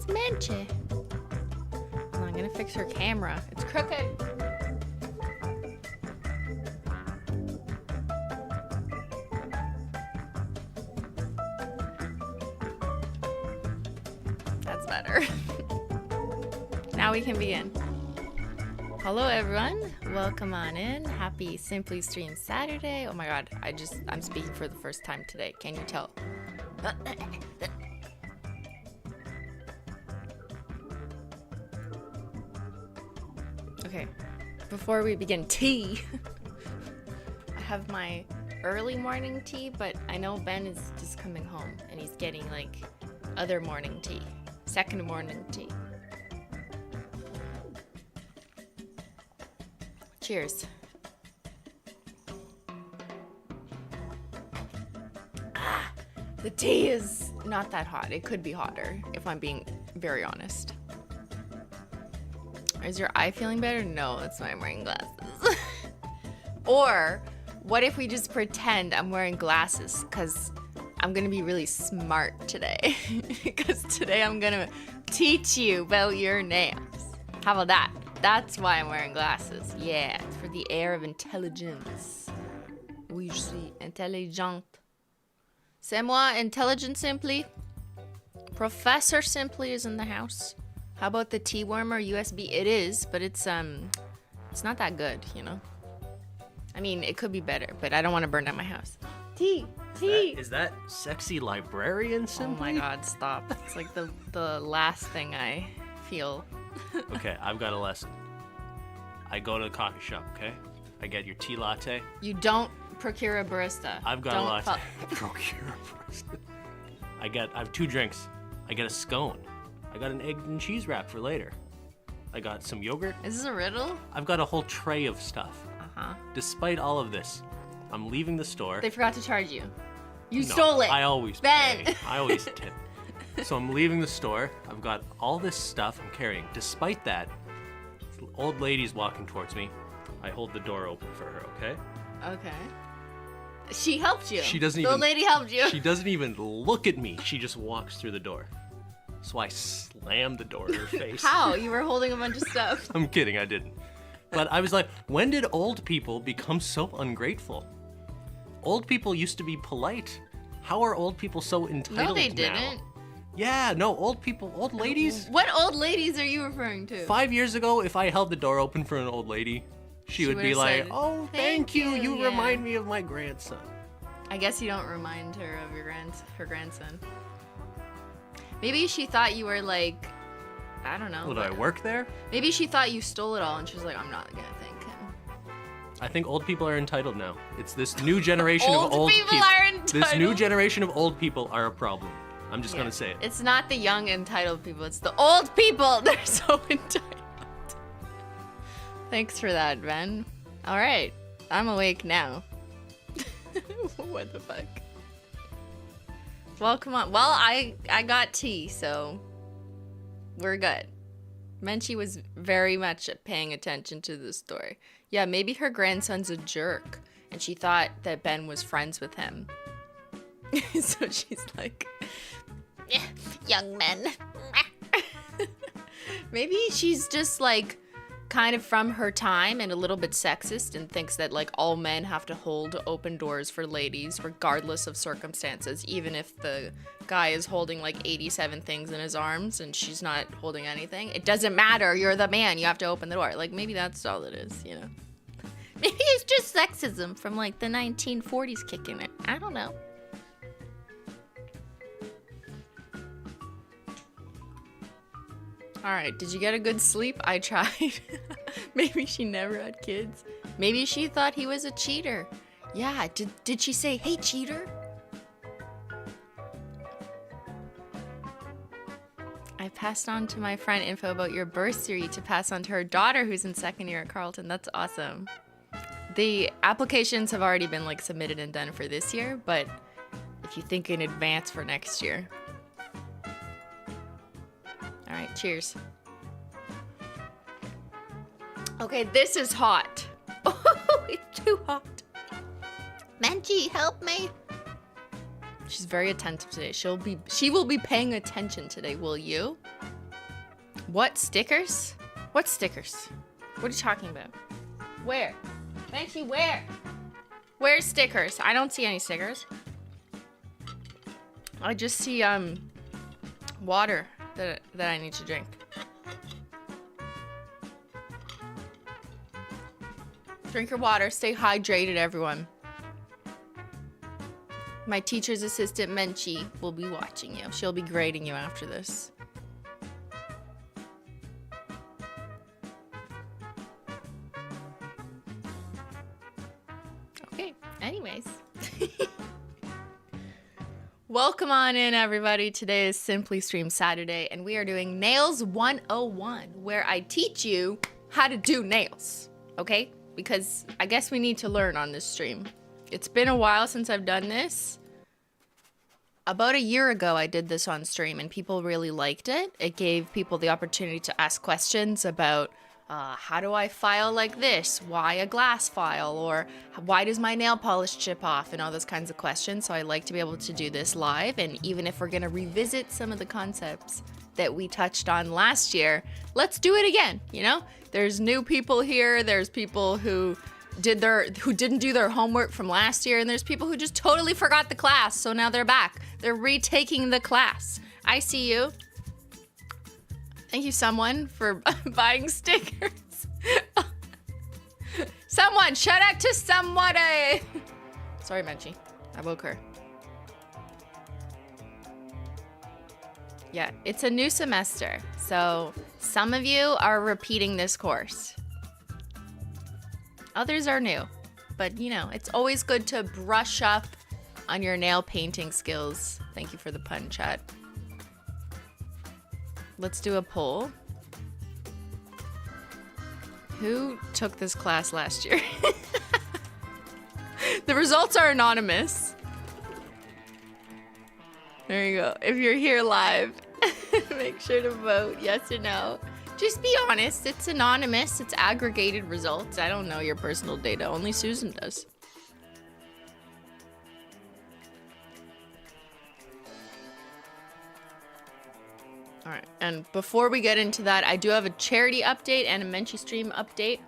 it's Menchie. I'm gonna fix her camera. It's crooked. That's better. Now we can begin. Hello everyone, welcome on in. Happy Simply Stream Saturday. Oh my god, I'm speaking for the first time today. Can you tell? Okay, before we begin tea, I have my early morning tea, but I know Ben is just coming home and he's getting like other morning tea, second morning tea. Cheers. The tea is not that hot. It could be hotter, if I'm being very honest. Is your eye feeling better? No, that's why I'm wearing glasses. Or, what if we just pretend I'm wearing glasses? Because I'm going to be really smart today. Because today I'm going to teach you about your nails. How about that? That's why I'm wearing glasses. Yeah, it's for the air of intelligence. Oui, je suis intelligente. C'est moi, intelligent Simply. Professor Simply is in the house. How about the tea warmer USB? It is, but it's not that good, you know? I mean, it could be better, but I don't want to burn down my house. Tea! Is that sexy librarian Simply? Oh my god, stop. It's like the last thing I feel. Okay, I've got a lesson. I go to the coffee shop, okay? I get your tea latte. You don't procure a barista. I've got a latte. Procure a barista. I have 2 drinks. I get a scone. I got an egg and cheese wrap for later. I got some yogurt. Is this a riddle? I've got a whole tray of stuff. Uh-huh. Despite all of this, I'm leaving the store. They forgot to charge you. You No, stole it. I always Ben. pay. I always tip. So I'm leaving the store. I've got all this stuff I'm carrying. Despite that, this old lady's walking towards me. I hold the door open for her, okay? Okay. She helped you. She doesn't the even. old lady helped you. She doesn't even look at me. She just walks through the door. So I slammed the door in her face. How? You were holding a bunch of stuff. I'm kidding, I didn't. But I was like, when did old people become so ungrateful? Old people used to be polite. How are old people so entitled No, they now? didn't. Yeah, no, old ladies. What old ladies are you referring to? 5 years ago, if I held the door open for an old lady, she would be would've like, said, oh, "Thank you, you yeah." remind me of my grandson. I guess you don't remind her of her grandson. Maybe she thought you were like, I don't know. Well, do I work there? Maybe she thought you stole it all and she was like, I'm not gonna thank him. I think old people are entitled now. It's this new generation of old people are entitled. This new generation of old people are a problem. I'm just gonna say it. It's not the young entitled people, it's the old people. They're so entitled. Thanks for that, Ben. All right, I'm awake now. What the fuck? Well, come on. Well, I got tea, so we're good. Menchie was very much paying attention to the story. Yeah, maybe her grandson's a jerk, and she thought that Ben was friends with him. So she's like, young men. Maybe she's just like kind of from her time and a little bit sexist and thinks that like all men have to hold open doors for ladies regardless of circumstances, even if the guy is holding like 87 things in his arms and she's not holding anything. It doesn't matter, you're the man, you have to open the door. Like maybe that's all it is, you know. Maybe it's just sexism from like the 1940s kicking it. I don't know. All right, did you get a good sleep? I tried. Maybe she never had kids. Maybe she thought he was a cheater. Yeah, did she say, hey, cheater? I passed on to my friend info about your bursary to pass on to her daughter who's in 2nd year at Carleton. That's awesome. The applications have already been like submitted and done for this year, but if you think in advance for next year. All right, cheers. Okay, this is hot. Oh, it's too hot. Menchie, help me. She's very attentive today. She will be paying attention today, will you? What stickers? What stickers? What are you talking about? Where? Menchie, where? Where's stickers? I don't see any stickers. I just see water that I need to drink. Drink your water. Stay hydrated, everyone. My teacher's assistant, Menchie, will be watching you. She'll be grading you after this. Okay, anyways. Welcome on in, everybody. Today is Simply Stream Saturday, and we are doing Nails 101, where I teach you how to do nails, okay? Because I guess we need to learn on this stream. It's been a while since I've done this. About a year ago, I did this on stream, and people really liked it. It gave people the opportunity to ask questions about how do I file like this? Why a glass file? Or why does my nail polish chip off? And all those kinds of questions. So I like to be able to do this live. And even if we're going to revisit some of the concepts that we touched on last year, let's do it again. You know, there's new people here. There's people who didn't do their homework from last year. And there's people who just totally forgot the class. So now they're back. They're retaking the class. I see you. Thank you, someone, for buying stickers. Someone, shout out to somebody. Sorry, Menchie. I woke her. Yeah, it's a new semester. So some of you are repeating this course. Others are new. But, you know, it's always good to brush up on your nail painting skills. Thank you for the pun, chat. Let's do a poll. Who took this class last year? The results are anonymous. There you go. If you're here live, make sure to vote yes or no. Just be honest. It's anonymous. It's aggregated results. I don't know your personal data. Only Susan does. All right, and before we get into that, I do have a charity update and a Menchie stream update.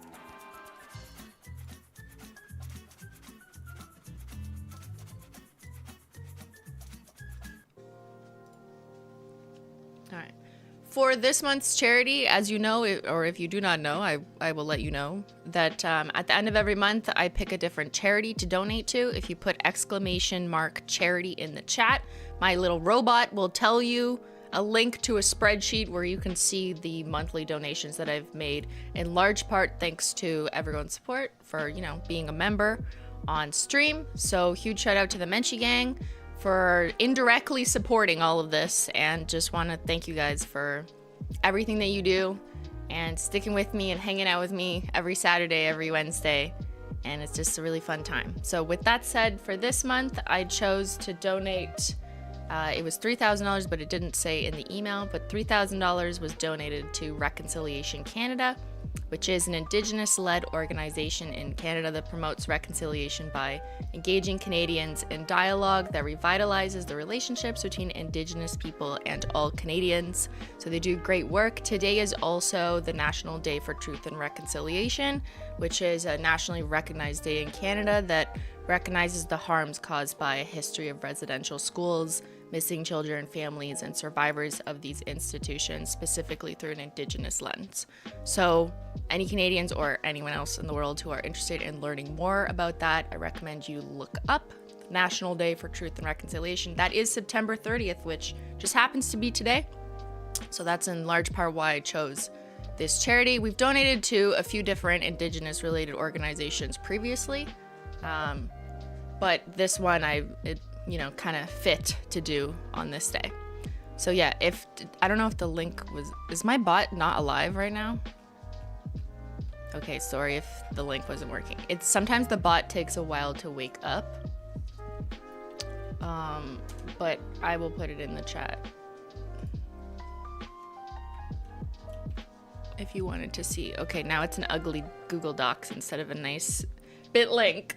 All right, for this month's charity, as you know, or if you do not know, I will let you know that at the end of every month, I pick a different charity to donate to. If you put !charity in the chat, my little robot will tell you a link to a spreadsheet where you can see the monthly donations that I've made, in large part thanks to everyone's support for, you know, being a member on stream. So huge shout out to the Menchie Gang for indirectly supporting all of this, and just want to thank you guys for everything that you do and sticking with me and hanging out with me every Saturday, every Wednesday. And it's just a really fun time. So with that said, for this month, I chose to donate it was $3,000, but it didn't say in the email, but $3,000 was donated to Reconciliation Canada, which is an Indigenous-led organization in Canada that promotes reconciliation by engaging Canadians in dialogue that revitalizes the relationships between Indigenous people and all Canadians. So they do great work. Today is also the National Day for Truth and Reconciliation, which is a nationally recognized day in Canada that recognizes the harms caused by a history of residential schools, missing children, families, and survivors of these institutions, specifically through an Indigenous lens. So any Canadians or anyone else in the world who are interested in learning more about that, I recommend you look up National Day for Truth and Reconciliation. That is September 30th, which just happens to be today. So that's in large part why I chose this charity. We've donated to a few different Indigenous related organizations previously, but this one it kind of fit to do on this day. So yeah, I don't know if the link is my bot not alive right now? Okay, sorry if the link wasn't working. Sometimes the bot takes a while to wake up. But I will put it in the chat if you wanted to see. Okay, now it's an ugly Google Docs instead of a nice bit link.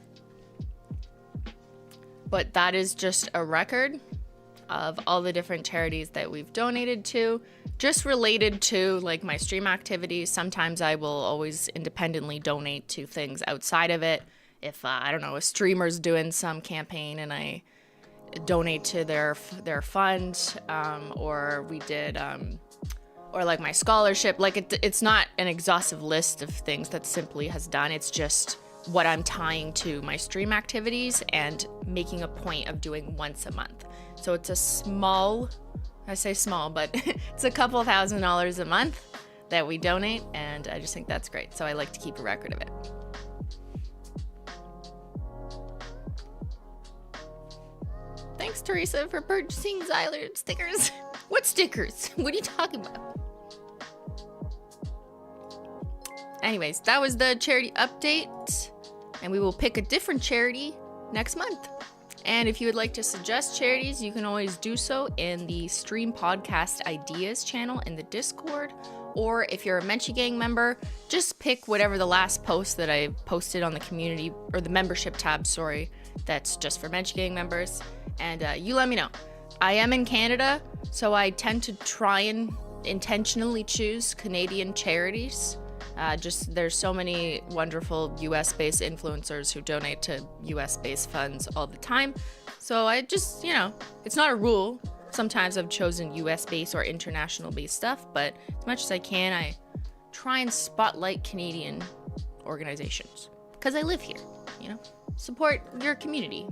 But that is just a record of all the different charities that we've donated to, just related to like my stream activities. Sometimes I will always independently donate to things outside of it. If I don't know, a streamer's doing some campaign and I donate to their fund, or we did, or like my scholarship. Like it's not an exhaustive list of things that Simply has done. It's just what I'm tying to my stream activities and making a point of doing once a month. So it's a small, I say small, but it's a couple $1,000s a month that we donate, and I just think that's great. So I like to keep a record of it. Thanks, Teresa, for purchasing Xyler stickers. What stickers? What are you talking about? Anyways, that was the charity update, and we will pick a different charity next month. And if you would like to suggest charities, you can always do so in the Stream Podcast Ideas channel in the Discord. Or if you're a Menchie Gang member, just pick whatever the last post that I posted on the community, or the membership tab, sorry, that's just for Menchie Gang members. And you let me know. I am in Canada, so I tend to try and intentionally choose Canadian charities. Just there's so many wonderful US-based influencers who donate to US-based funds all the time. So I just, you know, it's not a rule. Sometimes I've chosen US-based or international-based stuff, but as much as I can, I try and spotlight Canadian organizations because I live here, you know? Support your community.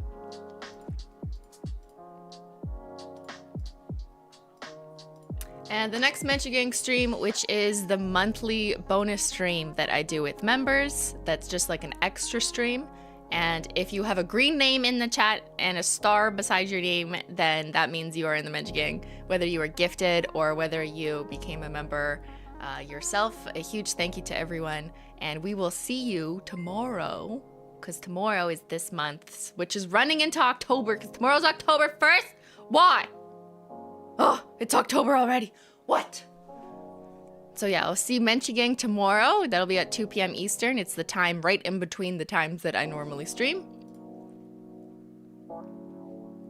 And the next Menchie Gang stream, which is the monthly bonus stream that I do with members, that's just like an extra stream. And if you have a green name in the chat and a star beside your name, then that means you are in the Menchie Gang, whether you were gifted or whether you became a member yourself. A huge thank you to everyone. And we will see you tomorrow, because tomorrow is this month's, which is running into October, because tomorrow's October 1st. Why? Oh, it's October already. What? So yeah, I'll see Menchie Gang tomorrow. That'll be at 2 p.m. Eastern. It's the time right in between the times that I normally stream.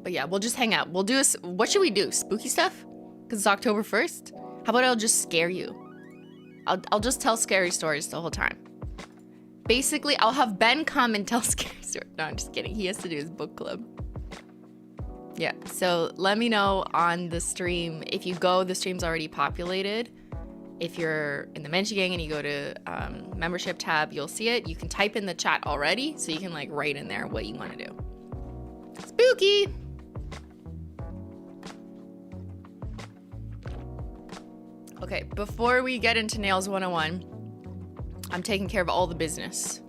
But yeah, we'll just hang out. We'll do what should we do? Spooky stuff? Because it's October 1st? How about I'll just scare you? I'll just tell scary stories the whole time. Basically, I'll have Ben come and tell scary stories. No, I'm just kidding. He has to do his book club. Yeah, so let me know on the stream. If you go, the stream's already populated. If you're in the Menchie Gang and you go to membership tab, you'll see it. You can type in the chat already, so you can like write in there what you want to do. Spooky! Okay, before we get into Nails 101, I'm taking care of all the business.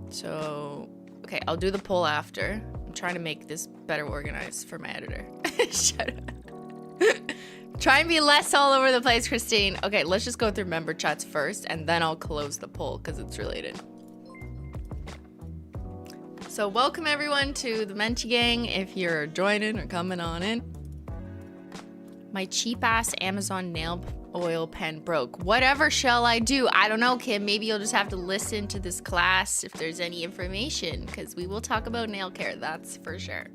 So, okay, I'll do the poll after. Trying to make this better organized for my editor. Shut up. Try and be less all over the place, Christine. Okay, let's just go through member chats first, and then I'll close the poll because it's related. So welcome everyone to the Menchie Gang. If you're joining or coming on in. My cheap ass Amazon nail oil pen broke. Whatever shall I do? I don't know, Kim. Maybe you'll just have to listen to this class if there's any information, because we will talk about nail care, that's for sure.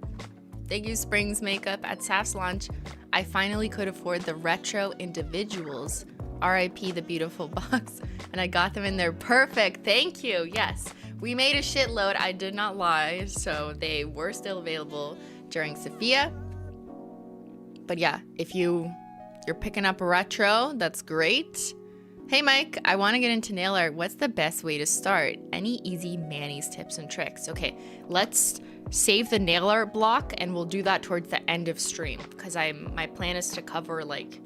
Thank you, Springs Makeup at Saf's launch. I finally could afford the retro individuals. RIP the beautiful box. And I got them in there. Perfect. Thank you. Yes. We made a shitload. I did not lie. So they were still available during Sophia. But yeah, if you're picking up a retro, that's great. Hey Mike, I want to get into nail art. What's the best way to start? Any easy Manny's tips and tricks? Okay, let's save the nail art block and we'll do that towards the end of stream, because my plan is to cover like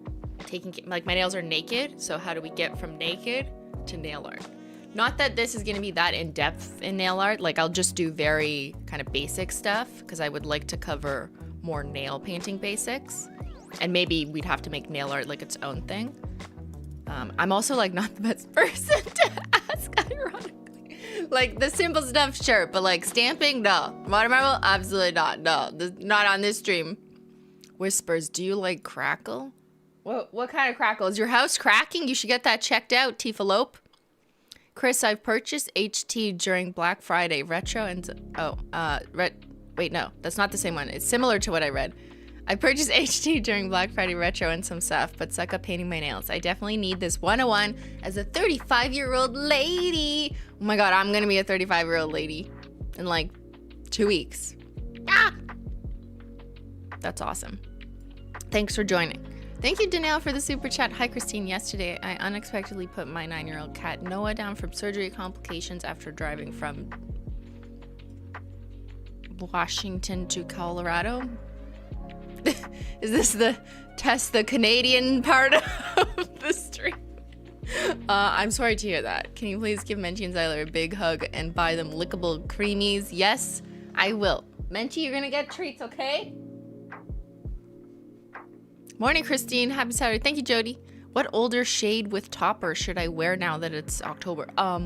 my nails are naked, so how do we get from naked to nail art? Not that this is going to be that in depth in nail art, like I'll just do very kind of basic stuff because I would like to cover more nail painting basics. And maybe we'd have to make nail art like its own thing. I'm also like not the best person to ask, ironically. Like the simple stuff, sure, but like stamping, no. Water marble, absolutely not. No, not on this stream. Whispers, do you like crackle? What kind of crackle? Is your house cracking? You should get that checked out, Tiefalope. Chris, I've purchased HT during Black Friday. Retro and Wait, no, that's not the same one. It's similar to what I read. I purchased HT during Black Friday Retro and some stuff, but suck up painting my nails. I definitely need this 101 as a 35-year-old lady. Oh my god, I'm gonna be a 35-year-old lady in like 2 weeks. Ah! That's awesome. Thanks for joining. Thank you, Danielle, for the super chat. Hi, Christine. Yesterday, I unexpectedly put my 9-year-old cat Noah down from surgery complications after driving from Washington to Colorado. Is this the test the Canadian part of the stream? I'm sorry to hear that. Can you please give Menchie and Zyler a big hug and buy them lickable creamies? Yes, I will. Menchie, you're gonna get treats, okay? Morning, Christine. Happy Saturday. Thank you, Jody. What older shade with topper should I wear now that it's October? I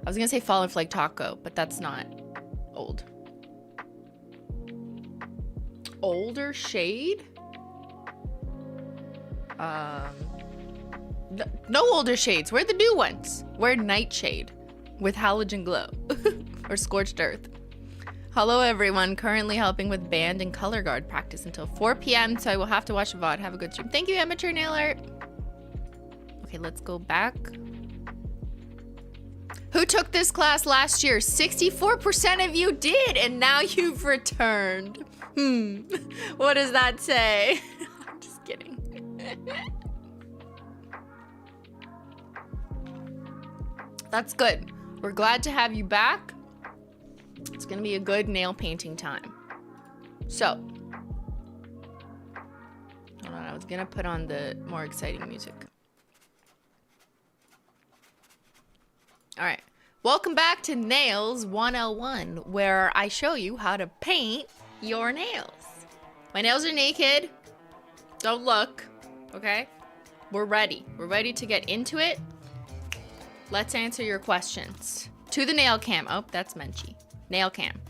was gonna say Fallen Flake Taco, but that's not old. Older shade? No older shades. Wear the new ones. Wear Nightshade with Halogen Glow or Scorched Earth. Hello, everyone. Currently helping with band and color guard practice until 4 p.m. So I will have to watch a VOD. Have a good stream. Thank you, Amateur Nail Art. Okay, let's go back. Who took this class last year? 64% of you did, and now you've returned. What does that say? I'm just kidding. That's good. We're glad to have you back. It's gonna be a good nail painting time. So, hold on, I was gonna put on the more exciting music. All right, welcome back to Nails 101, where I show you how to paint your nails. My nails are naked. Don't look, okay? We're ready. We're ready to get into it. Let's answer your questions. To the nail cam. Oh, that's Menchie. Nail cam.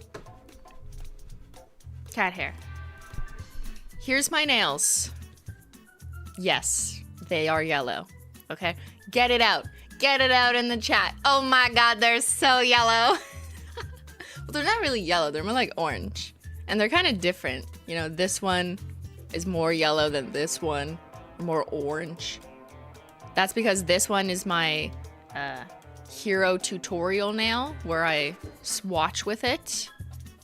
Cat hair. Here's my nails. Yes, they are yellow. Okay? Get it out. Get it out in the chat. Oh my god, they're so yellow. Well, they're not really yellow. They're more like orange. And they're kind of different. You know, this one is more yellow than this one. More orange. That's because this one is my hero tutorial nail where I swatch with it.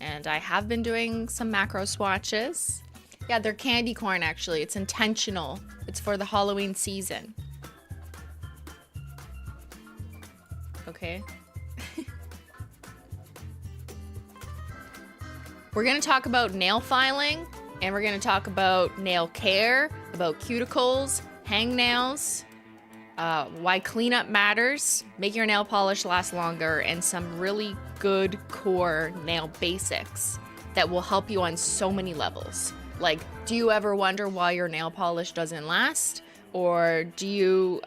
And I have been doing some macro swatches. Yeah, they're candy corn actually. It's intentional. It's for the Halloween season. Okay. We're gonna talk about nail filing, and we're gonna talk about nail care, about cuticles, hangnails, why cleanup matters, make your nail polish last longer, and some really good core nail basics that will help you on so many levels. Like, do you ever wonder why your nail polish doesn't last? Or do you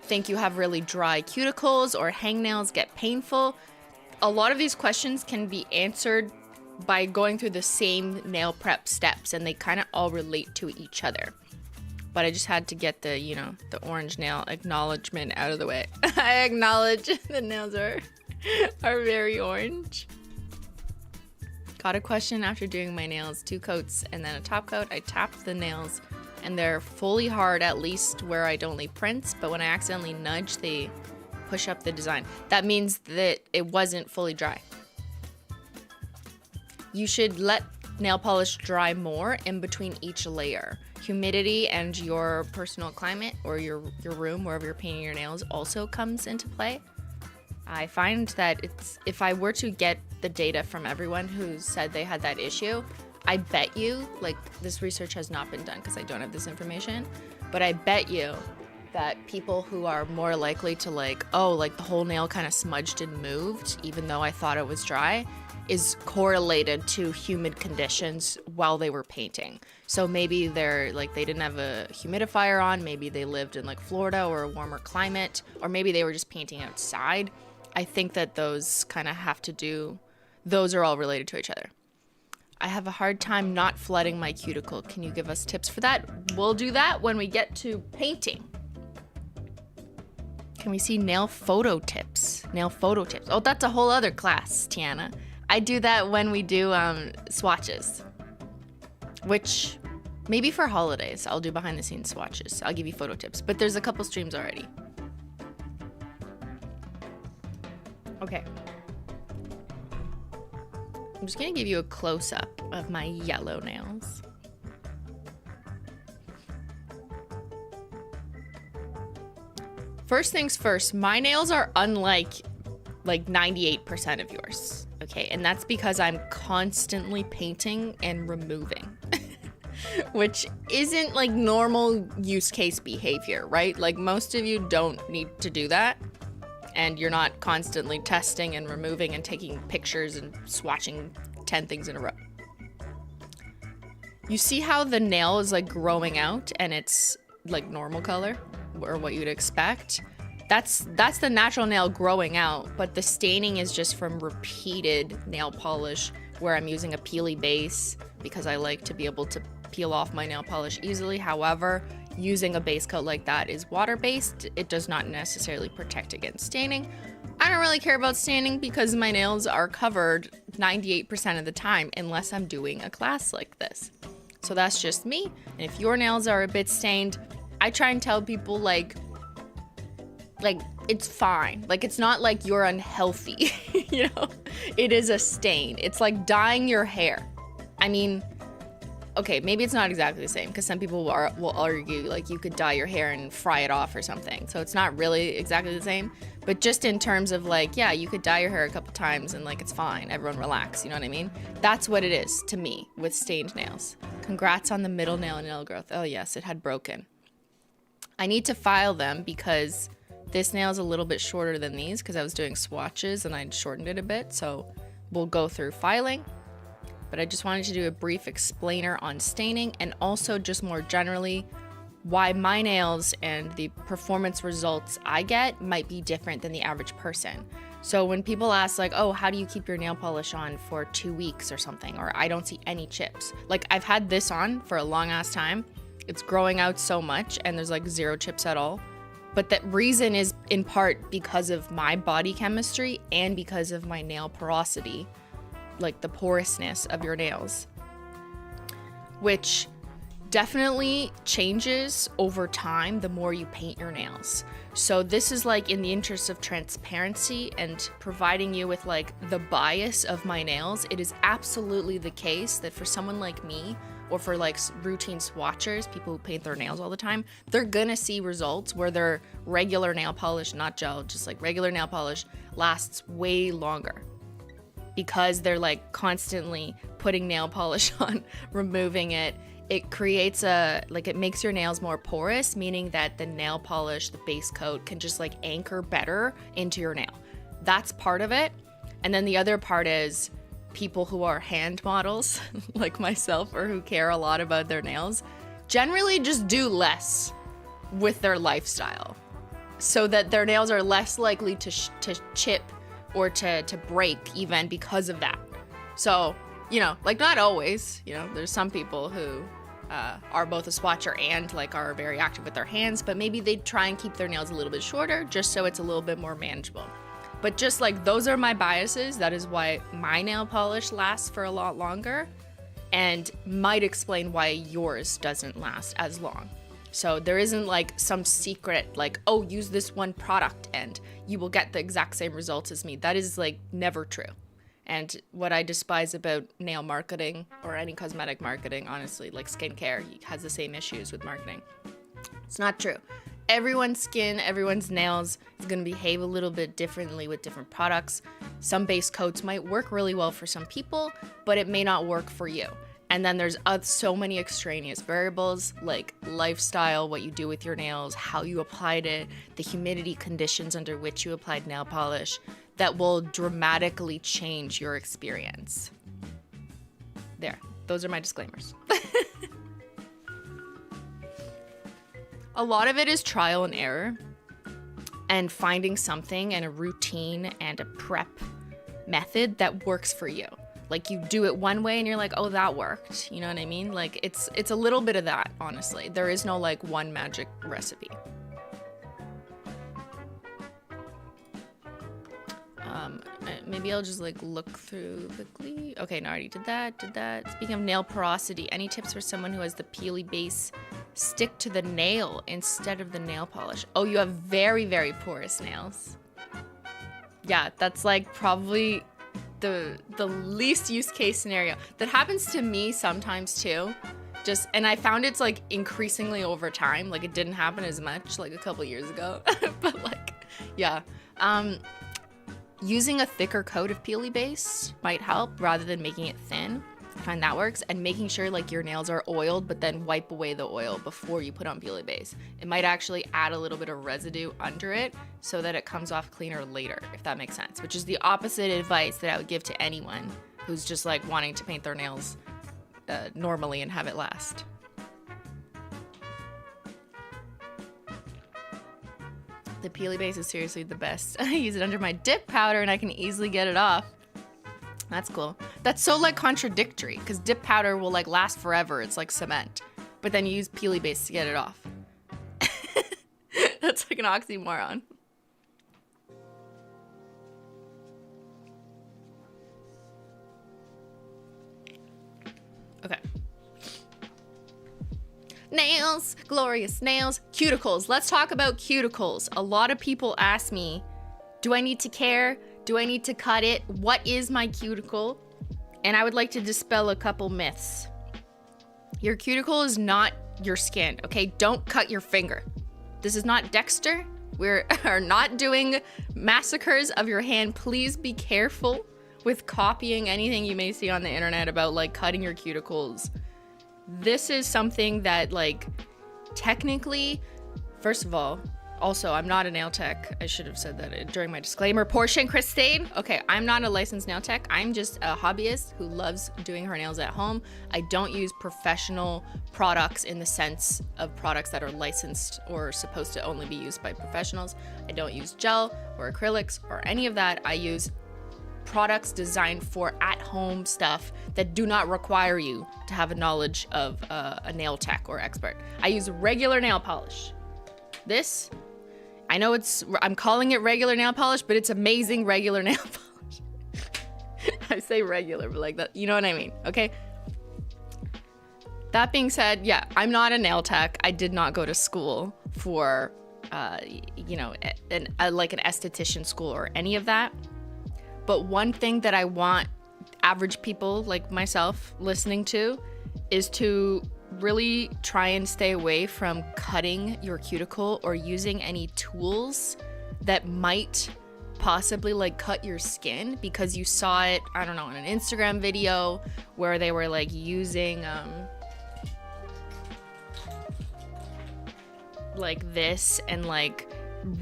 think you have really dry cuticles or hangnails get painful? A lot of these questions can be answered by going through the same nail prep steps, and they kind of all relate to each other. But I just had to get the, you know, the orange nail acknowledgement out of the way. I acknowledge the nails are very orange. Got a question after doing my nails, 2 coats and then a top coat. I tapped the nails and they're fully hard, at least where I don't leave prints, but when I accidentally nudge, they push up the design. That means that it wasn't fully dry. You should let nail polish dry more in between each layer. Humidity and your personal climate or your room, wherever you're painting your nails, also comes into play. I find that if I were to get the data from everyone who said they had that issue, I bet you, like, this research has not been done because I don't have this information, but I bet you that people who are more likely to like, oh, like the whole nail kind of smudged and moved, even though I thought it was dry, is correlated to humid conditions while they were painting. So maybe they're like, they didn't have a humidifier on, maybe they lived in like Florida or a warmer climate, or maybe they were just painting outside. I think that those kind of have to do, those are all related to each other. I have a hard time not flooding my cuticle. Can you give us tips for that? We'll do that when we get to painting. Can we see nail photo tips? Nail photo tips. Oh, that's a whole other class, Tiana. I do that when we do swatches, which maybe for holidays I'll do behind the scenes swatches. I'll give you photo tips, but there's a couple streams already. Okay. I'm just gonna give you a close-up of my yellow nails. First things first, my nails are unlike like 98% of yours, okay? And that's because I'm constantly painting and removing, which isn't like normal use case behavior, right? Like most of you don't need to do that, and you're not constantly testing and removing and taking pictures and swatching 10 things in a row. You see how the nail is like growing out and it's like normal color? Or what you'd expect. That's the natural nail growing out, but the staining is just from repeated nail polish where I'm using a peely base because I like to be able to peel off my nail polish easily. However, using a base coat like that is water-based. It does not necessarily protect against staining. I don't really care about staining because my nails are covered 98% of the time unless I'm doing a class like this. So that's just me. And if your nails are a bit stained, I try and tell people like it's fine. Like it's not like you're unhealthy, you know? It is a stain. It's like dyeing your hair. I mean, okay, maybe it's not exactly the same because some people will argue like you could dye your hair and fry it off or something. So it's not really exactly the same. But just in terms of like, yeah, you could dye your hair a couple times and like it's fine. Everyone relax, you know what I mean? That's what it is to me with stained nails. Congrats on the middle nail and nail growth. Oh yes, it had broken. I need to file them because this nail is a little bit shorter than these because I was doing swatches and I'd shortened it a bit. So we'll go through filing. But I just wanted to do a brief explainer on staining and also just more generally why my nails and the performance results I get might be different than the average person. So when people ask like, oh, how do you keep your nail polish on for 2 weeks or something? Or I don't see any chips. Like I've had this on for a long ass time. It's growing out so much and there's like 0 chips at all. But that reason is in part because of my body chemistry and because of my nail porosity, like the porousness of your nails, which definitely changes over time the more you paint your nails. So this is like in the interest of transparency and providing you with like the bias of my nails. It is absolutely the case that for someone like me, or for like routine swatchers, people who paint their nails all the time, they're gonna see results where their regular nail polish, not gel, just like regular nail polish, lasts way longer because they're like constantly putting nail polish on, removing it. It creates it makes your nails more porous, meaning that the nail polish, the base coat, can just like anchor better into your nail. That's part of it. And then the other part is people who are hand models like myself or who care a lot about their nails generally just do less with their lifestyle so that their nails are less likely to chip or to break even because of that. So, you know, like not always, you know, there's some people who are both a swatcher and like are very active with their hands, but maybe they try and keep their nails a little bit shorter just so it's a little bit more manageable. But just like those are my biases. That is why my nail polish lasts for a lot longer and might explain why yours doesn't last as long. So there isn't like some secret like, oh, use this one product and you will get the exact same results as me. That is like never true. And what I despise about nail marketing or any cosmetic marketing, honestly, like skincare has the same issues with marketing. It's not true. Everyone's skin, everyone's nails is going to behave a little bit differently with different products. Some base coats might work really well for some people, but it may not work for you. And then there's so many extraneous variables like lifestyle, what you do with your nails, how you applied it, the humidity conditions under which you applied nail polish that will dramatically change your experience. There, those are my disclaimers. A lot of it is trial and error and finding something and a routine and a prep method that works for you. Like you do it one way and you're like, oh, that worked. You know what I mean? Like it's a little bit of that, honestly. There is no like one magic recipe. Maybe I'll just like look through quickly. Okay, no, I already did that. Speaking of nail porosity, any tips for someone who has the peely base stick to the nail instead of the nail polish? Oh, you have very, very porous nails. Yeah, that's like probably the least use case scenario. That happens to me sometimes too. And I found it's like increasingly over time. Like it didn't happen as much like a couple years ago, but like, yeah. Using a thicker coat of peely base might help rather than making it thin. I find that works. And making sure like your nails are oiled, but then wipe away the oil before you put on peely base. It might actually add a little bit of residue under it so that it comes off cleaner later, if that makes sense, which is the opposite advice that I would give to anyone who's just like wanting to paint their nails normally and have it last. The peely base is seriously the best. I use it under my dip powder and I can easily get it off. That's cool. That's so like contradictory because dip powder will like last forever. It's like cement. But then you use peely base to get it off. That's like an oxymoron. Okay. Nails, glorious nails, cuticles. Let's talk about cuticles. A lot of people ask me, do I need to care? Do I need to cut it? What is my cuticle? And I would like to dispel a couple myths. Your cuticle is not your skin, okay? Don't cut your finger. This is not Dexter. We are not doing massacres of your hand. Please be careful with copying anything you may see on the internet about like cutting your cuticles. This is something that like technically, first of all, also I'm not a nail tech. I should have said that during my disclaimer portion, Christine. Okay, I'm not a licensed nail tech. I'm just a hobbyist who loves doing her nails at home. I don't use professional products in the sense of products that are licensed or supposed to only be used by professionals. I don't use gel or acrylics or any of that. I use products designed for at-home stuff that do not require you to have a knowledge of a nail tech or expert. I use regular nail polish. This, I know I'm calling it regular nail polish, but it's amazing regular nail polish. I say regular, but like that, you know what I mean, okay? That being said, yeah, I'm not a nail tech. I did not go to school for, you know, like an esthetician school or any of that. But one thing that I want average people like myself listening to is to really try and stay away from cutting your cuticle or using any tools that might possibly like cut your skin because you saw it, I don't know, in an Instagram video where they were like using like this and like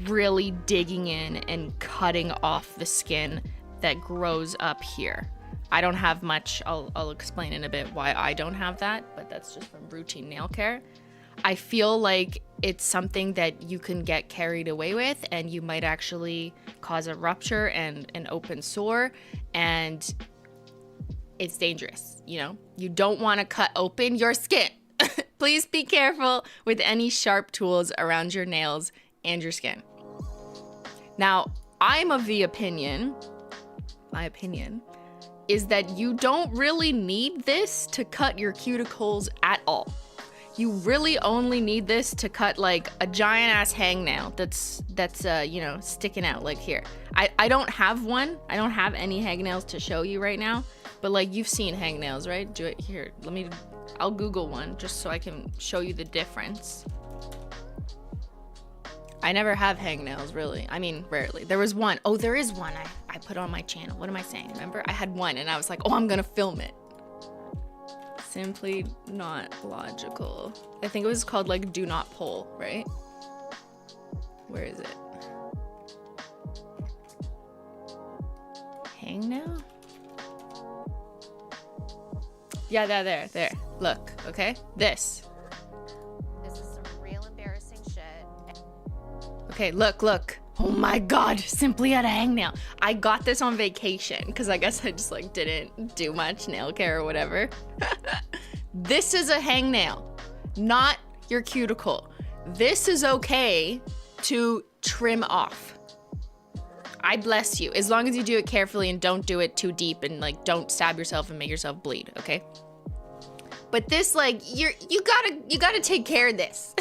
really digging in and cutting off the skin that grows up here. I don't have much. I'll explain in a bit why I don't have that, but that's just from routine nail care. I feel like it's something that you can get carried away with and you might actually cause a rupture and an open sore, and it's dangerous, you know? You don't want to cut open your skin. Please be careful with any sharp tools around your nails and your skin. Now, I'm of the opinion, my opinion, is that you don't really need this to cut your cuticles at all. You really only need this to cut like a giant ass hangnail that's you know, sticking out like here. I don't have one. I don't have any hangnails to show you right now, but like you've seen hangnails, right? Do it here. I'll Google one just so I can show you the difference. I never have hangnails, really. I mean, rarely. There was one. Oh, there is one I put on my channel. What am I saying? Remember? I had one and I was like, oh, I'm gonna film it. Simply Not Logical. I think it was called like Do Not Pull, right? Where is it? Hangnail? Yeah, there. Look, okay? This. This is some real embarrassing shit. Okay, look. Oh my God, Simply had a hangnail. I got this on vacation because I guess I just like didn't do much nail care or whatever. This is a hangnail, not your cuticle. This is okay to trim off. I bless you. As long as you do it carefully and don't do it too deep and like don't stab yourself and make yourself bleed, okay? But this, like, you gotta take care of this.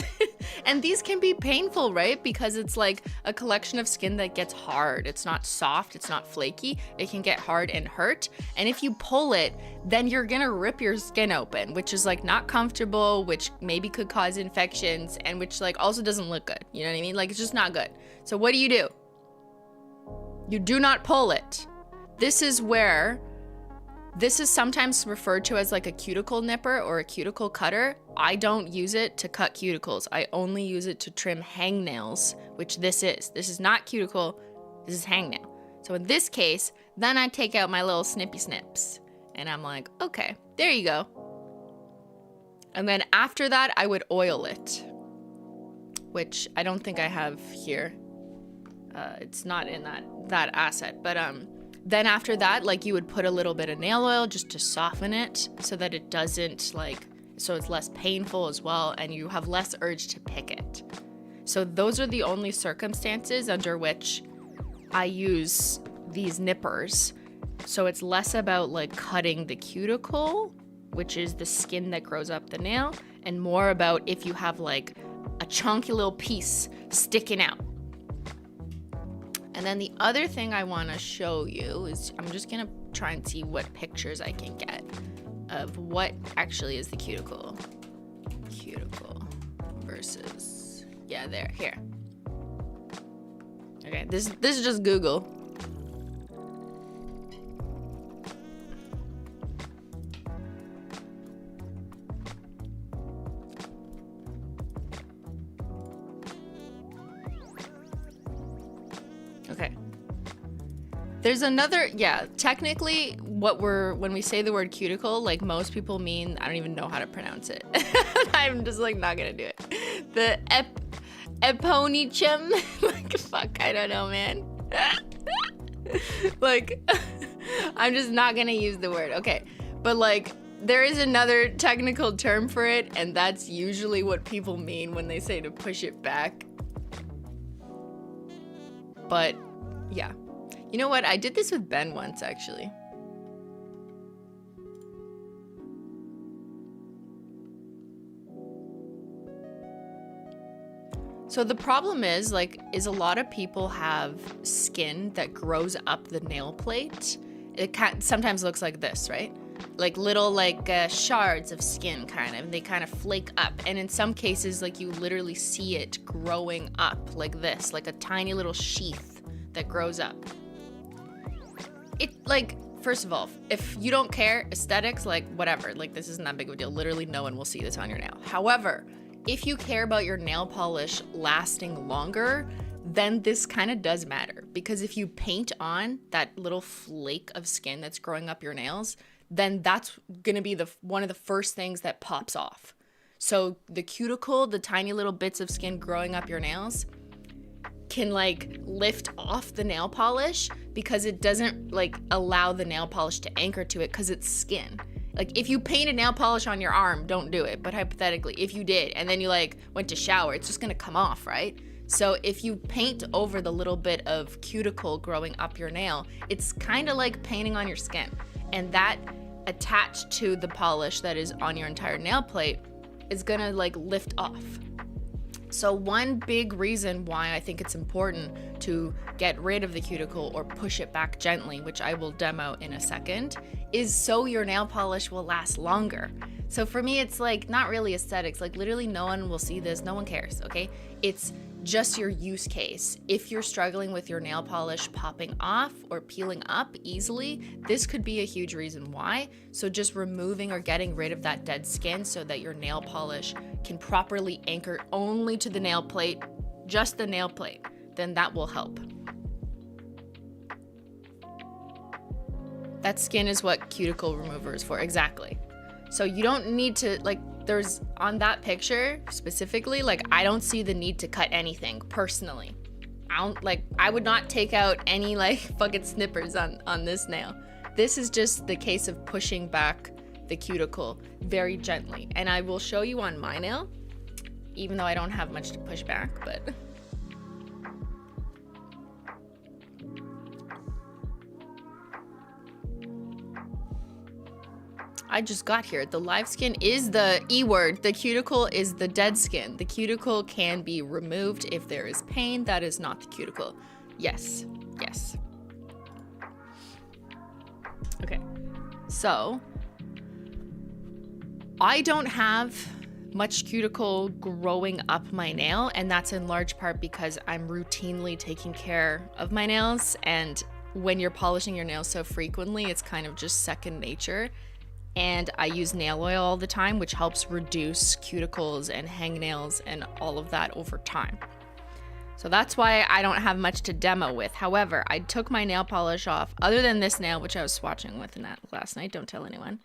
And these can be painful, right? Because it's like a collection of skin that gets hard. It's not soft, it's not flaky. It can get hard and hurt. And if you pull it, then you're gonna rip your skin open, which is like not comfortable, which maybe could cause infections, and which like also doesn't look good. You know what I mean? Like, it's just not good. So what do? You do not pull it. This is sometimes referred to as like a cuticle nipper or a cuticle cutter. I don't use it to cut cuticles. I only use it to trim hangnails, which this is. This is not cuticle, this is hangnail. So in this case, then I take out my little snippy snips and I'm like, okay, there you go. And then after that, I would oil it, which I don't think I have here. It's not in that asset, but then after that, like, you would put a little bit of nail oil just to soften it so that it doesn't, like, so it's less painful as well and you have less urge to pick it. So those are the only circumstances under which I use these nippers. So it's less about like cutting the cuticle, which is the skin that grows up the nail, and more about if you have like a chunky little piece sticking out. And then the other thing I want to show you is, I'm just going to try and see what pictures I can get of what actually is the cuticle. Cuticle versus, yeah, here. Okay, this is just Google. Okay. There's another, yeah, technically when we say the word cuticle, like most people mean, I don't even know how to pronounce it. I'm just like not gonna do it. The eponychum, like fuck, I don't know, man. Like, I'm just not gonna use the word, okay. But like, there is another technical term for it, and that's usually what people mean when they say to push it back. But yeah, you know what? I did this with Ben once, actually. So the problem is a lot of people have skin that grows up the nail plate. It sometimes looks like this, right? Like little shards of skin kind of, and they kind of flake up. And in some cases, like you literally see it growing up like this, like a tiny little sheath that grows up. It, like, first of all, if you don't care, aesthetics, like whatever, like this isn't that big of a deal. Literally no one will see this on your nail. However, if you care about your nail polish lasting longer, then this kind of does matter. Because if you paint on that little flake of skin that's growing up your nails, then that's gonna be one of the first things that pops off. So the cuticle, the tiny little bits of skin growing up your nails, can like lift off the nail polish because it doesn't like allow the nail polish to anchor to it because it's skin. Like if you painted nail polish on your arm, don't do it. But hypothetically, if you did and then you like went to shower, it's just gonna come off, right? So if you paint over the little bit of cuticle growing up your nail, it's kind of like painting on your skin. And that attached to the polish that is on your entire nail plate is gonna like lift off. So one big reason why I think it's important to get rid of the cuticle or push it back gently, which I will demo in a second, is so your nail polish will last longer. So for me, it's like not really aesthetics, like literally no one will see this, no one cares, okay? It's just your use case. If you're struggling with your nail polish popping off or peeling up easily, this could be a huge reason why. So just removing or getting rid of that dead skin so that your nail polish can properly anchor only to the nail plate, just the nail plate, then that will help. That skin is what cuticle remover is for, exactly. So you don't need to, like, there's, on that picture specifically, like, I don't see the need to cut anything, personally. I would not take out any, like, fucking snippers on this nail. This is just the case of pushing back the cuticle very gently. And I will show you on my nail, even though I don't have much to push back, but... I just got here. The live skin is the E word. The cuticle is the dead skin. The cuticle can be removed if there is pain. That is not the cuticle. Yes. Yes. Okay. So, I don't have much cuticle growing up my nail, and that's in large part because I'm routinely taking care of my nails, and when you're polishing your nails so frequently, it's kind of just second nature. And I use nail oil all the time, which helps reduce cuticles and hangnails and all of that over time. So that's why I don't have much to demo with. However, I took my nail polish off, other than this nail, which I was swatching with last night. Don't tell anyone.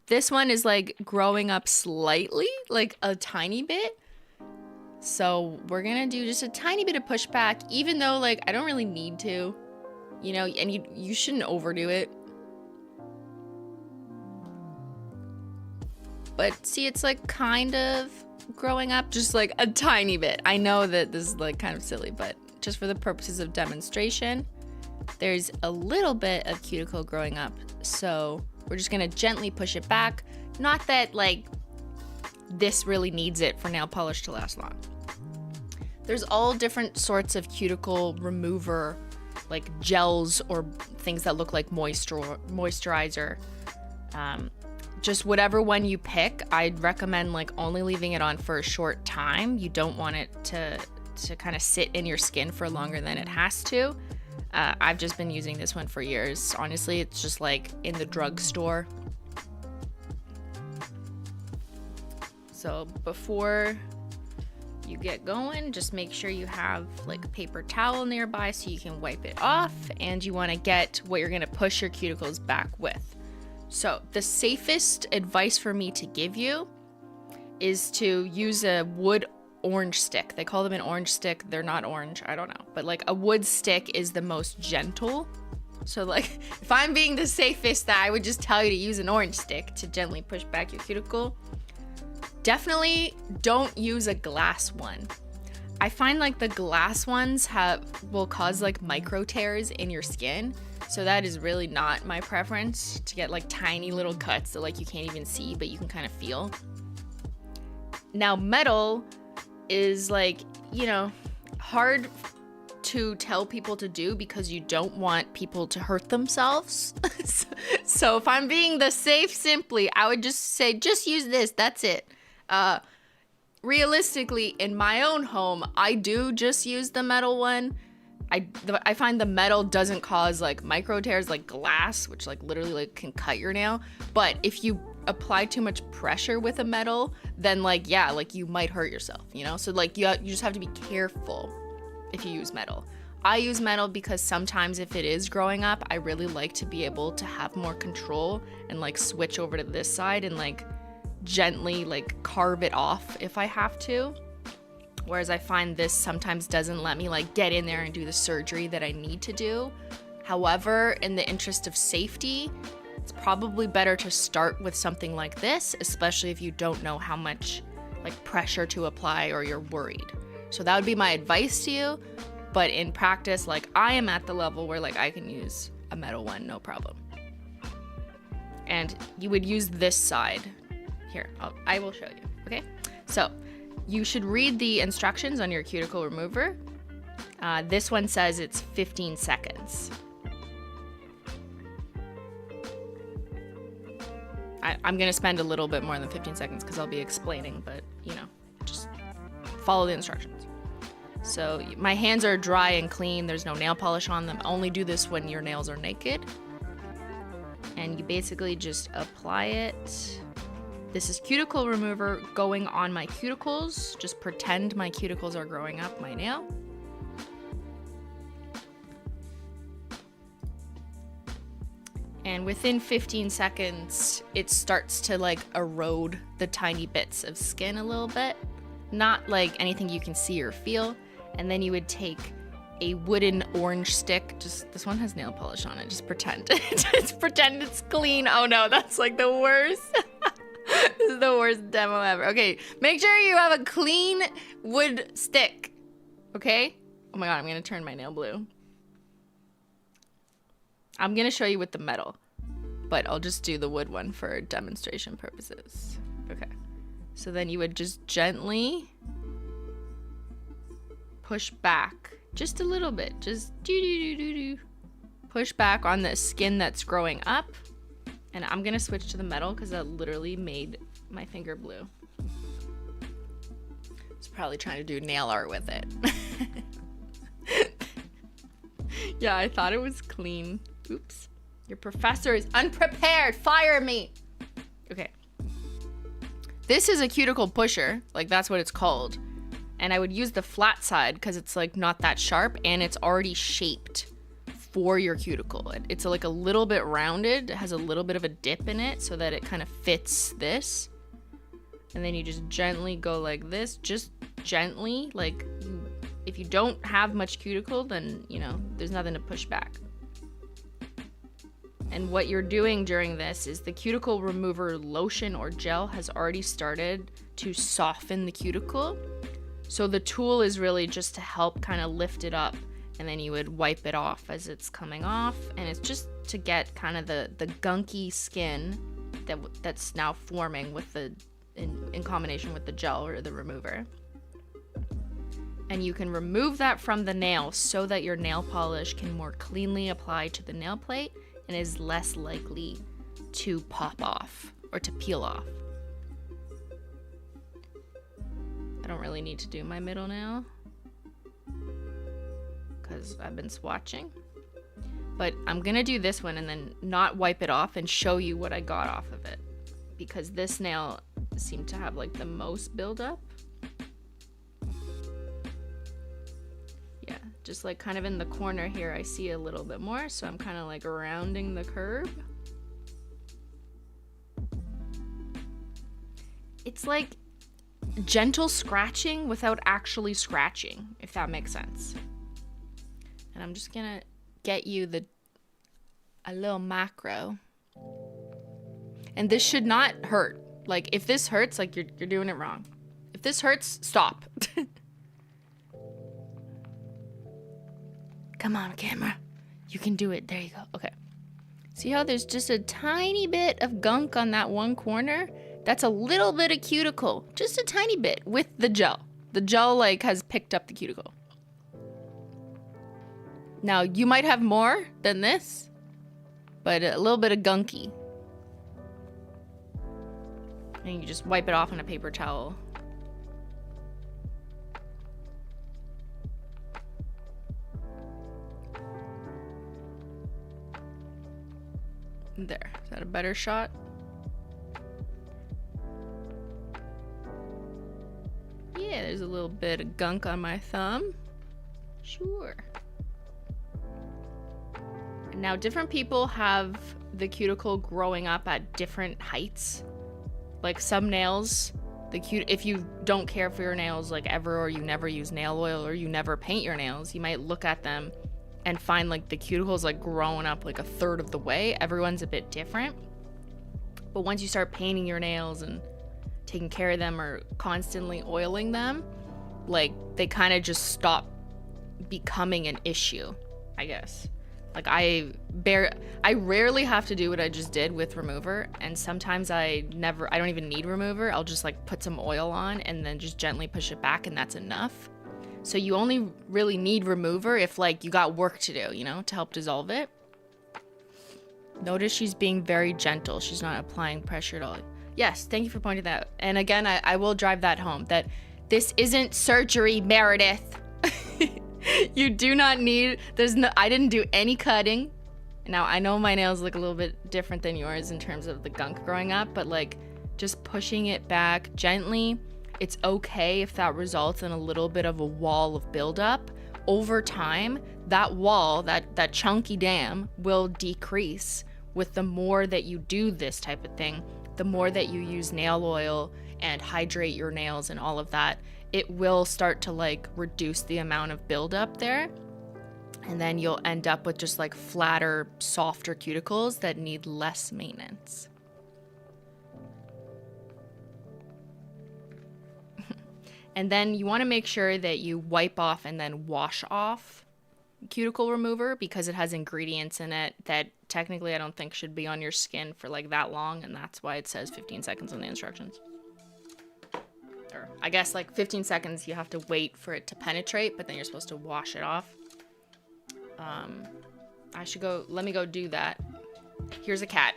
This one is like growing up slightly, like a tiny bit. So we're gonna do just a tiny bit of pushback, even though like I don't really need to, you know, and you shouldn't overdo it. But see, it's like kind of growing up just like a tiny bit. I know that this is like kind of silly, but just for the purposes of demonstration, there's a little bit of cuticle growing up. So we're just gonna gently push it back. Not that like this really needs it for nail polish to last long. There's all different sorts of cuticle remover, like gels or things that look like moisturizer. Just whatever one you pick, I'd recommend like only leaving it on for a short time. You don't want it to kind of sit in your skin for longer than it has to. I've just been using this one for years. Honestly, it's just like in the drugstore. So before you get going, just make sure you have like a paper towel nearby so you can wipe it off, and you want to get what you're going to push your cuticles back with. So the safest advice for me to give you is to use a wood orange stick. They call them an orange stick. They're not orange. I don't know. But like a wood stick is the most gentle. So like if I'm being the safest, I would just tell you to use an orange stick to gently push back your cuticle. Definitely don't use a glass one. I find like the glass ones will cause like micro tears in your skin. So that is really not my preference, to get like tiny little cuts that like you can't even see, but you can kind of feel. Now metal is like, you know, hard to tell people to do because you don't want people to hurt themselves. So if I'm being the safe Simply, I would just say, just use this, that's it. Realistically, in my own home, I do just use the metal one. I find the metal doesn't cause like micro tears like glass, which like literally like can cut your nail. But if you apply too much pressure with a metal, then like, yeah, like you might hurt yourself, you know? So like you just have to be careful if you use metal. I use metal because sometimes if it is growing up, I really like to be able to have more control and like switch over to this side and like gently like carve it off if I have to. Whereas I find this sometimes doesn't let me like get in there and do the surgery that I need to do. However, in the interest of safety, it's probably better to start with something like this, especially if you don't know how much like pressure to apply or you're worried. So that would be my advice to you. But in practice, like I am at the level where like I can use a metal one, no problem. And you would use this side. Here, I will show you, okay? So you should read the instructions on your cuticle remover. This one says it's 15 seconds. I'm gonna spend a little bit more than 15 seconds because I'll be explaining, but you know, just follow the instructions. So my hands are dry and clean. There's no nail polish on them. Only do this when your nails are naked. And you basically just apply it. This is cuticle remover going on my cuticles. Just pretend my cuticles are growing up my nail. And within 15 seconds, it starts to like erode the tiny bits of skin a little bit. Not like anything you can see or feel. And then you would take a wooden orange stick. Just, this one has nail polish on it. Just pretend. Just pretend it's clean. Oh no, that's like the worst. This is the worst demo ever. Okay, make sure you have a clean wood stick. Okay? Oh my god, I'm gonna turn my nail blue. I'm gonna show you with the metal. but I'll just do the wood one for demonstration purposes. Okay. So then you would just gently push back just a little bit. Just do-do-do-do-do. Push back on the skin that's growing up. And I'm gonna switch to the metal because that literally made my finger blue. It's probably trying to do nail art with it. Yeah, I thought it was clean. Oops. Your professor is unprepared. Fire me. Okay. This is a cuticle pusher. Like, that's what it's called. And I would use the flat side because it's like not that sharp and it's already shaped for your cuticle. It's like a little bit rounded. It has a little bit of a dip in it so that it kind of fits this. And then you just gently go like this. Just gently. Like, if you don't have much cuticle, then, you know, there's nothing to push back. And what you're doing during this is the cuticle remover lotion or gel has already started to soften the cuticle. So the tool is really just to help kind of lift it up, and then you would wipe it off as it's coming off. And it's just to get kind of the gunky skin that's now forming with the in combination with the gel or the remover. And you can remove that from the nail so that your nail polish can more cleanly apply to the nail plate and is less likely to pop off or to peel off. I don't really need to do my middle nail because I've been swatching. But I'm gonna do this one and then not wipe it off and show you what I got off of it, because this nail seemed to have like the most buildup. Yeah, just like kind of in the corner here, I see a little bit more, so I'm kind of like rounding the curve. It's like gentle scratching without actually scratching, if that makes sense. And I'm just gonna get you a little macro. And this should not hurt. Like, if this hurts, like, you're doing it wrong. If this hurts, stop. Come on, camera. You can do it. There you go. Okay. See how there's just a tiny bit of gunk on that one corner? That's a little bit of cuticle. Just a tiny bit with the gel. The gel, like, has picked up the cuticle. Now, you might have more than this, but a little bit of gunky. And you just wipe it off on a paper towel. There. Is that a better shot? Yeah, there's a little bit of gunk on my thumb. Sure. Now, different people have the cuticle growing up at different heights. Like, some nails, if you don't care for your nails like ever, or you never use nail oil, or you never paint your nails, you might look at them and find like the cuticle's like growing up like a third of the way. Everyone's a bit different. But once you start painting your nails and taking care of them or constantly oiling them, like, they kind of just stop becoming an issue, I guess. Like, I rarely have to do what I just did with remover, and sometimes I don't even need remover. I'll just like put some oil on and then just gently push it back, and that's enough. So you only really need remover if like you got work to do, you know, to help dissolve it. Notice she's being very gentle. She's not applying pressure at all. Yes, thank you for pointing that out. And again, I will drive that home, that this isn't surgery, Meredith. You do not need, I didn't do any cutting. Now, I know my nails look a little bit different than yours in terms of the gunk growing up, but like just pushing it back gently, it's okay if that results in a little bit of a wall of buildup. Over time, that wall, that chunky dam will decrease with the more that you do this type of thing, the more that you use nail oil and hydrate your nails and all of that. It will start to like reduce the amount of buildup there. And then you'll end up with just like flatter, softer cuticles that need less maintenance. And then you want to make sure that you wipe off and then wash off cuticle remover because it has ingredients in it that technically I don't think should be on your skin for like that long, and that's why it says 15 seconds on the instructions. Or I guess like 15 seconds you have to wait for it to penetrate, but then you're supposed to wash it off. Let me go do that. Here's a cat.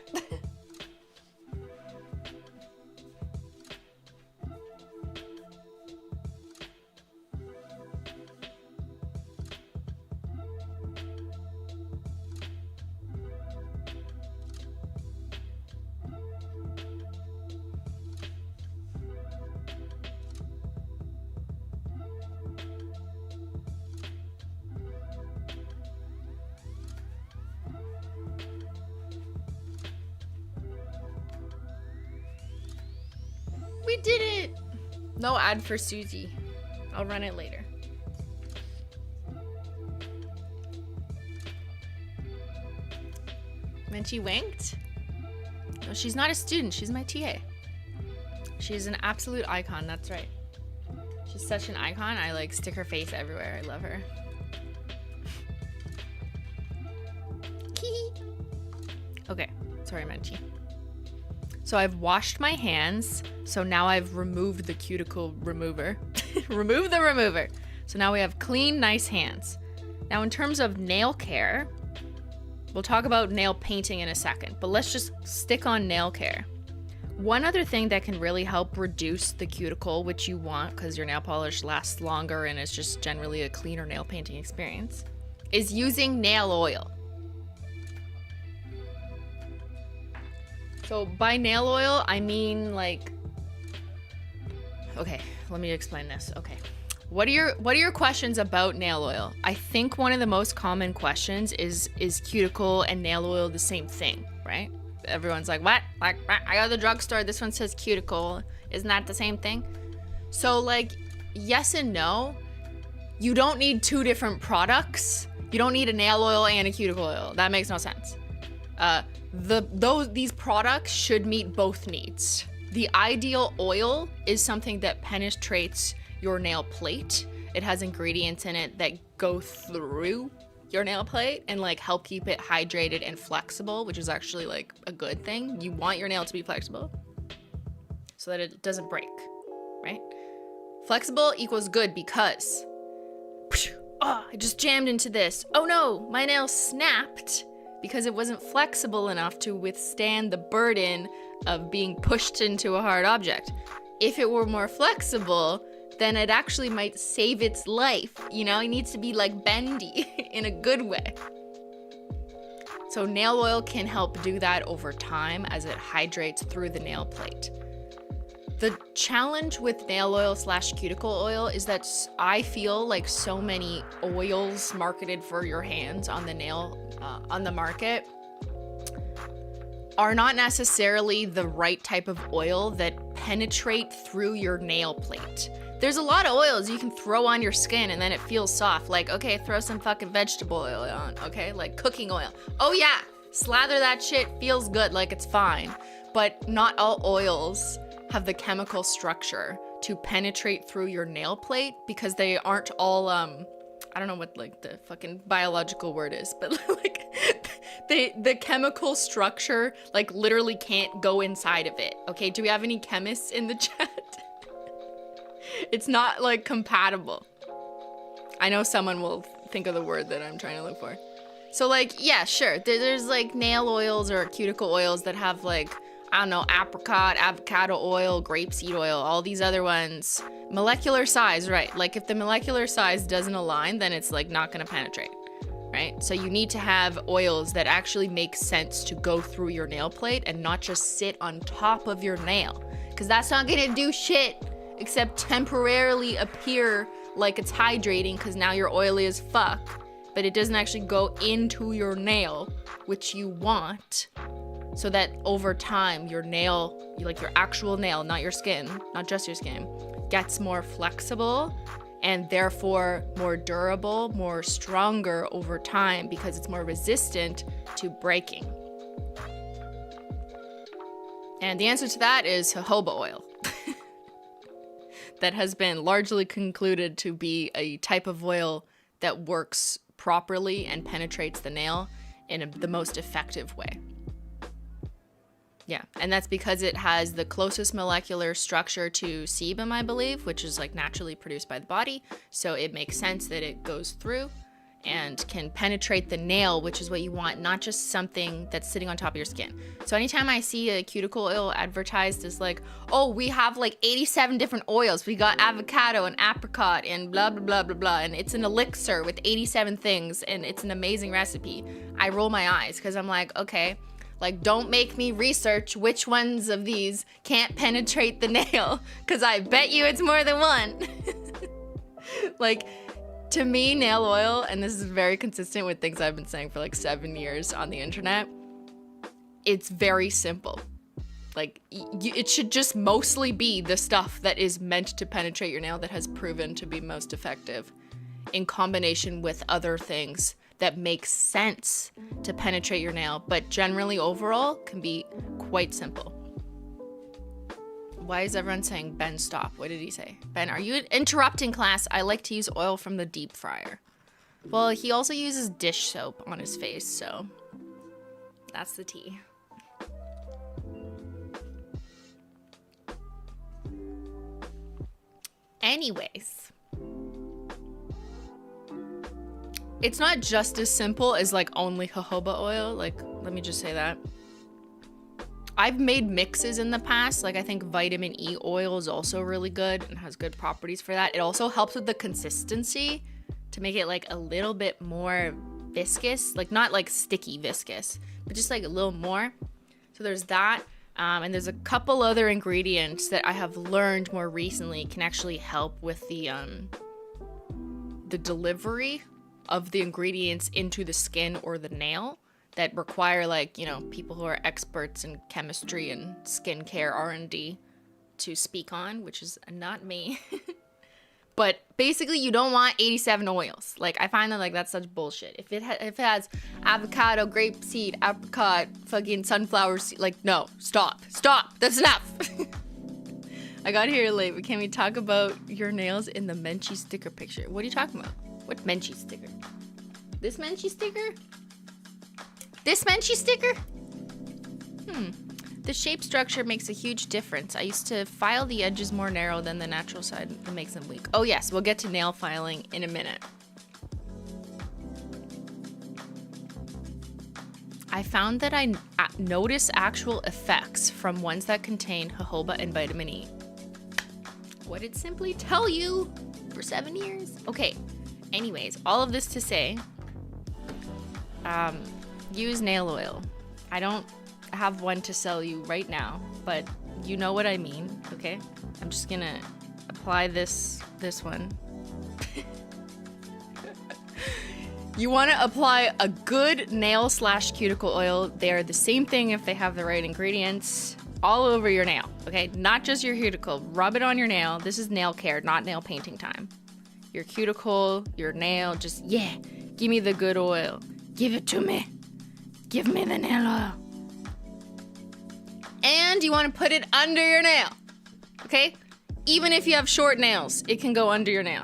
We did it! No ad for Susie. I'll run it later. Menchie winked? No, she's not a student. She's my TA. She's an absolute icon. That's right. She's such an icon. I like stick her face everywhere. I love her. Okay. Sorry, Menchie. So I've washed my hands. So now I've removed the cuticle remover. Remove the remover. So now we have clean, nice hands. Now in terms of nail care, we'll talk about nail painting in a second, but let's just stick on nail care. One other thing that can really help reduce the cuticle, which you want because your nail polish lasts longer and it's just generally a cleaner nail painting experience, is using nail oil. So by nail oil, I mean like, okay, let me explain this. Okay. What are your questions about nail oil? I think one of the most common questions is cuticle and nail oil the same thing, right? Everyone's like, what? Like, I go to the drugstore, this one says cuticle. Isn't that the same thing? So like, yes and no. You don't need two different products. You don't need a nail oil and a cuticle oil. That makes no sense. These products should meet both needs. The ideal oil is something that penetrates your nail plate. It has ingredients in it that go through your nail plate and like help keep it hydrated and flexible, which is actually like a good thing. You want your nail to be flexible so that it doesn't break, right? Flexible equals good because, oh, I just jammed into this. Oh no, my nail snapped because it wasn't flexible enough to withstand the burden of being pushed into a hard object. If it were more flexible, then it actually might save its life. You know, it needs to be like bendy in a good way. So nail oil can help do that over time as it hydrates through the nail plate. The challenge with nail oil / cuticle oil is that I feel like so many oils marketed for your hands on the market are not necessarily the right type of oil that penetrate through your nail plate. There's a lot of oils you can throw on your skin and then it feels soft. Like, okay, throw some fucking vegetable oil on, okay? Like cooking oil. Oh yeah, slather that shit, feels good, like it's fine. But not all oils have the chemical structure to penetrate through your nail plate because they aren't all, I don't know what like the fucking biological word is, but like the chemical structure like literally can't go inside of it. Okay, do we have any chemists in the chat? It's not like compatible. I know someone will think of the word that I'm trying to look for. So like, yeah, sure. There's like nail oils or cuticle oils that have like, I don't know, apricot, avocado oil, grapeseed oil, all these other ones. Molecular size, right? Like if the molecular size doesn't align, then it's like not gonna penetrate, right? So you need to have oils that actually make sense to go through your nail plate and not just sit on top of your nail. Because that's not gonna do shit except temporarily appear like it's hydrating because now you're oily as fuck, but it doesn't actually go into your nail, which you want. So that over time, your nail, like your actual nail, not your skin, not just your skin, gets more flexible and therefore more durable, more stronger over time because it's more resistant to breaking. And the answer to that is jojoba oil. That has been largely concluded to be a type of oil that works properly and penetrates the nail in the most effective way. Yeah, and that's because it has the closest molecular structure to sebum, I believe, which is like naturally produced by the body. So it makes sense that it goes through and can penetrate the nail, which is what you want, not just something that's sitting on top of your skin. So anytime I see a cuticle oil advertised as like, oh, we have like 87 different oils. We got avocado and apricot and blah, blah, blah, blah, blah. And it's an elixir with 87 things and it's an amazing recipe. I roll my eyes because I'm like, okay, like don't make me research which ones of these can't penetrate the nail because I bet you it's more than one. Like, to me, nail oil, and this is very consistent with things I've been saying for like 7 years on the internet, it's very simple. Like, it should just mostly be the stuff that is meant to penetrate your nail that has proven to be most effective in combination with other things that make sense to penetrate your nail, but generally overall can be quite simple. Why is everyone saying, Ben, stop? What did he say? Ben, are you interrupting class? I like to use oil from the deep fryer. Well, he also uses dish soap on his face, so that's the tea. Anyways, it's not just as simple as like only jojoba oil. Like, let me just say that. I've made mixes in the past. Like, I think vitamin E oil is also really good and has good properties for that. It also helps with the consistency to make it like a little bit more viscous, like not like sticky viscous, but just like a little more. So there's that. And there's a couple other ingredients that I have learned more recently can actually help with the delivery of the ingredients into the skin or the nail that require, like, you know, people who are experts in chemistry and skincare R&D to speak on, which is not me. But basically, you don't want 87 oils. Like, I find that, like, that's such bullshit. If it has avocado, grapeseed, apricot, fucking sunflower seed, like, no, stop, that's enough. I got here late, but can we talk about your nails in the Menchie sticker picture? What are you talking about? What Menchie sticker? This Menchie sticker? This Menchie sticker? The shape structure makes a huge difference. I used to file the edges more narrow than the natural side. That makes them weak. Oh yes, we'll get to nail filing in a minute. I found that I notice actual effects from ones that contain jojoba and vitamin E. What did Simply tell you for 7 years? Okay, anyways, all of this to say, use nail oil. I don't have one to sell you right now, but you know what I mean, okay? I'm just gonna apply this one. You want to apply a good nail / cuticle oil. They're the same thing if they have the right ingredients, all over your nail, okay? Not just your cuticle. Rub it on your nail. This is nail care, not nail painting time. Your cuticle, your nail, just, yeah, give me the good oil. Give it to me. Give me the nail oil. And you want to put it under your nail, okay? Even if you have short nails, it can go under your nail.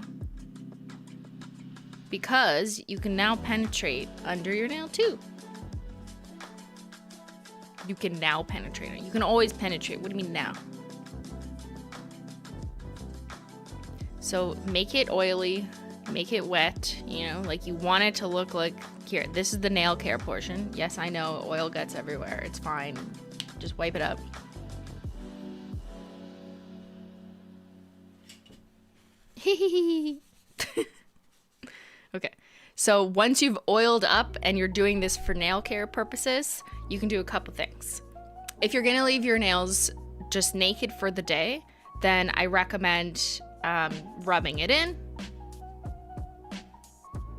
Because you can now penetrate under your nail too. You can now penetrate it. You can always penetrate. What do you mean now? So make it oily, make it wet, you know, like you want it to look like, here, this is the nail care portion. Yes, I know, oil gets everywhere. It's fine. Just wipe it up. Okay, so once you've oiled up and you're doing this for nail care purposes, you can do a couple things. If you're gonna leave your nails just naked for the day, then I recommend rubbing it in.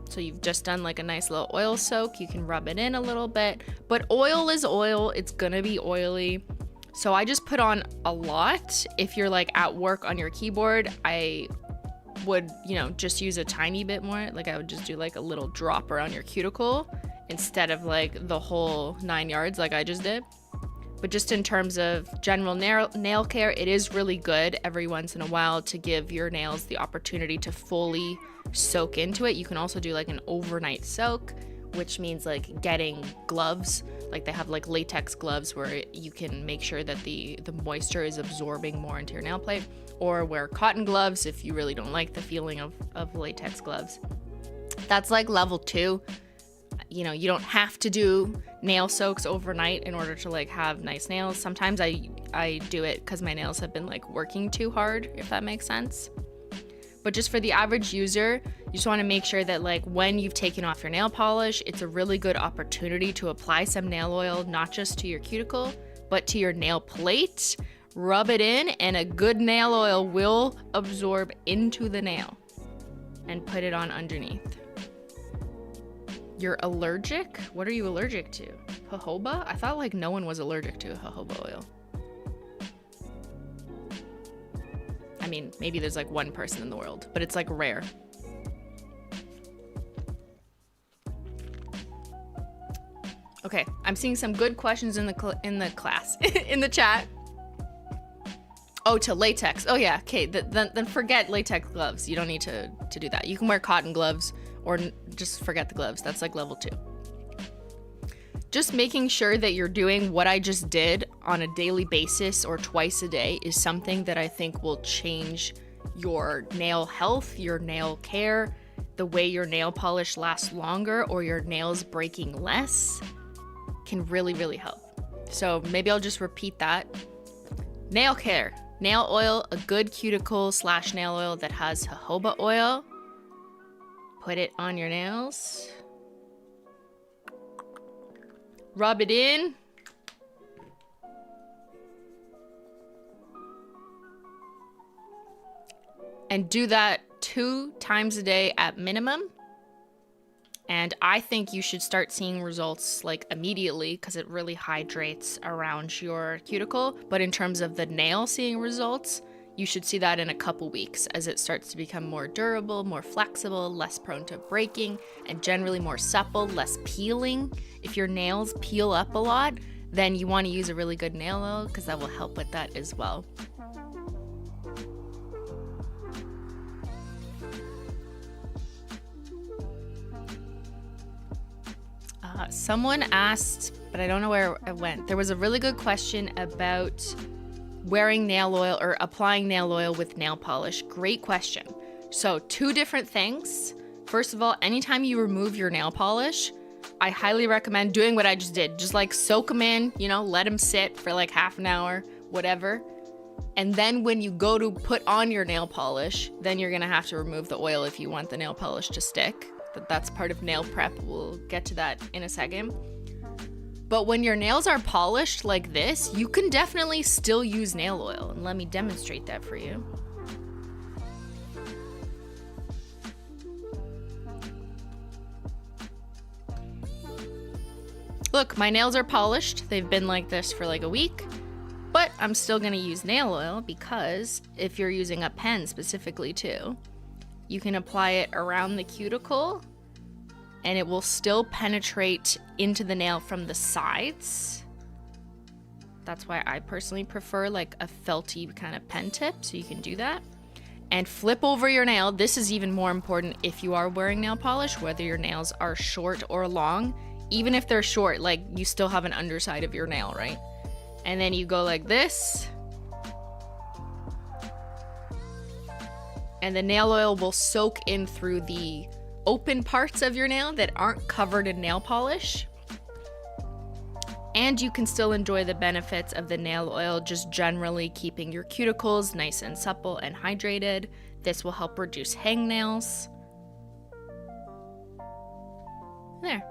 So you've just done like a nice little oil soak. You can rub it in a little bit, but oil is oil. It's gonna be oily. So I just put on a lot. If you're like at work on your keyboard, I would, you know, just use a tiny bit more. Like I would just do like a little drop around your cuticle instead of like the whole 9 yards like I just did. But just in terms of general nail care, it is really good every once in a while to give your nails the opportunity to fully soak into it. You can also do like an overnight soak, which means like getting gloves. Like they have like latex gloves where you can make sure that the moisture is absorbing more into your nail plate, or wear cotton gloves if you really don't like the feeling of latex gloves. That's like level 2. You know, you don't have to do nail soaks overnight in order to like have nice nails. Sometimes I do it because my nails have been like working too hard, if that makes sense. But just for the average user, you just want to make sure that like when you've taken off your nail polish, it's a really good opportunity to apply some nail oil, not just to your cuticle, but to your nail plate. Rub it in, and a good nail oil will absorb into the nail, and put it on underneath. You're allergic? What are you allergic to? Jojoba? I thought like no one was allergic to jojoba oil. I mean, maybe there's like one person in the world, but it's like rare. Okay, I'm seeing some good questions in the class, in the chat. Oh, to latex. Oh yeah, okay, then forget latex gloves. You don't need to do that. You can wear cotton gloves, or just forget the gloves. That's like level 2. Just making sure that you're doing what I just did on a daily basis or twice a day is something that I think will change your nail health, your nail care, the way your nail polish lasts longer, or your nails breaking less can really, really help. So maybe I'll just repeat that. Nail care. Nail oil, a good cuticle / nail oil that has jojoba oil. Put it on your nails. Rub it in. And do that 2 times a day at minimum. And I think you should start seeing results like immediately because it really hydrates around your cuticle. But in terms of the nail seeing results, you should see that in a couple weeks as it starts to become more durable, more flexible, less prone to breaking, and generally more supple, less peeling. If your nails peel up a lot, then you want to use a really good nail oil because that will help with that as well. Someone asked, but I don't know where it went. There was a really good question about wearing nail oil or applying nail oil with nail polish. Great question. So 2 different things. First of all, anytime you remove your nail polish, I highly recommend doing what I just did. Just like soak them in, you know, let them sit for like half an hour, whatever. And then when you go to put on your nail polish, then you're gonna have to remove the oil if you want the nail polish to stick. That's part of nail prep. We'll get to that in a second. But when your nails are polished like this, you can definitely still use nail oil. And let me demonstrate that for you. Look, my nails are polished. They've been like this for like a week. But I'm still gonna use nail oil because if you're using a pen specifically too, you can apply it around the cuticle and it will still penetrate into the nail from the sides. That's why I personally prefer like a felty kind of pen tip, so you can do that. And flip over your nail. This is even more important if you are wearing nail polish, whether your nails are short or long. Even if they're short, like you still have an underside of your nail, right? And then you go like this. And the nail oil will soak in through the open parts of your nail that aren't covered in nail polish. And you can still enjoy the benefits of the nail oil, just generally keeping your cuticles nice and supple and hydrated. This will help reduce hangnails. There.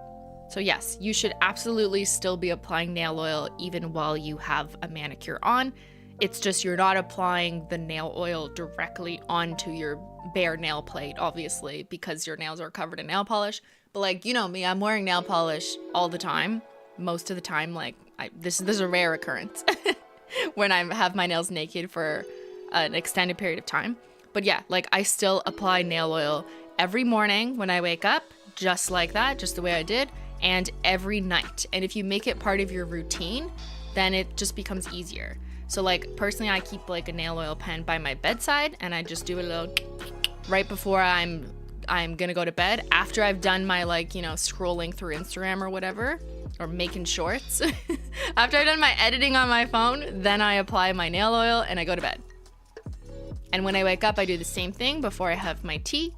So yes, you should absolutely still be applying nail oil even while you have a manicure on. It's just you're not applying the nail oil directly onto your bare nail plate, obviously, because your nails are covered in nail polish. But like, you know me, I'm wearing nail polish all the time. Most of the time, like, this is a rare occurrence when I have my nails naked for an extended period of time. But yeah, like I still apply nail oil every morning when I wake up, just like that, just the way I did, and every night. And if you make it part of your routine, then it just becomes easier. So like personally, I keep like a nail oil pen by my bedside, and I just do a little right before I'm gonna go to bed, after I've done my like, you know, scrolling through Instagram or whatever, or making shorts. After I've done my editing on my phone, then I apply my nail oil and I go to bed. And when I wake up, I do the same thing before I have my tea.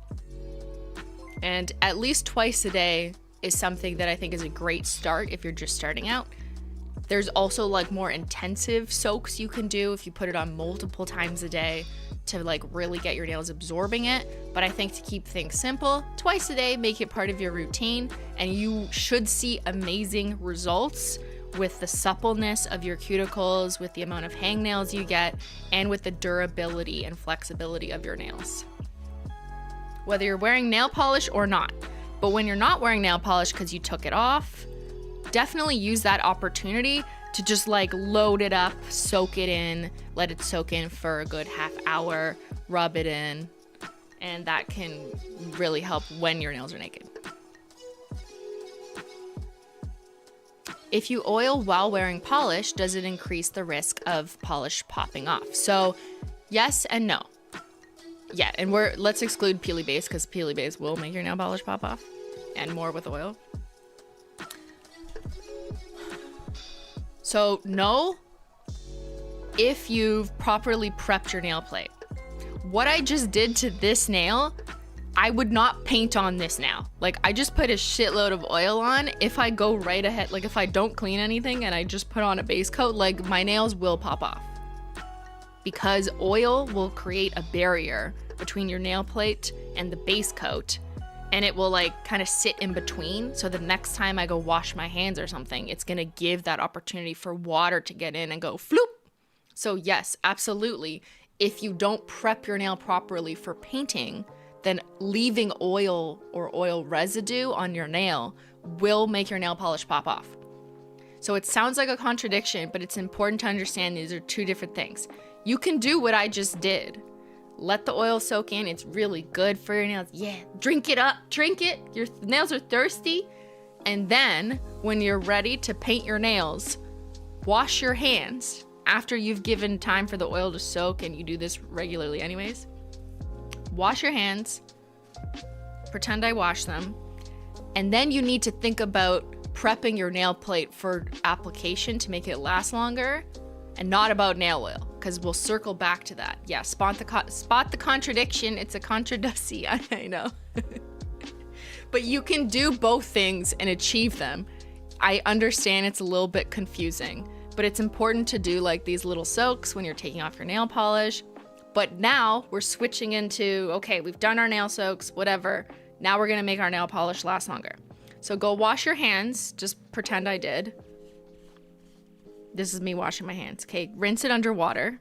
And at least twice a day is something that I think is a great start if you're just starting out. There's also like more intensive soaks you can do if you put it on multiple times a day to like really get your nails absorbing it. But I think to keep things simple, twice a day, make it part of your routine, and you should see amazing results with the suppleness of your cuticles, with the amount of hangnails you get, and with the durability and flexibility of your nails. Whether you're wearing nail polish or not. But when you're not wearing nail polish because you took it off, definitely use that opportunity to just like load it up, soak it in, let it soak in for a good half hour, rub it in, and that can really help when your nails are naked. If you oil while wearing polish, does it increase the risk of polish popping off? So yes and no. Yeah, and let's exclude peely base, because peely base will make your nail polish pop off, and more with oil. So no, if you've properly prepped your nail plate. What I just did to this nail, I would not paint on this now. Like, I just put a shitload of oil on. If I go right ahead, like if I don't clean anything and I just put on a base coat, like my nails will pop off. Because oil will create a barrier between your nail plate and the base coat, and it will like kind of sit in between. So the next time I go wash my hands or something, it's gonna give that opportunity for water to get in and go floop. So yes, absolutely. If you don't prep your nail properly for painting, then leaving oil or oil residue on your nail will make your nail polish pop off. So it sounds like a contradiction, but it's important to understand these are two different things. You can do what I just did. Let the oil soak in. It's really good for your nails. Yeah, drink it up, drink it. Your nails are thirsty. And then when you're ready to paint your nails, wash your hands after you've given time for the oil to soak, and you do this regularly anyways. Wash your hands, pretend I washed them, and then you need to think about prepping your nail plate for application to make it last longer, and not about nail oil, because we'll circle back to that. Yeah, spot the contradiction. It's a contradictie, I know. But you can do both things and achieve them. I understand it's a little bit confusing, but it's important to do like these little soaks when you're taking off your nail polish. But now we're switching into, okay, we've done our nail soaks, whatever. Now we're gonna make our nail polish last longer. So go wash your hands, just pretend I did. This is me washing my hands. Okay, rinse it under water.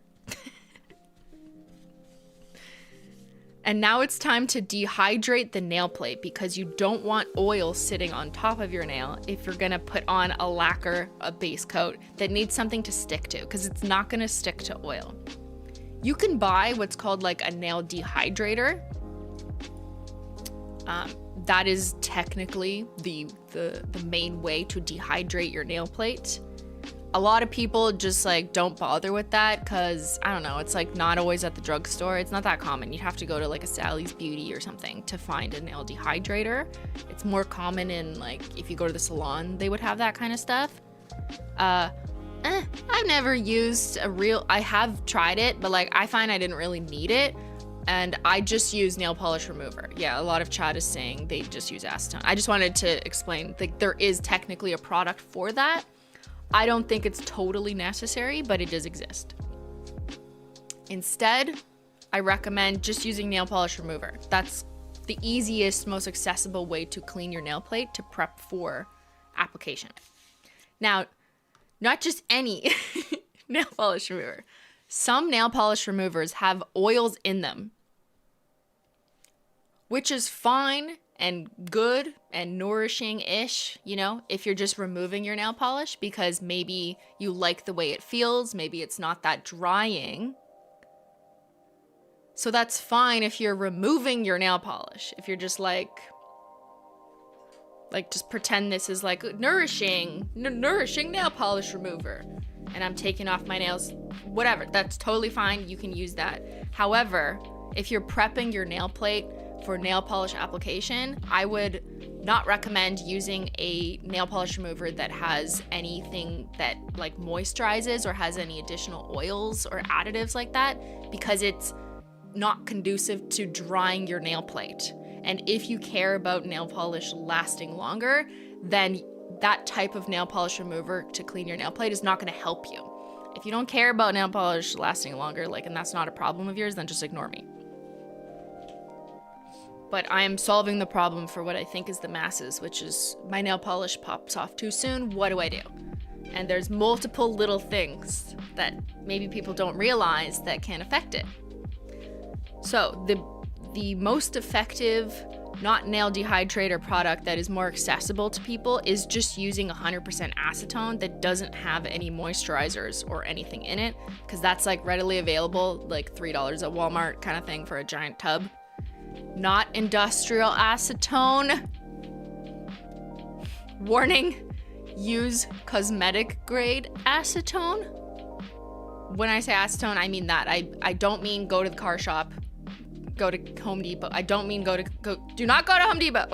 And now it's time to dehydrate the nail plate, because you don't want oil sitting on top of your nail if you're gonna put on a lacquer, a base coat that needs something to stick to, because it's not gonna stick to oil. You can buy what's called like a nail dehydrator. That is technically the main way to dehydrate your nail plate. A lot of people just like don't bother with that because, I don't know, it's like not always at the drugstore. It's not that common. You'd have to go to like a Sally's Beauty or something to find a nail dehydrator. It's more common in like, if you go to the salon, they would have that kind of stuff. I've never used I have tried it, but like I find I didn't really need it. And I just use nail polish remover. Yeah, a lot of chat is saying they just use acetone. I just wanted to explain, like, there is technically a product for that. I don't think it's totally necessary, but it does exist. Instead, I recommend just using nail polish remover. That's the easiest, most accessible way to clean your nail plate to prep for application. Now, not just any nail polish remover. Some nail polish removers have oils in them, which is fine and good and nourishing-ish, you know, if you're just removing your nail polish because maybe you like the way it feels, maybe it's not that drying. So that's fine if you're removing your nail polish. If you're just like, Like, just pretend this is like nourishing nail polish remover. And I'm taking off my nails, whatever. That's totally fine. You can use that. However, if you're prepping your nail plate for nail polish application, I would not recommend using a nail polish remover that has anything that like moisturizes or has any additional oils or additives like that, because it's not conducive to drying your nail plate. And if you care about nail polish lasting longer, then that type of nail polish remover to clean your nail plate is not going to help you. If you don't care about nail polish lasting longer, like, and that's not a problem of yours, then just ignore me. But I am solving the problem for what I think is the masses, which is my nail polish pops off too soon. What do I do? And there's multiple little things that maybe people don't realize that can affect it. So the most effective, not nail dehydrator product that is more accessible to people is just using 100% acetone that doesn't have any moisturizers or anything in it, because that's like readily available, like $3 at Walmart kind of thing for a giant tub. Not industrial acetone. Warning, use cosmetic grade acetone. When I say acetone, I mean that. I don't mean go to the car shop, go to Home Depot. I don't mean do not go to Home Depot.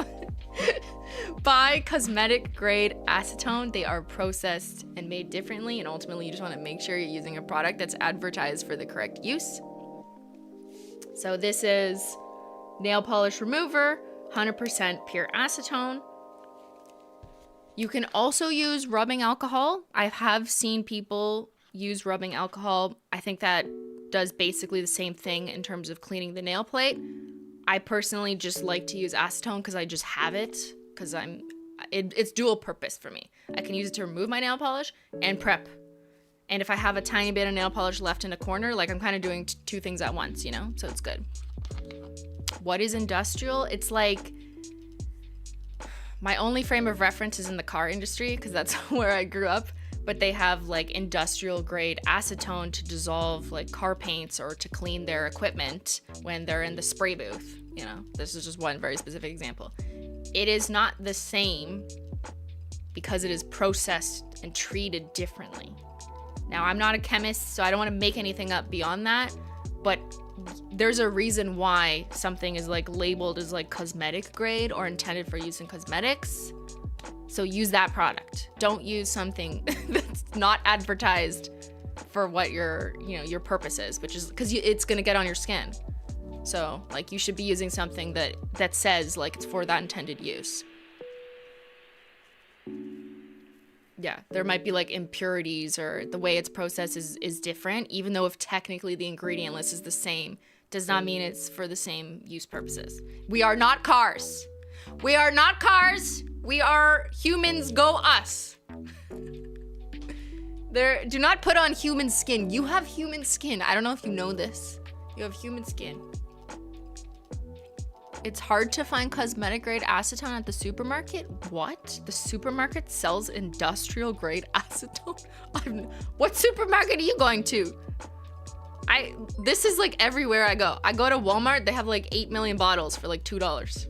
Buy cosmetic grade acetone. They are processed and made differently, and ultimately you just want to make sure you're using a product that's advertised for the correct use. So this is nail polish remover, 100% pure acetone. You can also use rubbing alcohol. I have seen people use rubbing alcohol. I think that does basically the same thing in terms of cleaning the nail plate. I personally just like to use acetone because I just have it, because it's dual purpose for me. I can use it to remove my nail polish and prep. And if I have a tiny bit of nail polish left in a corner, like, I'm kind of doing two things at once, you know? So it's good. What is industrial? It's like, my only frame of reference is in the car industry because that's where I grew up, but they have like industrial grade acetone to dissolve like car paints or to clean their equipment when they're in the spray booth. You know, this is just one very specific example. It is not the same because it is processed and treated differently. Now, I'm not a chemist, so I don't want to make anything up beyond that, but there's a reason why something is like labeled as like cosmetic grade or intended for use in cosmetics. So use that product. Don't use something that's not advertised for what your purpose is, which is because it's gonna get on your skin. So like, you should be using something that says like it's for that intended use. Yeah, there might be like impurities or the way it's processed is different, even though if technically the ingredient list is the same, does not mean it's for the same use purposes. We are not cars. We are not cars. We are humans, go us. Do not put on human skin. You have human skin. I don't know if you know this. You have human skin. It's hard to find cosmetic grade acetone at the supermarket. What? The supermarket sells industrial grade acetone? What supermarket are you going to? This is like everywhere I go. I go to Walmart, they have like 8 million bottles for like $2.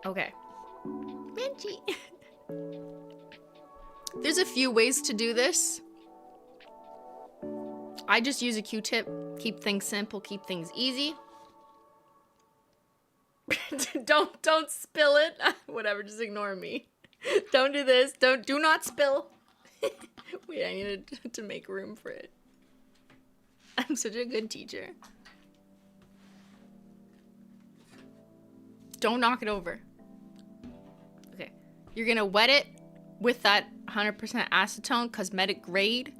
Okay. Menchie. There's a few ways to do this. I just use a Q-tip. Keep things simple, keep things easy. Don't spill it. Whatever, just ignore me. Don't do this. Do not spill. Wait, I needed to make room for it. I'm such a good teacher. Don't knock it over. Okay. You're gonna wet it with that 100% acetone, cosmetic grade,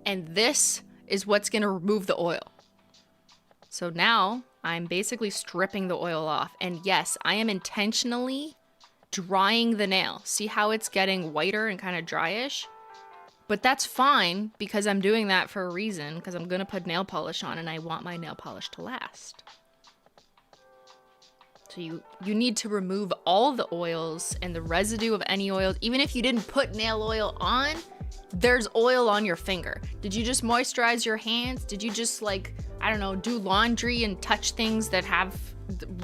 and this is what's gonna remove the oil. So now I'm basically stripping the oil off, and yes, I am intentionally drying the nail. See how it's getting whiter and kind of dryish? But that's fine because I'm doing that for a reason, because I'm gonna put nail polish on and I want my nail polish to last. So you need to remove all the oils and the residue of any oils. Even if you didn't put nail oil on, there's oil on your finger. Did you just moisturize your hands? Did you just like, I don't know, do laundry and touch things that have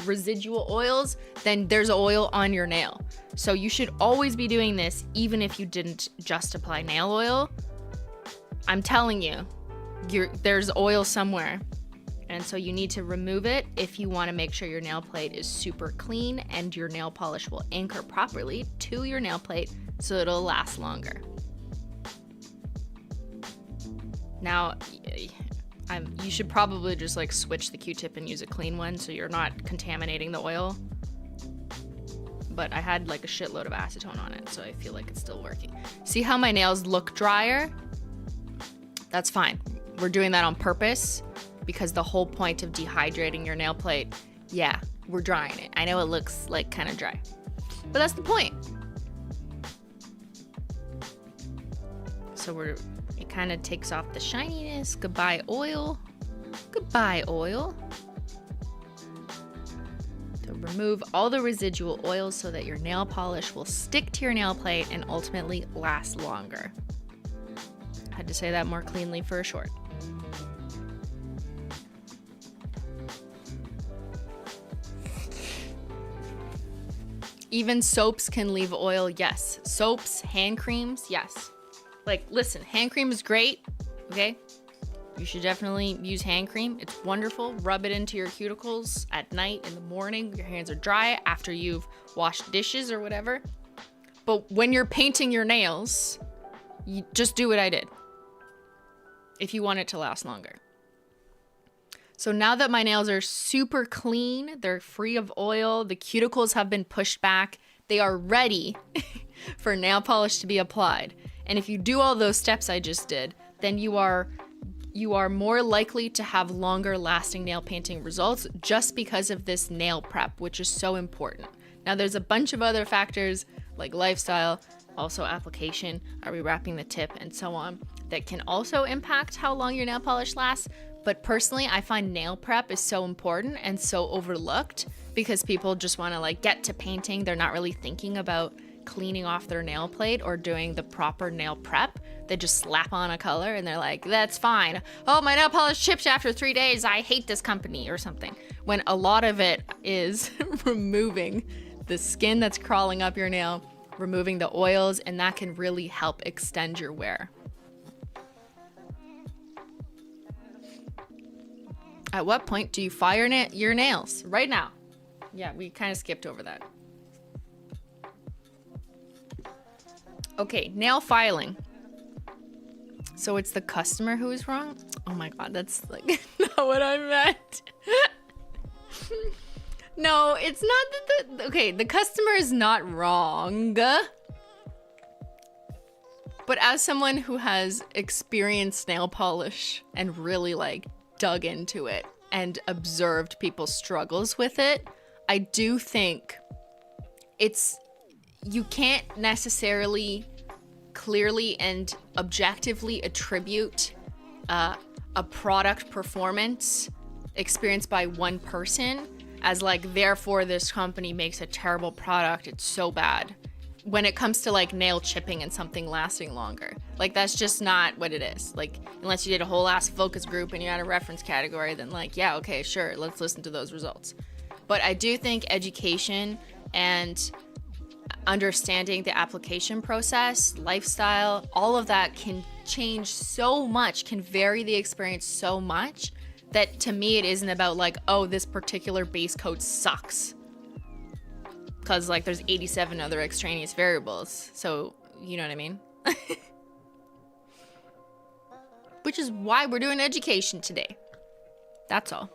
residual oils? Then there's oil on your nail. So you should always be doing this even if you didn't just apply nail oil. I'm telling you, there's oil somewhere. And so you need to remove it if you want to make sure your nail plate is super clean and your nail polish will anchor properly to your nail plate so it'll last longer. Now, you should probably just like switch the Q-tip and use a clean one so you're not contaminating the oil. But I had like a shitload of acetone on it, so I feel like it's still working. See how my nails look drier? That's fine. We're doing that on purpose because the whole point of dehydrating your nail plate, yeah, we're drying it. I know it looks like kind of dry, but that's the point. So it kind of takes off the shininess. Goodbye oil. Goodbye oil. To remove all the residual oils so that your nail polish will stick to your nail plate and ultimately last longer. I had to say that more cleanly for a short. Even soaps can leave oil, yes. Soaps, hand creams, yes. Like, listen, hand cream is great, okay? You should definitely use hand cream. It's wonderful. Rub it into your cuticles at night, in the morning. Your hands are dry after you've washed dishes or whatever. But when you're painting your nails, you just do what I did if you want it to last longer. So now that my nails are super clean, they're free of oil, the cuticles have been pushed back, they are ready for nail polish to be applied. And if you do all those steps I just did, then you are more likely to have longer lasting nail painting results just because of this nail prep, which is so important. Now there's a bunch of other factors like lifestyle, also application, are we wrapping the tip, and so on, that can also impact how long your nail polish lasts. But personally, I find nail prep is so important and so overlooked because people just want to like get to painting. They're not really thinking about cleaning off their nail plate or doing the proper nail prep. They just slap on a color and they're like, that's fine. Oh, my nail polish chipped after 3 days. I hate this company or something. When a lot of it is removing the skin that's crawling up your nail, removing the oils, and that can really help extend your wear. At what point do you file your nails? Right now. Yeah, we kind of skipped over that. Okay, nail filing. So it's the customer who is wrong? Oh my god, that's like not what I meant. No, it's not that okay, the customer is not wrong. But as someone who has experienced nail polish and really like dug into it and observed people's struggles with it, I do think you can't necessarily clearly and objectively attribute a product performance experienced by one person as like, therefore this company makes a terrible product, it's so bad, when it comes to like nail chipping and something lasting longer. Like, that's just not what it is. Like, unless you did a whole ass focus group and you had a reference category, then like, yeah, okay, sure, let's listen to those results. But I do think education and understanding the application process, lifestyle, all of that can change so much, can vary the experience so much, that to me it isn't about like, oh, this particular base coat sucks, because like there's 87 other extraneous variables. So, you know what I mean? Which is why we're doing education today. That's all.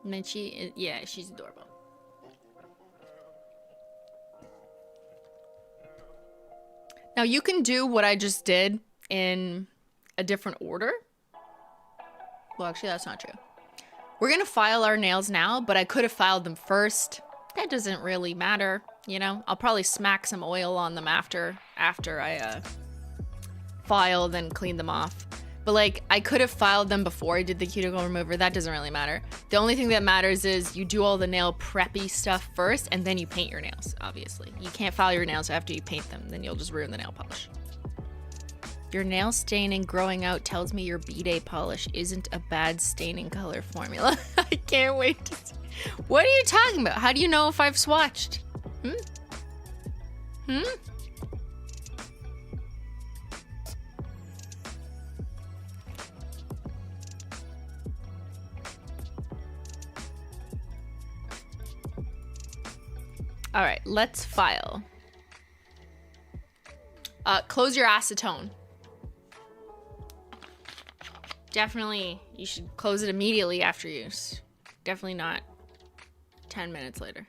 Menchie, yeah, she's adorable. Now you can do what I just did in a different order. Well, actually, that's not true. We're gonna file our nails now, but I could have filed them first. That doesn't really matter, you know? I'll probably smack some oil on them after I file, then clean them off. But like, I could have filed them before I did the cuticle remover. That doesn't really matter. The only thing that matters is you do all the nail preppy stuff first, and then you paint your nails, obviously. You can't file your nails after you paint them, then you'll just ruin the nail polish. Your nail staining growing out tells me your B-Day polish isn't a bad staining color formula. I can't wait to see. What are you talking about? How do you know if I've swatched? All right, let's file. Close your acetone. Definitely, you should close it immediately after use. Definitely not 10 minutes later.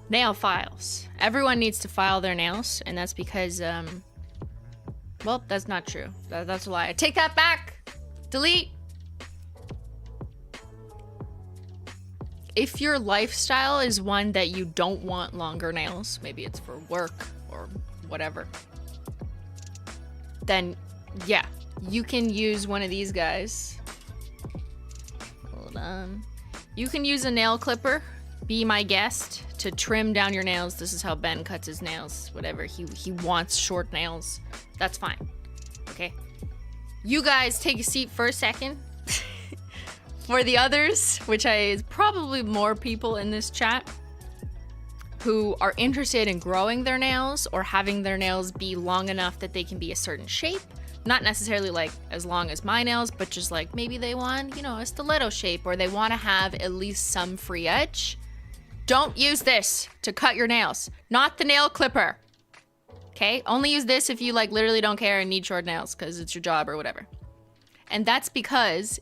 Nail files. Everyone needs to file their nails, and that's because, well, that's not true. That's a lie. I take that back. Delete. If your lifestyle is one that you don't want longer nails, maybe it's for work or whatever, then yeah, you can use one of these guys. Hold on. You can use a nail clipper. Be my guest to trim down your nails. This is how Ben cuts his nails. Whatever, he wants short nails. That's fine. Okay. You guys take a seat for a second. For the others, which is probably more people in this chat who are interested in growing their nails or having their nails be long enough that they can be a certain shape. Not necessarily like as long as my nails, but just like maybe they want, you know, a stiletto shape, or they want to have at least some free edge. Don't use this to cut your nails. Not the nail clipper. Okay? Only use this if you like literally don't care and need short nails because it's your job or whatever. And that's because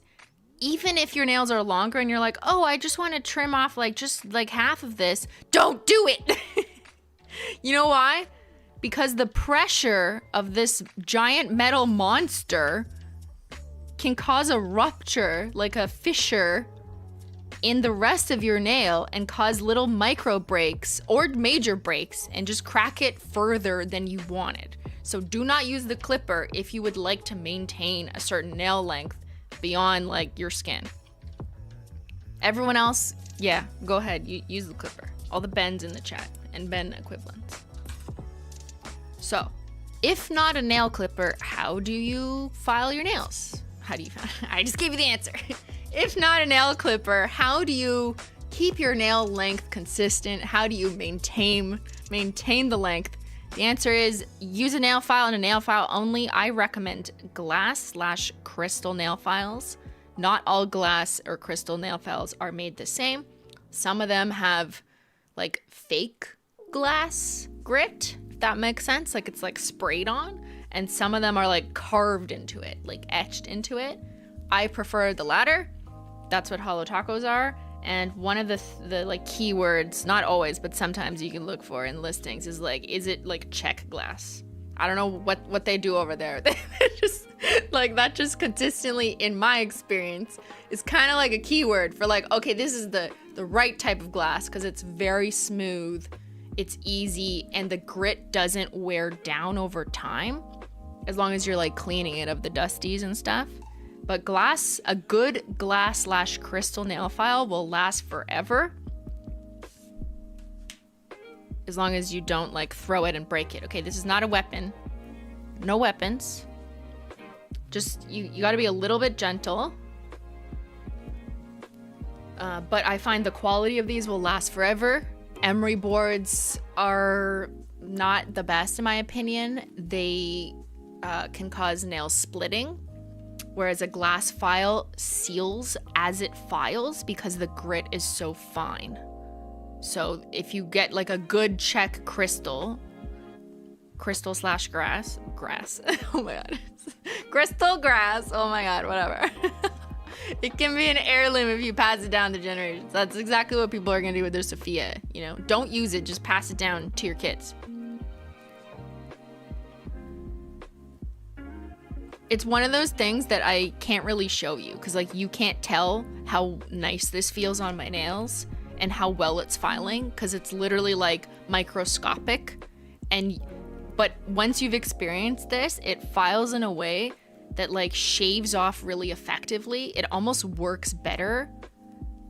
even if your nails are longer and you're like, oh, I just want to trim off like just like half of this, don't do it. You know why? Because the pressure of this giant metal monster can cause a rupture, like a fissure in the rest of your nail and cause little micro breaks or major breaks and just crack it further than you wanted. So do not use the clipper if you would like to maintain a certain nail length beyond like your skin. Everyone else, yeah, go ahead, use the clipper. All the Bens in the chat and Ben equivalents. So, if not a nail clipper, how do you file your nails? How do you I just gave you the answer. If not a nail clipper, how do you keep your nail length consistent? How do you maintain the length? The answer is use a nail file and a nail file only. I recommend glass/crystal nail files. Not all glass or crystal nail files are made the same. Some of them have like fake glass grit, if that makes sense. Like it's like sprayed on. And some of them are like carved into it, like etched into it. I prefer the latter. That's what HOLO tacos are. And one of the like keywords, not always, but sometimes you can look for in listings is like, is it like check glass? I don't know what they do over there. They're just like, that just consistently, in my experience, is kind of like a keyword for like, okay, this is the right type of glass because it's very smooth, it's easy, and the grit doesn't wear down over time as long as you're like cleaning it of the dusties and stuff. But glass, a good glass/crystal nail file will last forever. As long as you don't like throw it and break it. Okay, this is not a weapon. No weapons. Just, you gotta be a little bit gentle. But I find the quality of these will last forever. Emery boards are not the best in my opinion. They can cause nail splitting. Whereas a glass file seals as it files because the grit is so fine. So if you get like a good check crystal/grass, oh my god, crystal grass, oh my god, whatever. It can be an heirloom if you pass it down to generations. That's exactly what people are gonna do with their Sophia, you know. Don't use it, just pass it down to your kids. It's one of those things that I can't really show you because like you can't tell how nice this feels on my nails and how well it's filing because it's literally like microscopic. But once you've experienced this, it files in a way that like shaves off really effectively. It almost works better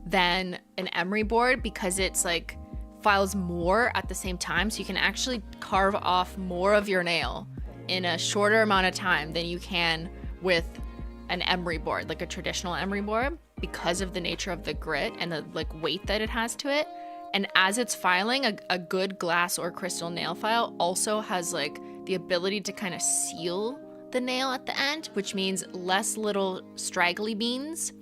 than an emery board because it's like files more at the same time, so you can actually carve off more of your nail in a shorter amount of time than you can with an emery board, like a traditional emery board, because of the nature of the grit and the like weight that it has to it. And as it's filing, a good glass or crystal nail file also has like the ability to kind of seal the nail at the end, which means less little straggly beans,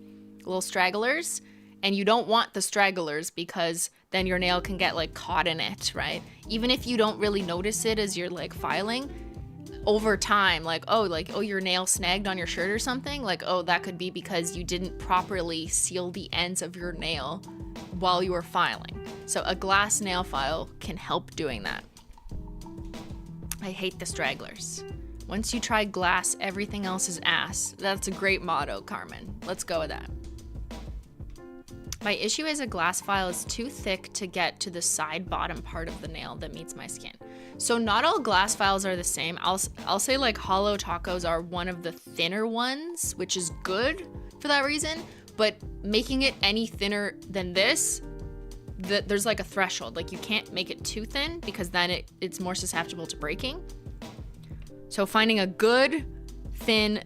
little stragglers. And you don't want the stragglers because then your nail can get like caught in it, right? Even if you don't really notice it as you're like filing, over time, like, oh, your nail snagged on your shirt or something, like, oh, that could be because you didn't properly seal the ends of your nail while you were filing. So a glass nail file can help doing that. I hate the stragglers. Once you try glass, everything else is ass. That's a great motto, Carmen. Let's go with that. My issue is a glass file is too thick to get to the side bottom part of the nail that meets my skin. So not all glass files are the same. I'll say like HOLO tacos are one of the thinner ones, which is good for that reason. But making it any thinner than this, there's like a threshold. Like you can't make it too thin because then it's more susceptible to breaking. So finding a good thin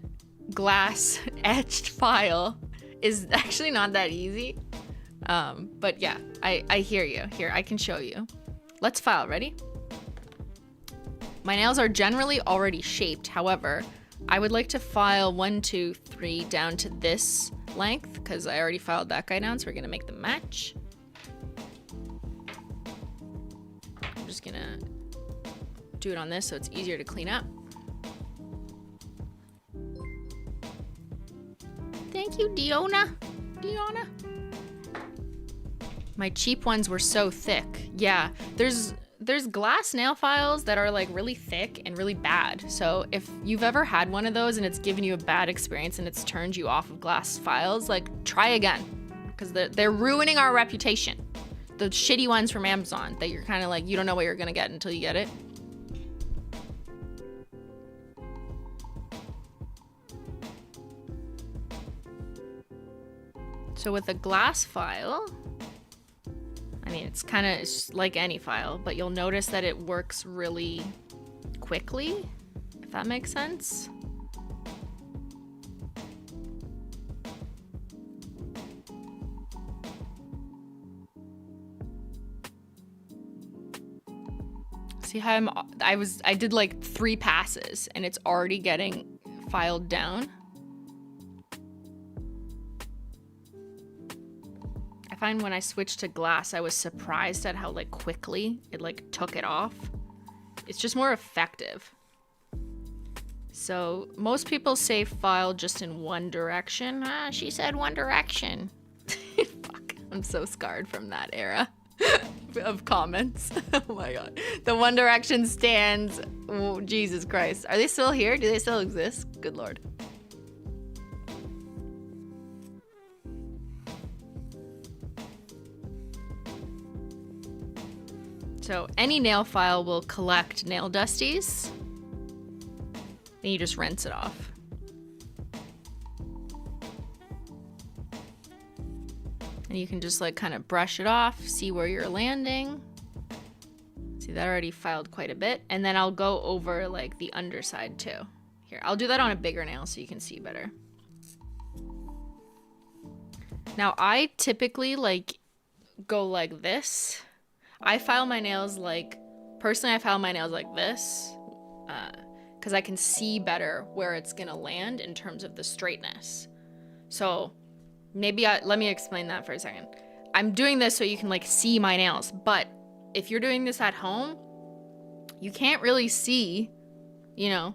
glass etched file is actually not that easy. But yeah, I hear you. Here, I can show you. Let's file. Ready? My nails are generally already shaped. However, I would like to file 1, 2, 3 down to this length because I already filed that guy down, so we're gonna make them match. I'm just gonna do it on this so it's easier to clean up. Thank you, Diona. My cheap ones were so thick. Yeah, there's glass nail files that are like really thick and really bad. So if you've ever had one of those and it's given you a bad experience and it's turned you off of glass files, like try again because they're ruining our reputation. The shitty ones from Amazon that you're kind of like, you don't know what you're gonna get until you get it. So with a glass file, I mean, it's kind of like any file, but you'll notice that it works really quickly, if that makes sense. See how I did like 3 passes and it's already getting filed down. I find when I switched to glass, I was surprised at how like quickly it like took it off. It's just more effective. So most people say file just in one direction. She said one direction. Fuck, I'm so scarred from that era of comments. Oh my god. The One Direction stands. Oh, Jesus Christ. Are they still here? Do they still exist? Good lord. So any nail file will collect nail dusties. Then you just rinse it off. And you can just like kind of brush it off, see where you're landing. See, that already filed quite a bit. And then I'll go over like the underside too. Here, I'll do that on a bigger nail so you can see better. Now I typically like go like this. I file my nails like, personally I file my nails like this because I can see better where it's gonna land in terms of the straightness. So maybe let me explain that for a second. I'm doing this so you can like see my nails, but if you're doing this at home, you can't really see, you know,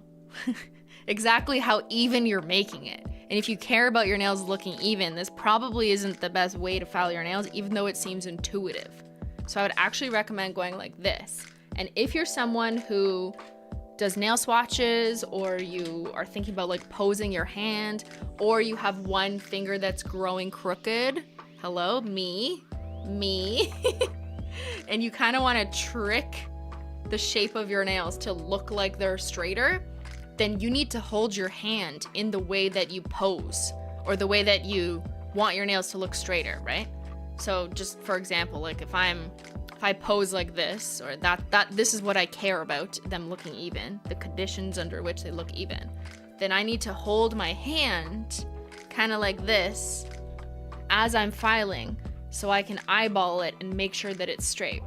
exactly how even you're making it. And if you care about your nails looking even, this probably isn't the best way to file your nails, even though it seems intuitive. So I would actually recommend going like this. And if you're someone who does nail swatches, or you are thinking about like posing your hand, or you have one finger that's growing crooked. Hello, me. And you kind of want to trick the shape of your nails to look like they're straighter, then you need to hold your hand in the way that you pose, or the way that you want your nails to look straighter, right? So just for example, like if I pose like this, or that this is what I care about, them looking even, the conditions under which they look even, then I need to hold my hand kind of like this as I'm filing, so I can eyeball it and make sure that it's straight.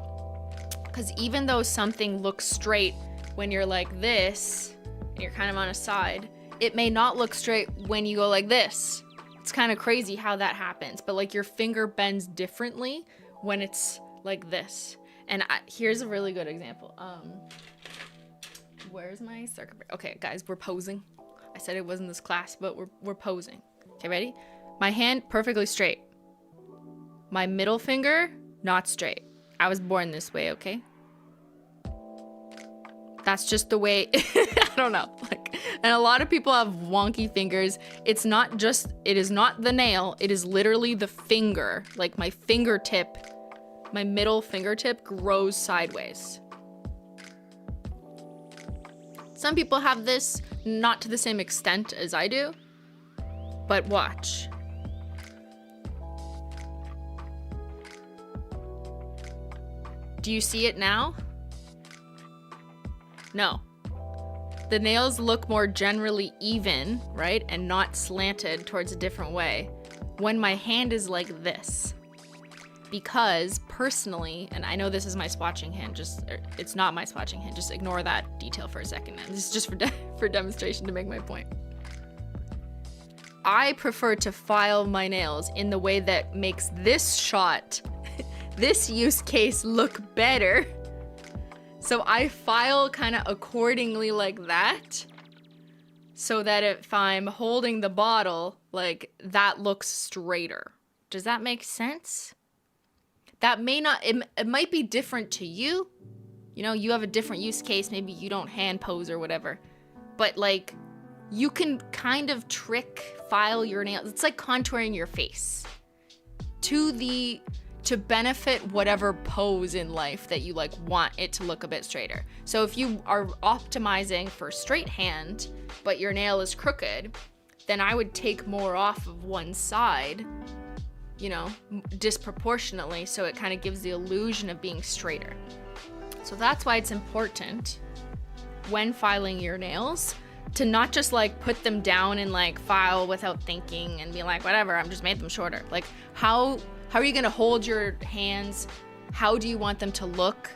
Because even though something looks straight when you're like this, and you're kind of on a side, it may not look straight when you go like this. It's kind of crazy how that happens, but like your finger bends differently when it's like this. And here's a really good example. Where's my circuit breaker? Okay, guys, we're posing. I said it wasn't this class, but we're posing. Okay, ready? My hand perfectly straight. My middle finger not straight. I was born this way, okay? That's just the way. I don't know. Like, and a lot of people have wonky fingers. It is not the nail. It is literally the finger. Like my fingertip, my middle fingertip grows sideways. Some people have this, not to the same extent as I do, but watch. Do you see it now? No. The nails look more generally even, right? And not slanted towards a different way when my hand is like this. Because personally, and I know this is my swatching hand, it's not my swatching hand, just ignore that detail for a second. This is just for demonstration to make my point. I prefer to file my nails in the way that makes this shot, this use case, look better. So I file kind of accordingly like that, so that if I'm holding the bottle, like that looks straighter. Does that make sense? That may not, it might be different to you. You know, you have a different use case. Maybe you don't hand pose or whatever. But like, you can kind of file your nails. It's like contouring your face to benefit whatever pose in life that you like want it to look a bit straighter. So if you are optimizing for straight hand, but your nail is crooked, then I would take more off of one side, you know, disproportionately, so it kind of gives the illusion of being straighter. So that's why it's important when filing your nails to not just like put them down and like file without thinking and be like, whatever, I'm just made them shorter. Like how are you gonna hold your hands? How do you want them to look?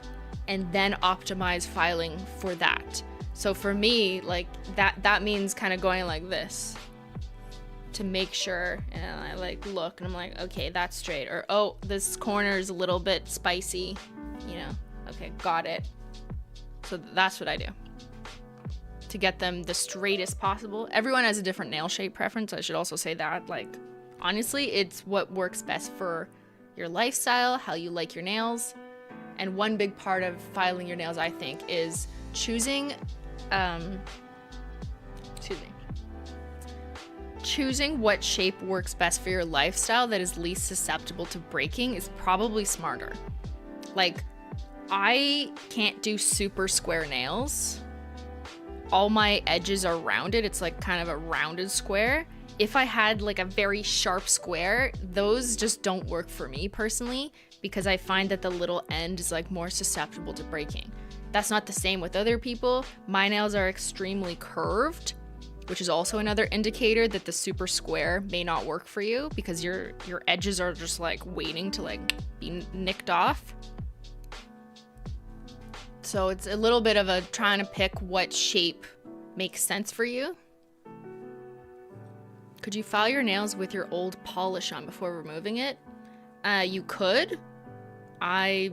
And then optimize filing for that. So for me, like that means kind of going like this to make sure, and I like look and I'm like, okay, that's straight. Or, oh, this corner is a little bit spicy, you know, okay, got it. So that's what I do to get them the straightest possible. Everyone has a different nail shape preference. I should also say that, like, honestly, it's what works best for your lifestyle, how you like your nails. And one big part of filing your nails, I think, is choosing what shape works best for your lifestyle that is least susceptible to breaking is probably smarter. Like, I can't do super square nails. All my edges are rounded. It's like kind of a rounded square. If I had like a very sharp square, those just don't work for me personally, because I find that the little end is like more susceptible to breaking. That's not the same with other people. My nails are extremely curved, which is also another indicator that the super square may not work for you, because your edges are just like waiting to like be nicked off. So it's a little bit of a trying to pick what shape makes sense for you. Could you file your nails with your old polish on before removing it? You could. I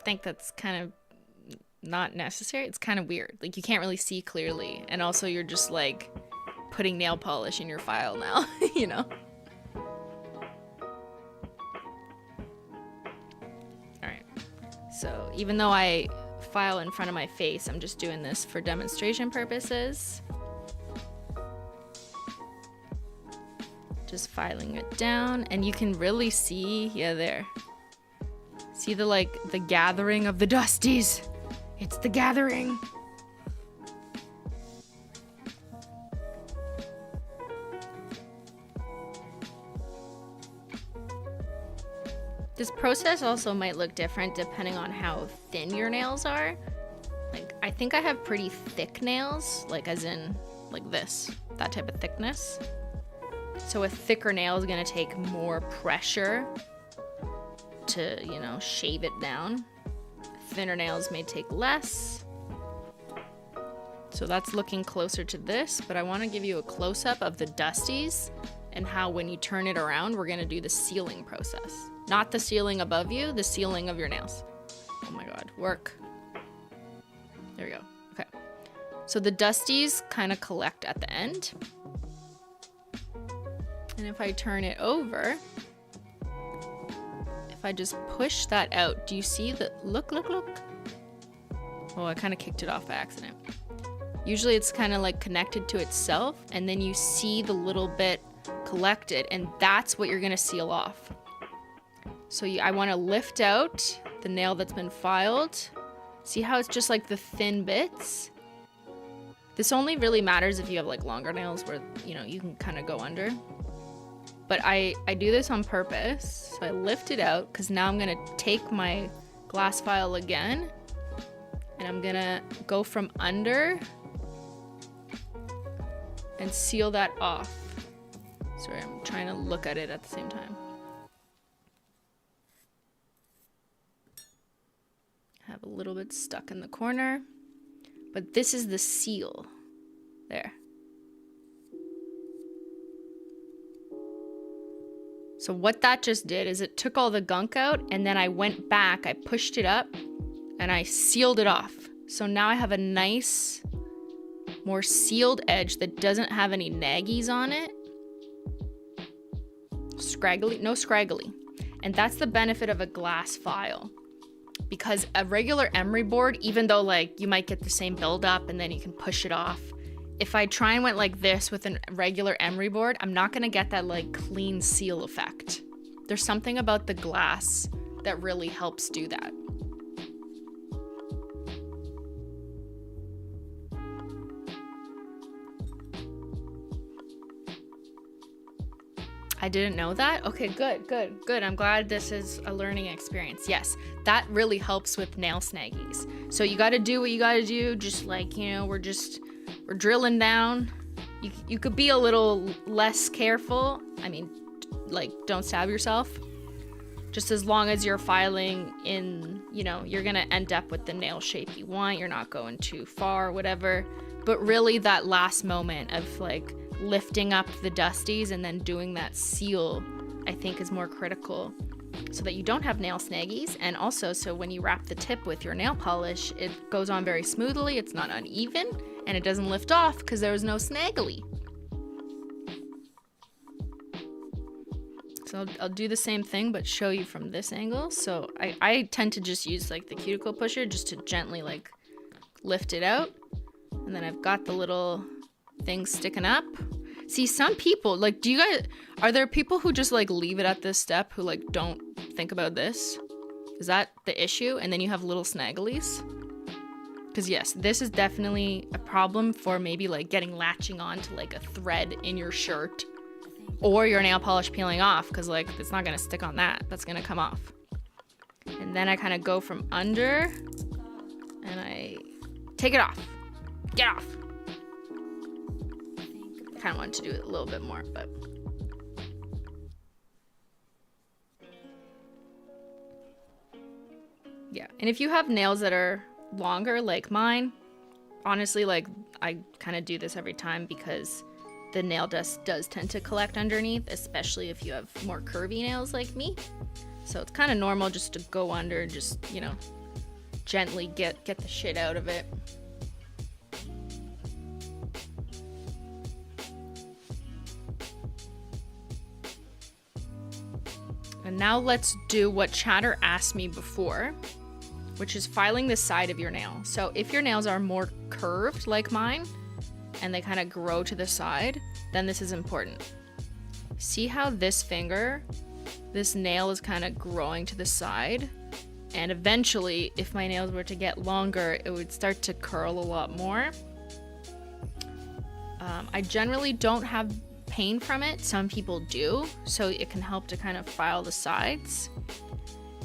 think that's kind of not necessary. It's kind of weird. Like, you can't really see clearly. And also you're just like putting nail polish in your file now, you know? All right. So even though I file in front of my face. I'm just doing this for demonstration purposes. Just filing it down, and you can really see, yeah, there. See the gathering of the dusties. It's the gathering. This process also might look different depending on how thin your nails are. Like, I think I have pretty thick nails, like as in like this, that type of thickness. So a thicker nail is gonna take more pressure to, you know, shave it down. Thinner nails may take less. So that's looking closer to this, but I wanna give you a close-up of the dusties and how when you turn it around, we're gonna do the sealing process. Not the sealing above you, the sealing of your nails. Oh my God, work. There we go, okay. So the dusties kind of collect at the end. And if I turn it over, if I just push that out, do you see the, look. Oh, I kind of kicked it off by accident. Usually it's kind of like connected to itself, and then you see the little bit collected, and that's what you're gonna seal off. So I wanna lift out the nail that's been filed. See how it's just like the thin bits? This only really matters if you have like longer nails where, you know, you can kind of go under. But I do this on purpose. So I lift it out because now I'm gonna take my glass file again and I'm gonna go from under and seal that off. Sorry, I'm trying to look at it at the same time. I have a little bit stuck in the corner, but this is the seal. There. So what that just did is it took all the gunk out, and then I went back, I pushed it up, and I sealed it off. So now I have a nice, more sealed edge that doesn't have any naggies on it. Scraggly, no scraggly. And that's the benefit of a glass file. Because a regular emery board, even though like you might get the same buildup and then you can push it off, if I try and went like this with a regular emery board, I'm not gonna get that like clean seal effect. There's something about the glass that really helps do that. I didn't know that? Okay, good. I'm glad this is a learning experience. Yes, that really helps with nail snaggies. So you gotta do what you gotta do, just like, you know, we're drilling down. You could be a little less careful. I mean, like, don't stab yourself. Just as long as you're filing in, you know, you're gonna end up with the nail shape you want. You're not going too far, whatever. But really that last moment of like lifting up the dusties and then doing that seal, I think is more critical so that you don't have nail snaggies. And also, so when you wrap the tip with your nail polish, it goes on very smoothly, it's not uneven, and it doesn't lift off because there was no snaggly. So I'll do the same thing, but show you from this angle. So I tend to just use like the cuticle pusher just to gently like lift it out. And then I've got the little thing sticking up. See, some people, like, are there people who just like leave it at this step who like don't think about this? Is that the issue? And then you have little snagglies? Because yes, this is definitely a problem for maybe like latching on to like a thread in your shirt or your nail polish peeling off, because like it's not gonna stick on that. That's gonna come off. And then I kind of go from under and I take it off. Get off. I kind of wanted to do it a little bit more, but yeah. And if you have nails that are longer like mine, honestly, like I kind of do this every time because the nail dust does tend to collect underneath, especially if you have more curvy nails like me. So it's kind of normal just to go under, just, you know, gently get the shit out of it. And now let's do what Chatter asked me before. which is filing the side of your nail. So if your nails are more curved like mine, and they kind of grow to the side, then this is important. See how this finger, this nail is kind of growing to the side, and eventually if my nails were to get longer, it would start to curl a lot more. I generally don't have pain from it. Some people do, so it can help to kind of file the sides.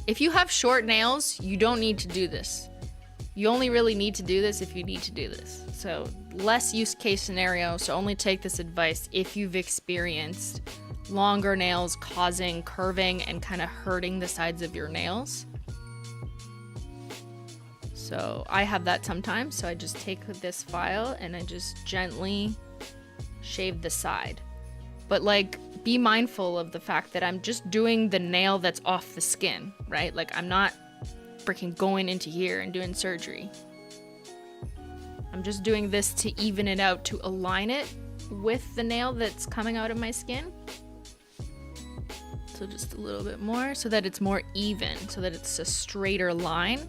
If you have short nails, you don't need to do this. You only really need to do this if you need to do this. So less use case scenario, so only take this advice if you've experienced longer nails causing curving and kind of hurting the sides of your nails. So I have that sometimes, so I just take this file and I just gently shave the side. But like, be mindful of the fact that I'm just doing the nail that's off the skin, right? Like, I'm not freaking going into here and doing surgery. I'm just doing this to even it out, to align it with the nail that's coming out of my skin. So just a little bit more so that it's more even, so that it's a straighter line.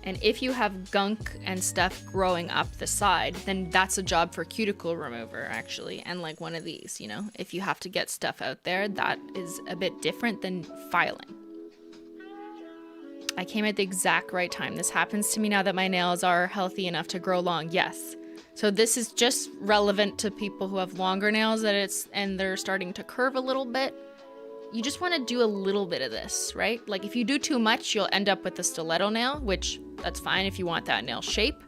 And if you have gunk and stuff growing up the side, then that's a job for cuticle remover, actually. And like one of these, you know, if you have to get stuff out there, that is a bit different than filing. I came at the exact right time. This happens to me now that my nails are healthy enough to grow long, yes. So this is just relevant to people who have longer nails and they're starting to curve a little bit. You just want to do a little bit of this, right? Like if you do too much, you'll end up with a stiletto nail, which that's fine if you want that nail shape.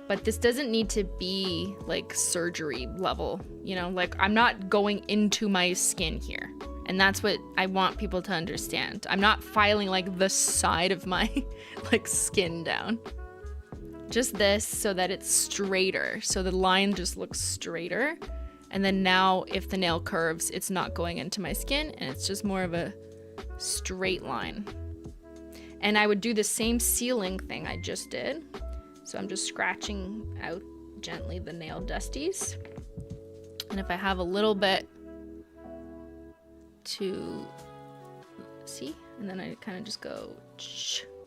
But this doesn't need to be like surgery level, you know, like I'm not going into my skin here. And that's what I want people to understand. I'm not filing like the side of my like skin down. Just this so that it's straighter. So the line just looks straighter. And then now if the nail curves, it's not going into my skin and it's just more of a straight line. And I would do the same sealing thing I just did. So I'm just scratching out gently the nail dusties. And if I have a little bit to see, and then I kind of just go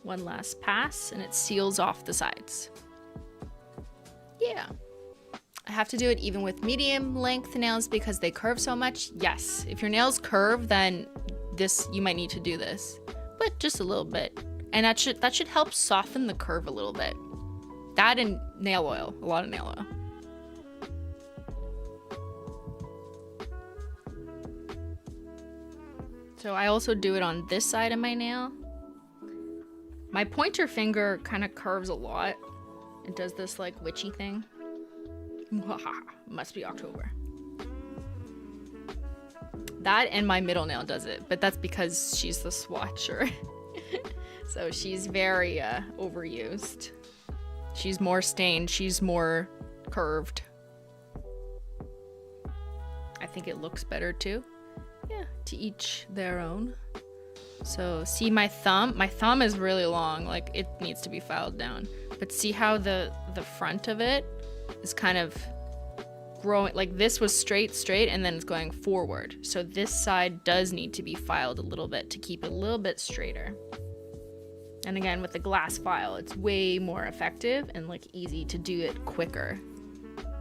one last pass and it seals off the sides. Yeah. I have to do it even with medium length nails because they curve so much. Yes, if your nails curve, then you might need to do this, but just a little bit. And that should help soften the curve a little bit. That and nail oil, a lot of nail oil. So I also do it on this side of my nail. My pointer finger kind of curves a lot. It does this like witchy thing. Must be October. That and my middle nail does it, but that's because she's the swatcher. So she's very overused. She's more stained, she's more curved. I think it looks better too. Yeah, to each their own. So see my thumb? My thumb is really long, like it needs to be filed down. But see how the front of it is kind of growing, like this was straight, and then it's going forward. So this side does need to be filed a little bit to keep it a little bit straighter. And again, with the glass file, it's way more effective and like easy to do it quicker.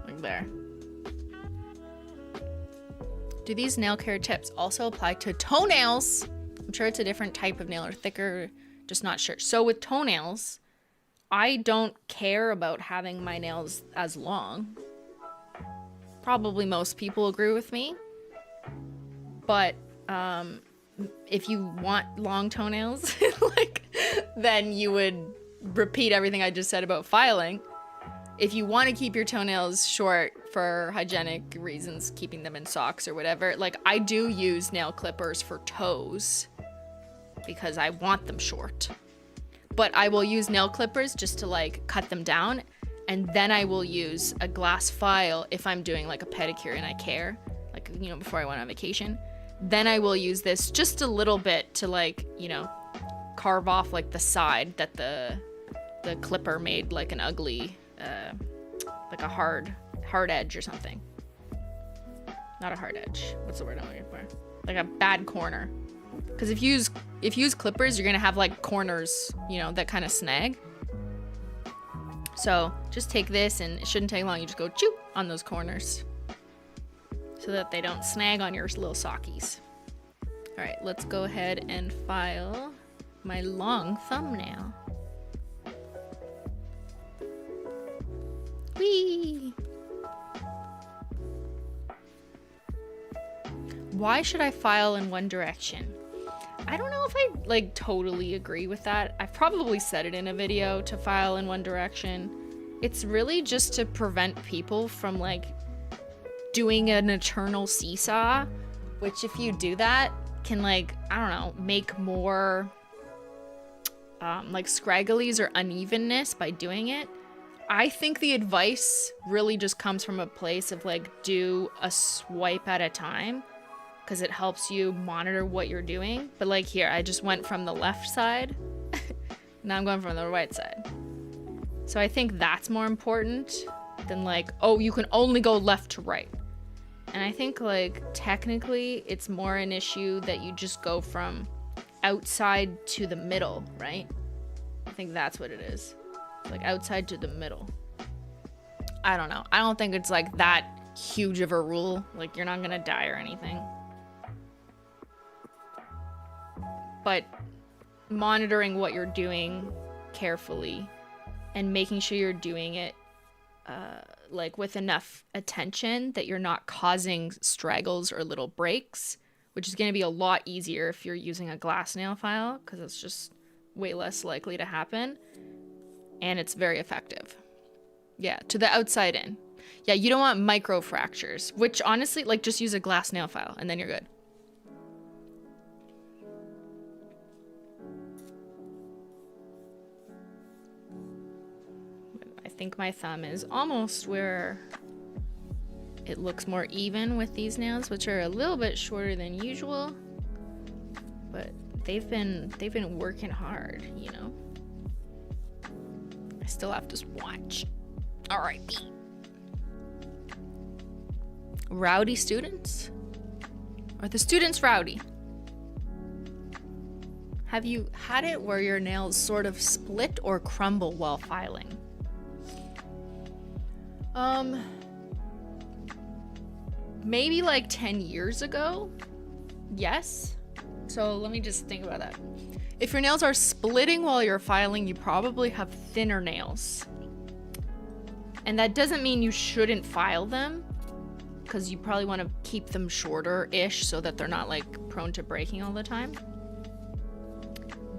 Like there. Do these nail care tips also apply to toenails? I'm sure it's a different type of nail or thicker, just not sure. So with toenails, I don't care about having my nails as long. Probably most people agree with me. But if you want long toenails, then you would repeat everything I just said about filing. If you want to keep your toenails short for hygienic reasons, keeping them in socks or whatever, like I do use nail clippers for toes because I want them short. But I will use nail clippers just to like cut them down, and then I will use a glass file if I'm doing like a pedicure and I care, like, you know, before I went on vacation. Then I will use this just a little bit to like, you know, carve off like the side that the clipper made like an ugly, like a hard edge or something. Not a hard edge. What's the word I'm looking for? like a bad corner. Because if you use clippers, you're gonna have like corners, you know, that kind of snag. So just take this, and it shouldn't take long. You just go chew on those corners so that they don't snag on your little sockies. All right, let's go ahead and file my long thumbnail. Whee! Why should I file in one direction? I don't know if I like totally agree with that. I've probably said it in a video to file in one direction. It's really just to prevent people from like doing an eternal seesaw, which if you do that can like, I don't know, make more like scragglies or unevenness by doing it. I think the advice really just comes from a place of like do a swipe at a time, because it helps you monitor what you're doing. But like here, I just went from the left side. Now I'm going from the right side. So I think that's more important than like, oh, you can only go left to right. And I think like technically it's more an issue that you just go from outside to the middle, right? I think that's what it is. Like outside to the middle. I don't know. I don't think it's like that huge of a rule. Like you're not gonna die or anything. But monitoring what you're doing carefully and making sure you're doing it like with enough attention that you're not causing straggles or little breaks, which is going to be a lot easier if you're using a glass nail file, because it's just way less likely to happen, and it's very effective. Yeah, to the outside in. Yeah, you don't want micro fractures, which honestly, like just use a glass nail file and then you're good. I think my thumb is almost where it looks more even with these nails, which are a little bit shorter than usual, but they've been working hard, you know. I still have to watch. R.I.P. Rowdy students? Are the students rowdy? Have you had it where your nails sort of split or crumble while filing? Maybe like 10 years ago. Yes. So let me just think about that. If your nails are splitting while you're filing, you probably have thinner nails. And that doesn't mean you shouldn't file them, because you probably want to keep them shorter-ish so that they're not like prone to breaking all the time.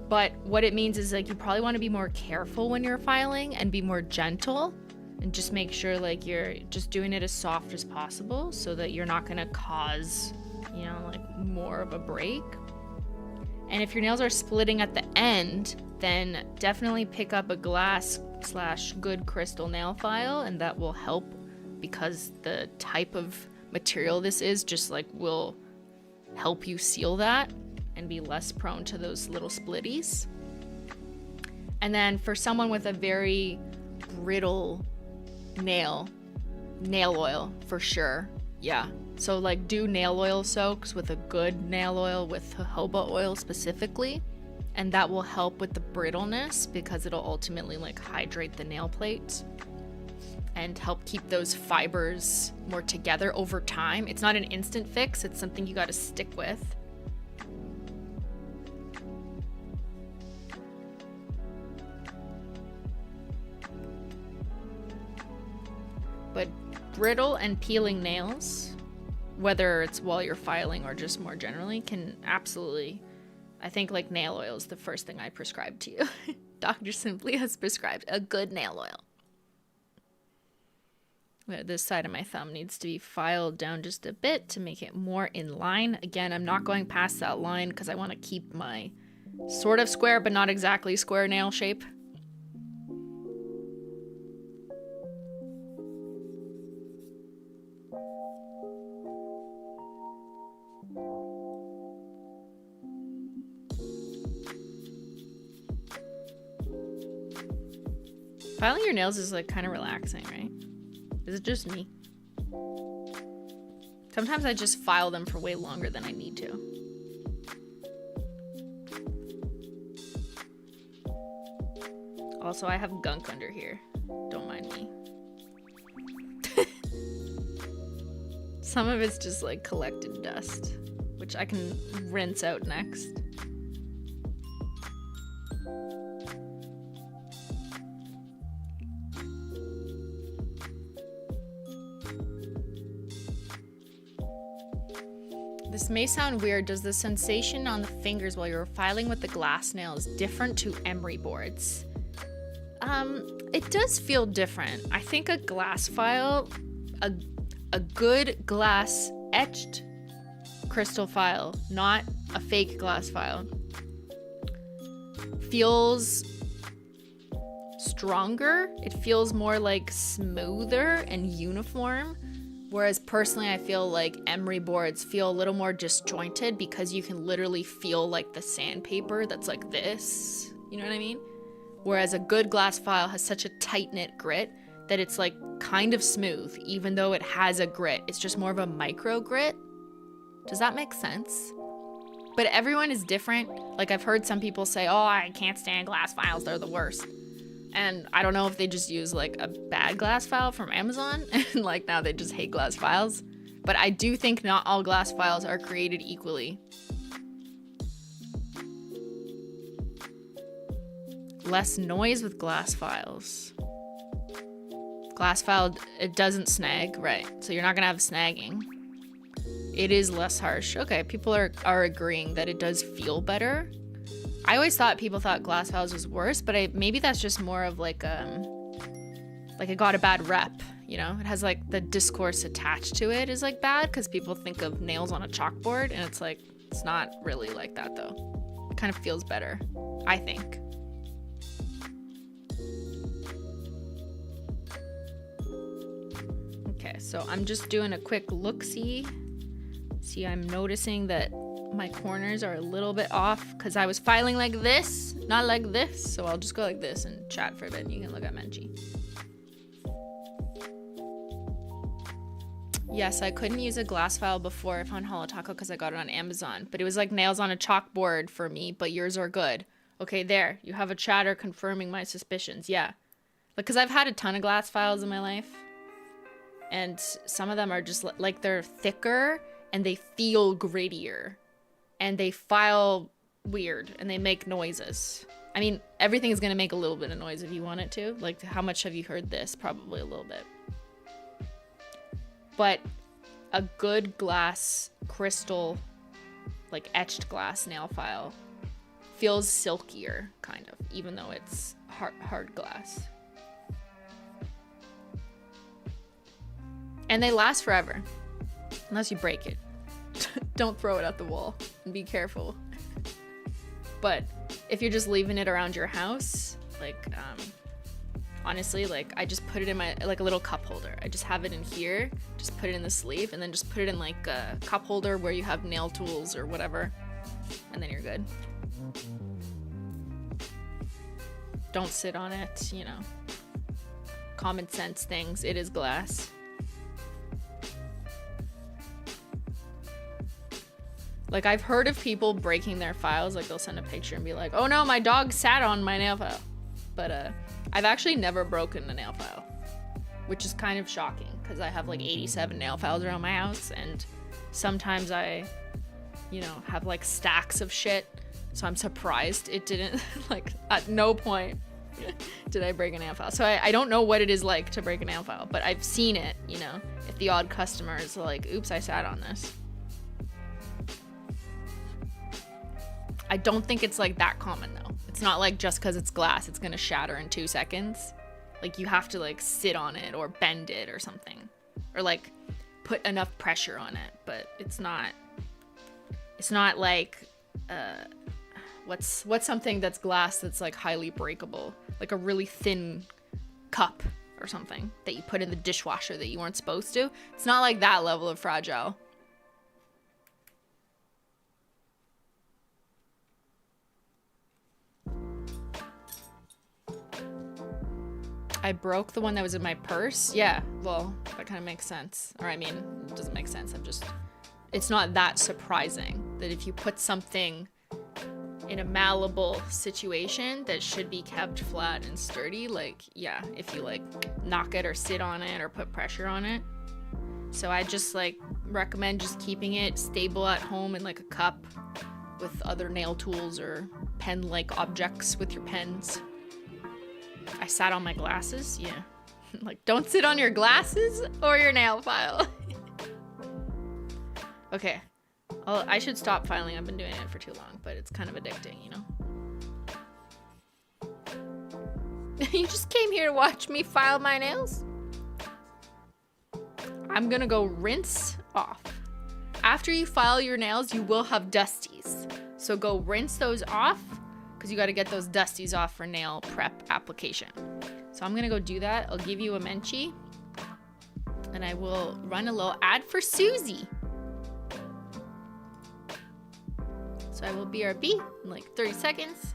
But what it means is like you probably want to be more careful when you're filing and be more gentle, and just make sure like you're just doing it as soft as possible so that you're not going to cause, you know, like more of a break. And if your nails are splitting at the end, then definitely pick up a glass/good crystal nail file, and that will help, because the type of material this is just like will help you seal that and be less prone to those little splitties. And then for someone with a very brittle nail oil for sure. Yeah. So like do nail oil soaks with a good nail oil with jojoba oil specifically, and that will help with the brittleness, because it'll ultimately like hydrate the nail plate and help keep those fibers more together over time. It's not an instant fix, it's something you got to stick with. But brittle and peeling nails, whether it's while you're filing or just more generally, can absolutely, I think like nail oil is the first thing I prescribe to you. Dr. Simply has prescribed a good nail oil. This side of my thumb needs to be filed down just a bit to make it more in line. Again, I'm not going past that line because I want to keep my sort of square but not exactly square nail shape. Filing your nails is like kind of relaxing, right? Is it just me? Sometimes I just file them for way longer than I need to. Also, I have gunk under here. Don't mind me. Some of it's just like collected dust, which I can rinse out next. This may sound weird. Does the sensation on the fingers while you're filing with the glass nails different to emery boards? It does feel different. I think a glass file, a good glass etched crystal file, not a fake glass file, feels stronger. It feels more like smoother and uniform. Whereas personally, I feel like emery boards feel a little more disjointed because you can literally feel like the sandpaper that's like this. You know what I mean? Whereas a good glass file has such a tight-knit grit that it's like kind of smooth, even though it has a grit. It's just more of a micro grit. Does that make sense? But everyone is different. Like I've heard some people say, oh, I can't stand glass files. They're the worst. And I don't know if they just use like a bad glass file from Amazon and like now they just hate glass files. But I do think not all glass files are created equally. Less noise with glass files. Glass file, it doesn't snag, right? So you're not gonna have snagging. It is less harsh. Okay, people are agreeing that it does feel better. I always thought people thought glass files was worse, but maybe that's just more of like it got a bad rep, you know? It has like the discourse attached to it is like bad because people think of nails on a chalkboard and it's like, it's not really like that though. It kind of feels better, I think. Okay, so I'm just doing a quick look-see. See, I'm noticing that my corners are a little bit off because I was filing like this, not like this. So I'll just go like this and chat for a bit and you can look at Menchie. Yes, I couldn't use a glass file before on HOLO THERE because I got it on Amazon, but it was like nails on a chalkboard for me, but yours are good. Okay, there, you have a chatter confirming my suspicions. Yeah, because I've had a ton of glass files in my life and some of them are just like they're thicker and they feel grittier and they file weird and they make noises. I mean, everything is going to make a little bit of noise if you want it to. Like, how much have you heard this? Probably a little bit. But a good glass crystal, like etched glass nail file feels silkier, kind of, even though it's hard glass. And they last forever, unless you break it. Don't throw it at the wall and be careful. But if you're just leaving it around your house, like, honestly, like I just put it in my, like a little cup holder. I just have it in here, just put it in the sleeve and then just put it in like a cup holder where you have nail tools or whatever. And then you're good. Don't sit on it, you know. Common sense things. It is glass. Like, I've heard of people breaking their files. Like, they'll send a picture and be like, oh no, my dog sat on my nail file. But I've actually never broken a nail file, which is kind of shocking because I have like 87 nail files around my house. And sometimes I, you know, have like stacks of shit. So I'm surprised it didn't, like, at no point did I break a nail file. So I don't know what it is like to break a nail file, but I've seen it, you know, if the odd customer is like, oops, I sat on this. I don't think it's like that common though. It's not like just because it's glass, it's gonna shatter in 2 seconds. Like you have to like sit on it or bend it or something, or like put enough pressure on it. But it's not like what's something that's glass that's like highly breakable, like a really thin cup or something that you put in the dishwasher that you weren't supposed to. It's not like that level of fragile. I broke the one that was in my purse. Yeah, well, that kind of makes sense. Or I mean, it doesn't make sense. It's not that surprising that if you put something in a malleable situation that should be kept flat and sturdy, like, yeah, if you like knock it or sit on it or put pressure on it. So I just like recommend just keeping it stable at home in like a cup with other nail tools or pen-like objects with your pens. I sat on my glasses, yeah. Like, don't sit on your glasses or your nail file. Okay. I should stop filing. I've been doing it for too long, but it's kind of addicting, you know? You just came here to watch me file my nails? I'm gonna go rinse off. After you file your nails, you will have dusties. So go rinse those off, because you got to get those dusties off for nail prep application. So I'm gonna go do that. I'll give you a Menchie, and I will run a little ad for Susie. So I will BRB in like 30 seconds.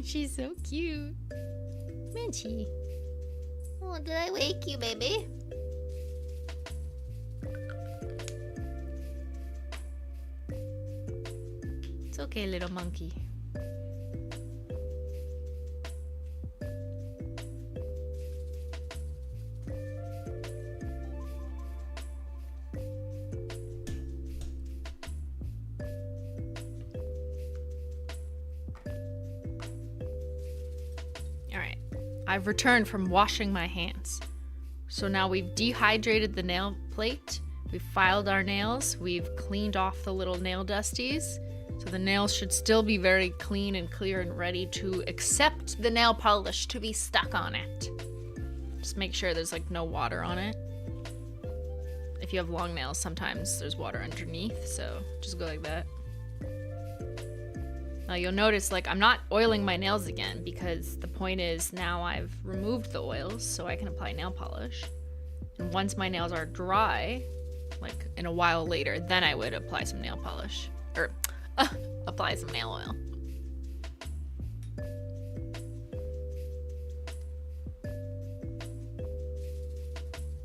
She's so cute. Menchie. Oh, did I wake you, baby? It's okay, little monkey. I've returned from washing my hands. So now we've dehydrated the nail plate, we've filed our nails, we've cleaned off the little nail dusties. So the nails should still be very clean and clear and ready to accept the nail polish to be stuck on it. Just make sure there's like no water on it. If you have long nails, sometimes there's water underneath, so just go like that. Now you'll notice like I'm not oiling my nails again because the point is now I've removed the oils so I can apply nail polish. And once my nails are dry, like in a while later, then I would apply some nail polish. Or apply some nail oil.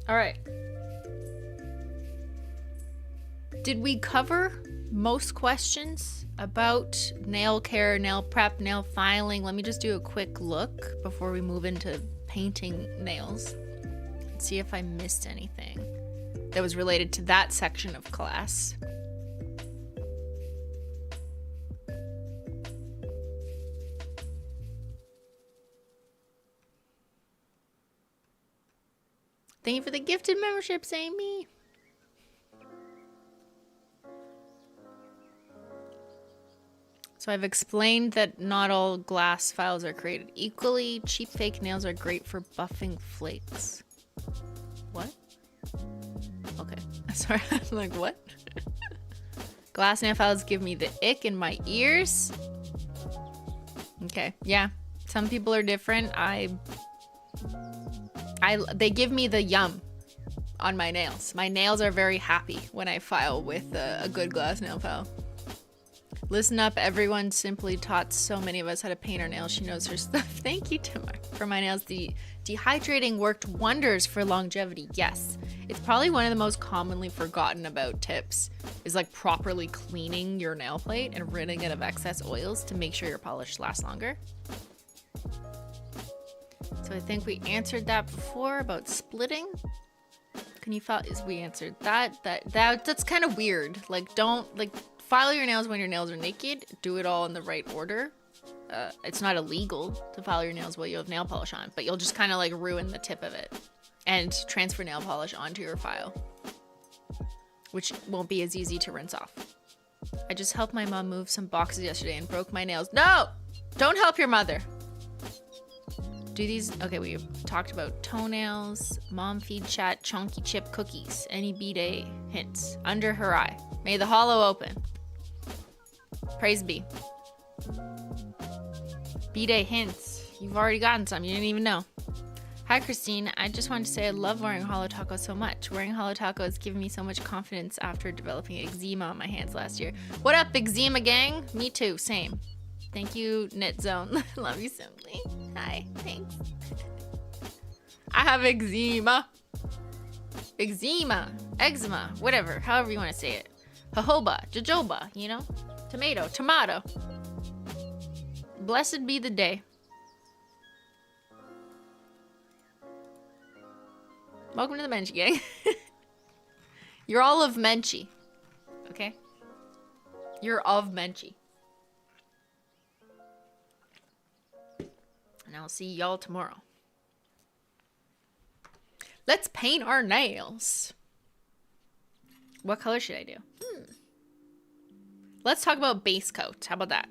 Alright. Did we cover most questions about nail care, nail prep, nail filing? Let me just do a quick look before we move into painting nails and see if I missed anything that was related to that section of class. Thank you for the gifted memberships, Amy. So I've explained that not all glass files are created equally. Cheap fake nails are great for buffing flakes. What? Okay. Sorry, I'm like, what? Glass nail files give me the ick in my ears. Okay, yeah. Some people are different. They give me the yum on my nails. My nails are very happy when I file with a good glass nail file. Listen up, everyone. Simply taught so many of us how to paint our nails. She knows her stuff. Thank you, Tamar. For my nails, the dehydrating worked wonders for longevity. Yes, it's probably one of the most commonly forgotten about tips is like properly cleaning your nail plate and ridding it of excess oils to make sure your polish lasts longer. So I think we answered that before about splitting. Can you file? We answered that. That's kind of weird. Like, don't like file your nails when your nails are naked. Do it all in the right order. It's not illegal to file your nails while you have nail polish on, but you'll just kind of like ruin the tip of it and transfer nail polish onto your file, which won't be as easy to rinse off. I just helped my mom move some boxes yesterday and broke my nails. No! Don't help your mother. Do these, okay, we've talked about toenails, mom feed chat, chunky chip cookies, any B-Day hints. Under her eye. May the hollow open. Praise be. B-Day hints. You've already gotten some. You didn't even know. Hi, Christine. I just wanted to say I love wearing Holo Taco so much. Wearing Holo Taco has given me so much confidence after developing eczema on my hands last year. What up, eczema gang? Me too. Same. Thank you, Knit Zone. Love you, Simply. Hi. Thanks. I have eczema. Eczema. Whatever. However you want to say it. Jojoba. Jojoba. You know? Tomato. Blessed be the day. Welcome to the Menchie Gang. You're all of Menchie. Okay? You're of Menchie. And I'll see y'all tomorrow. Let's paint our nails. What color should I do? Let's talk about base coat. How about that?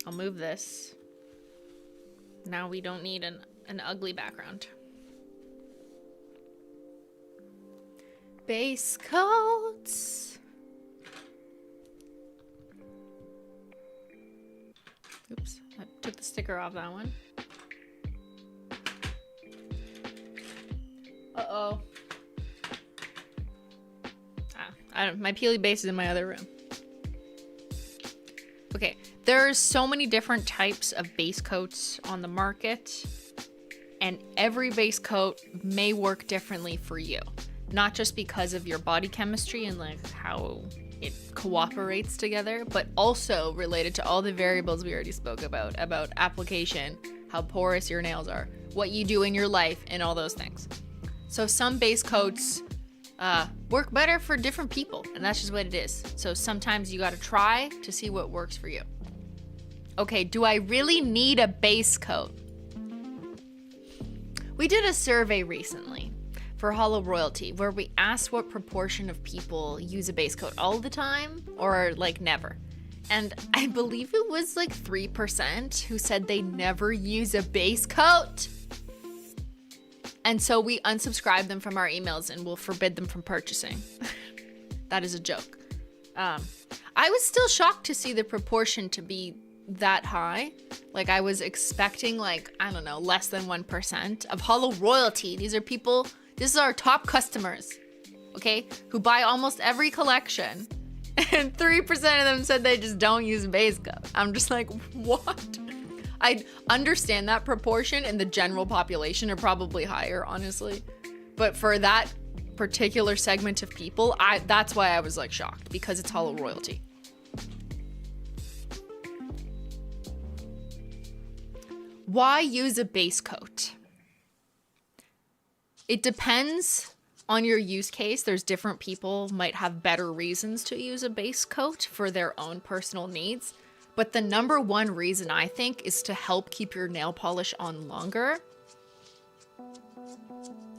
I'll move this. Now we don't need an ugly background. Base coats. Oops, I took the sticker off that one. Uh-oh. My peely base is in my other room. Okay, there's so many different types of base coats on the market, and every base coat may work differently for you. Not just because of your body chemistry and like how it cooperates together, but also related to all the variables we already spoke about application, how porous your nails are, what you do in your life, and all those things. So some base coats work better for different people, and that's just what it is. So sometimes you gotta try to see what works for you. Okay, do I really need a base coat? We did a survey recently for Hollow Royalty where we asked what proportion of people use a base coat all the time or like never. And I believe it was like 3% who said they never use a base coat. And so we unsubscribe them from our emails and we'll forbid them from purchasing. That is a joke. I was still shocked to see the proportion to be that high. Like I was expecting like, I don't know, less than 1% of Hollow Royalty. These are people, this is our top customers, okay, who buy almost every collection. And 3% of them said they just don't use base coat. I'm just like, what? I understand that proportion in the general population are probably higher, honestly. But for that particular segment of people, that's why I was like shocked, because it's Hollow Royalty. Why use a base coat? It depends on your use case. There's different people might have better reasons to use a base coat for their own personal needs. But the number one reason I think is to help keep your nail polish on longer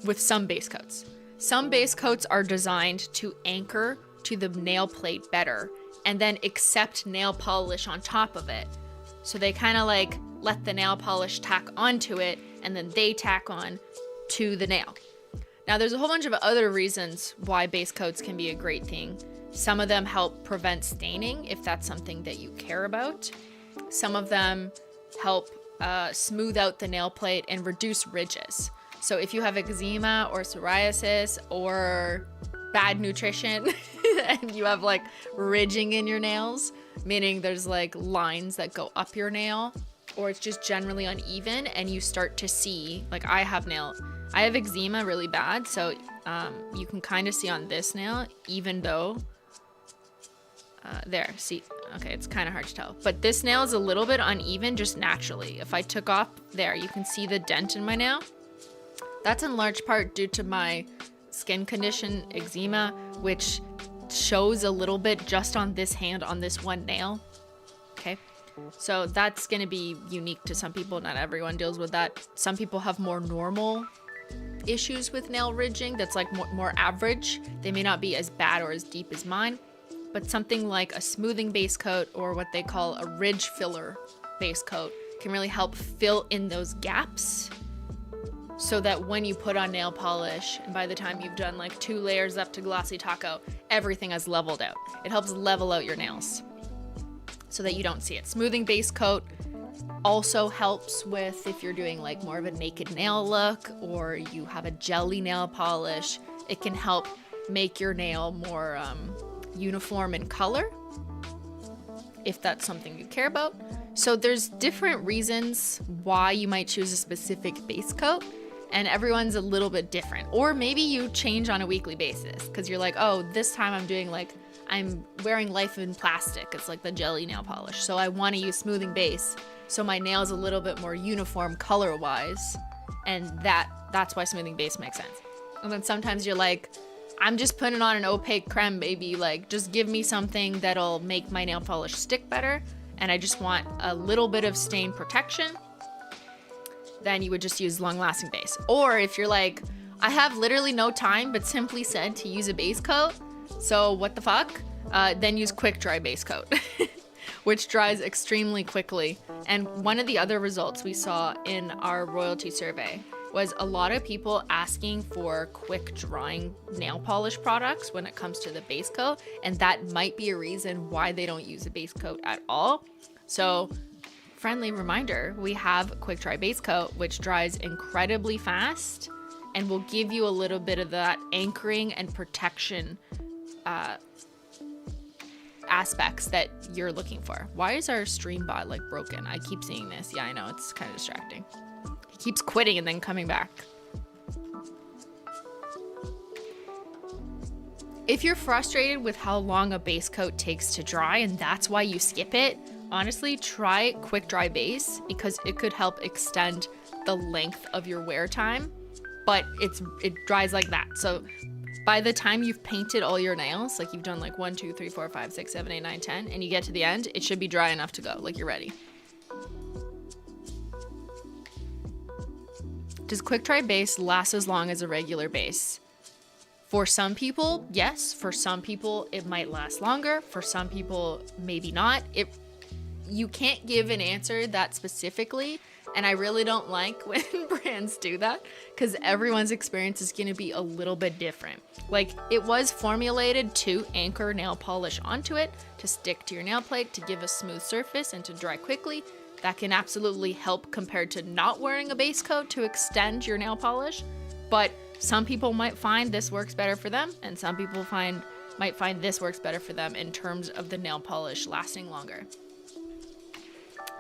with some base coats. Some base coats are designed to anchor to the nail plate better and then accept nail polish on top of it. So they kind of like let the nail polish tack onto it and then they tack on to the nail. Now there's a whole bunch of other reasons why base coats can be a great thing. Some of them help prevent staining if that's something that you care about. Some of them help smooth out the nail plate and reduce ridges. So if you have eczema or psoriasis or bad nutrition and you have like ridging in your nails, meaning there's like lines that go up your nail, or it's just generally uneven, and you start to see, like I have eczema really bad, so you can kind of see on this nail, even though there, see, okay, it's kind of hard to tell, but this nail is a little bit uneven just naturally. If I took off there, you can see the dent in my nail. That's in large part due to my skin condition, eczema, which shows a little bit just on this hand, on this one nail. Okay, so that's going to be unique to some people. Not everyone deals with that. Some people have more normal issues with nail ridging that's like more average. They may not be as bad or as deep as mine, but something like a smoothing base coat or what they call a ridge filler base coat can really help fill in those gaps, so that when you put on nail polish, and by the time you've done like 2 layers up to glossy taco, everything has leveled out. It helps level out your nails so that you don't see it. Smoothing base coat also helps with if you're doing like more of a naked nail look, or you have a jelly nail polish. It can help make your nail more uniform in color, if that's something you care about. So there's different reasons why you might choose a specific base coat, and everyone's a little bit different. Or maybe you change on a weekly basis because you're like, oh, this time I'm wearing Life in Plastic. It's like the jelly nail polish. So I want to use smoothing base, so my nail's a little bit more uniform color wise, and that's why smoothing base makes sense. And then sometimes you're like, I'm just putting on an opaque creme, baby. Like, just give me something that'll make my nail polish stick better, and I just want a little bit of stain protection. Then you would just use long-lasting base. Or if you're like, I have literally no time but simply said to use a base coat, so what the fuck? Then use quick dry base coat, which dries extremely quickly. And one of the other results we saw in our royalty survey was a lot of people asking for quick drying nail polish products when it comes to the base coat, and that might be a reason why they don't use a base coat at all. So friendly reminder, we have quick dry base coat, which dries incredibly fast and will give you a little bit of that anchoring and protection aspects that you're looking for. Why is our stream bot like broken? I keep seeing this. Yeah, I know, it's kind of distracting. He keeps quitting and then coming back. If you're frustrated with how long a base coat takes to dry and that's why you skip it, honestly, try quick dry base because it could help extend the length of your wear time, but it dries like that. So by the time you've painted all your nails, like you've done like 1, 2, 3, 4, 5, 6, 7, 8, 9, 10, and you get to the end, it should be dry enough to go, like you're ready. Does quick dry base last as long as a regular base? For some people, yes. For some people, it might last longer. For some people, maybe not. You can't give an answer that specifically, and I really don't like when brands do that because everyone's experience is going to be a little bit different. Like, it was formulated to anchor nail polish onto it, to stick to your nail plate, to give a smooth surface, and to dry quickly. That can absolutely help compared to not wearing a base coat to extend your nail polish, but some people might find this works better for them, and some people might find this works better for them in terms of the nail polish lasting longer.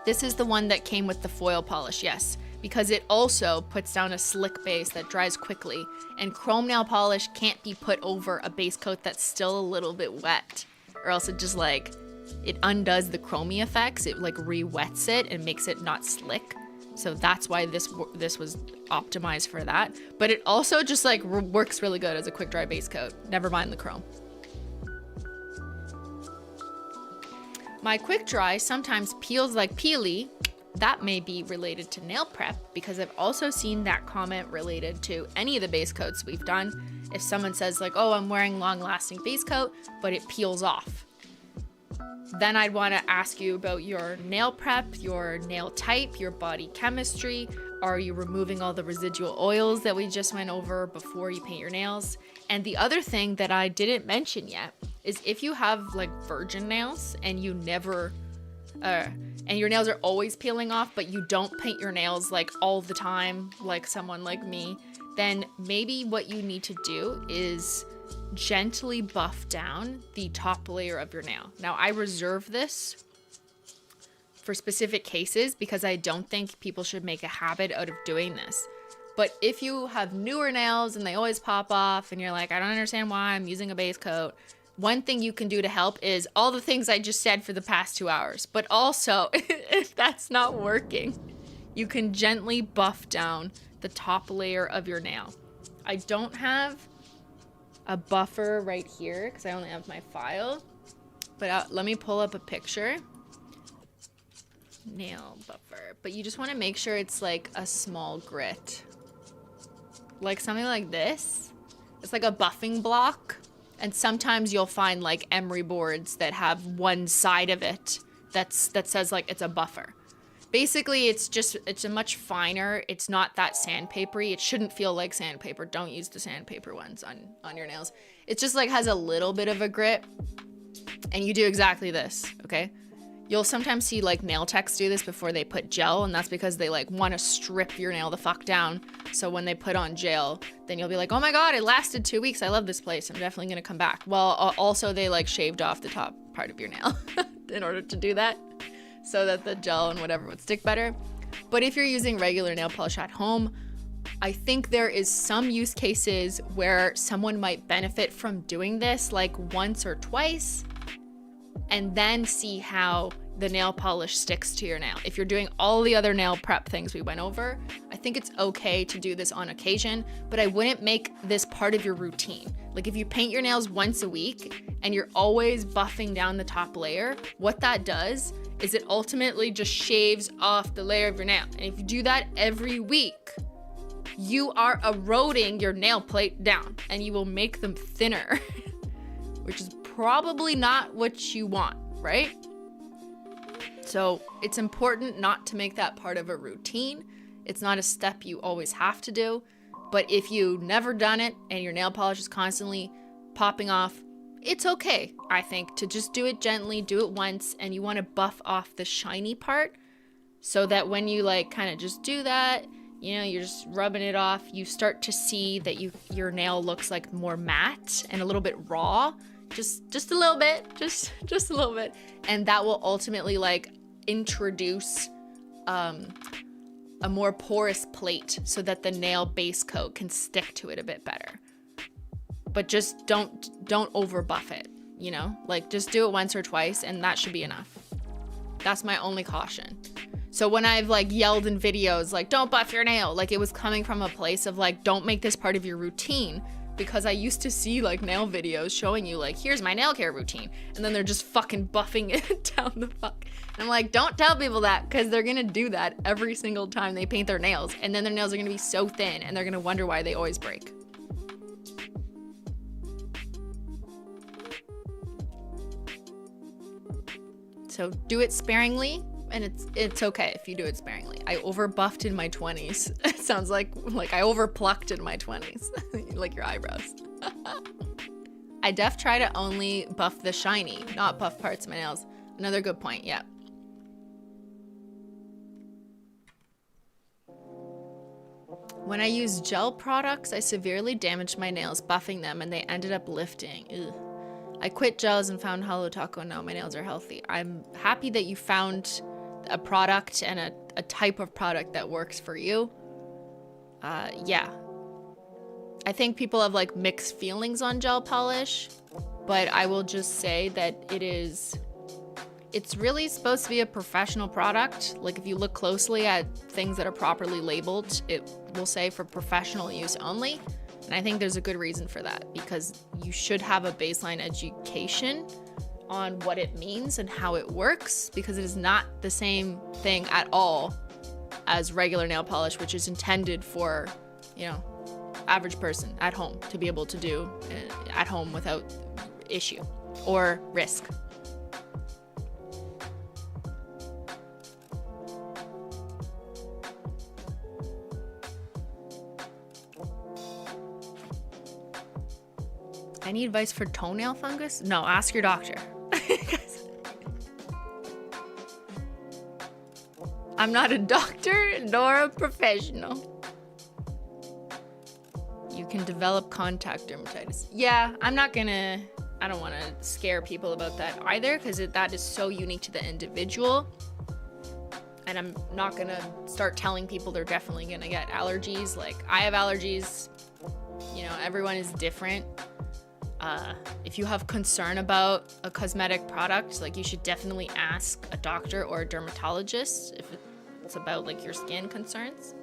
This is the one that came with the foil polish, yes, because it also puts down a slick base that dries quickly, and chrome nail polish can't be put over a base coat that's still a little bit wet, or else it just like, it undoes the chromey effects, it like re-wets it and makes it not slick. So that's why this was optimized for that. But it also just like works really good as a quick dry base coat. Never mind the chrome. My quick dry sometimes peels like peely. That may be related to nail prep because I've also seen that comment related to any of the base coats we've done. If someone says like, oh, I'm wearing long lasting base coat, but it peels off. Then I'd want to ask you about your nail prep, your nail type, your body chemistry. Are you removing all the residual oils that we just went over before you paint your nails? And the other thing that I didn't mention yet is if you have like virgin nails and you never, and your nails are always peeling off, but you don't paint your nails like all the time, like someone like me, then maybe what you need to do is gently buff down the top layer of your nail. Now, I reserve this for specific cases because I don't think people should make a habit out of doing this. But if you have newer nails and they always pop off and you're like, I don't understand why I'm using a base coat, one thing you can do to help is all the things I just said for the past 2 hours. But also, if that's not working, you can gently buff down the top layer of your nail. I don't have a buffer right here because I only have my file. But let me pull up a picture. Nail buffer. But you just want to make sure it's like a small grit. Like something like this. It's like a buffing block. And sometimes you'll find like emery boards that have one side of it that says like it's a buffer. Basically, it's a much finer. It's not that sandpapery. It shouldn't feel like sandpaper. Don't use the sandpaper ones on your nails. It just like has a little bit of a grit. And you do exactly this, okay? You'll sometimes see like nail techs do this before they put gel, and that's because they like want to strip your nail the fuck down. So when they put on gel, then you'll be like, oh my god, it lasted 2 weeks. I love this place. I'm definitely gonna come back. Well, also they like shaved off the top part of your nail in order to do that, so that the gel and whatever would stick better. But if you're using regular nail polish at home, I think there is some use cases where someone might benefit from doing this like once or twice, and then see how the nail polish sticks to your nail. If you're doing all the other nail prep things we went over, I think it's okay to do this on occasion, but I wouldn't make this part of your routine. Like if you paint your nails once a week and you're always buffing down the top layer, what that does is it ultimately just shaves off the layer of your nail. And if you do that every week, you are eroding your nail plate down and you will make them thinner, which is probably not what you want, right? So it's important not to make that part of a routine. It's not a step you always have to do. But if you've never done it and your nail polish is constantly popping off, it's okay, I think, to just do it gently, do it once, and you want to buff off the shiny part so that when you like kind of just do that, you know, you're just rubbing it off, you start to see that your nail looks like more matte and a little bit raw. Just a little bit, just a little bit. And that will ultimately like introduce a more porous plate so that the nail base coat can stick to it a bit better. But just don't over buff it, you know? Like just do it once or twice and that should be enough. That's my only caution. So when I've like yelled in videos like don't buff your nail, like it was coming from a place of like don't make this part of your routine. Because I used to see like nail videos showing you like, here's my nail care routine. And then they're just fucking buffing it down the fuck. And I'm like, don't tell people that because they're going to do that every single time they paint their nails. And then their nails are going to be so thin and they're going to wonder why they always break. So do it sparingly. And it's okay if you do it sparingly. I over buffed in my 20s. It sounds like I over plucked in my 20s. Like your eyebrows. I try to only buff the shiny, not buff parts of my nails. Another good point, yeah. When I use gel products, I severely damaged my nails buffing them and they ended up lifting. Ugh. I quit gels and found HOLO Taco. Now my nails are healthy. I'm happy that you found a product and a type of product that works for you. Yeah. I think people have like mixed feelings on gel polish, but I will just say that it's really supposed to be a professional product. Like if you look closely at things that are properly labeled, it will say for professional use only. And I think there's a good reason for that because you should have a baseline education on what it means and how it works because it is not the same thing at all as regular nail polish, which is intended for, you know, average person at home to be able to do at home without issue or risk. Any advice for toenail fungus? No, ask your doctor. I'm not a doctor nor a professional. You can develop contact dermatitis. Yeah, I don't want to scare people about that either, because that is so unique to the individual. And I'm not going to start telling people they're definitely going to get allergies. Like, I have allergies. You know, everyone is different. If you have concern about a cosmetic product, like, you should definitely ask a doctor or a dermatologist if it's about, like, your skin concerns.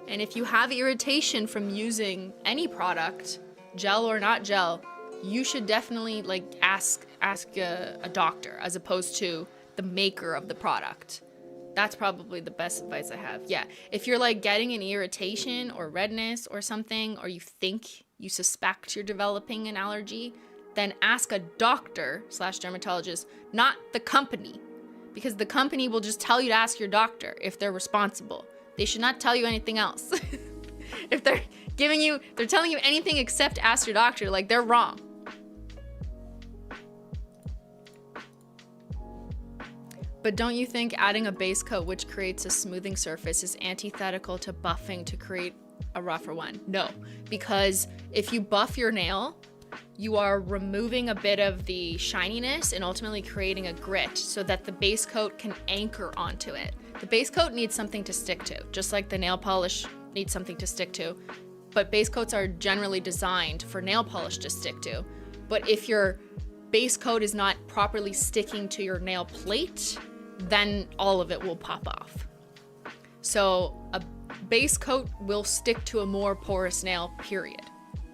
And if you have irritation from using any product, gel or not gel, you should definitely, like, ask a doctor as opposed to the maker of the product. That's probably the best advice I have. Yeah, if you're, like, getting an irritation or redness or something, or you suspect you're developing an allergy, then ask a doctor / dermatologist, not the company, because the company will just tell you to ask your doctor if they're responsible. They should not tell you anything else. If they're telling you anything except ask your doctor, like, they're wrong. But don't you think adding a base coat which creates a smoothing surface is antithetical to buffing to create a rougher one? No, because if you buff your nail, you are removing a bit of the shininess and ultimately creating a grit so that the base coat can anchor onto it. The base coat needs something to stick to, just like the nail polish needs something to stick to. But base coats are generally designed for nail polish to stick to. But if your base coat is not properly sticking to your nail plate, then all of it will pop off. So a base coat will stick to a more porous nail, period.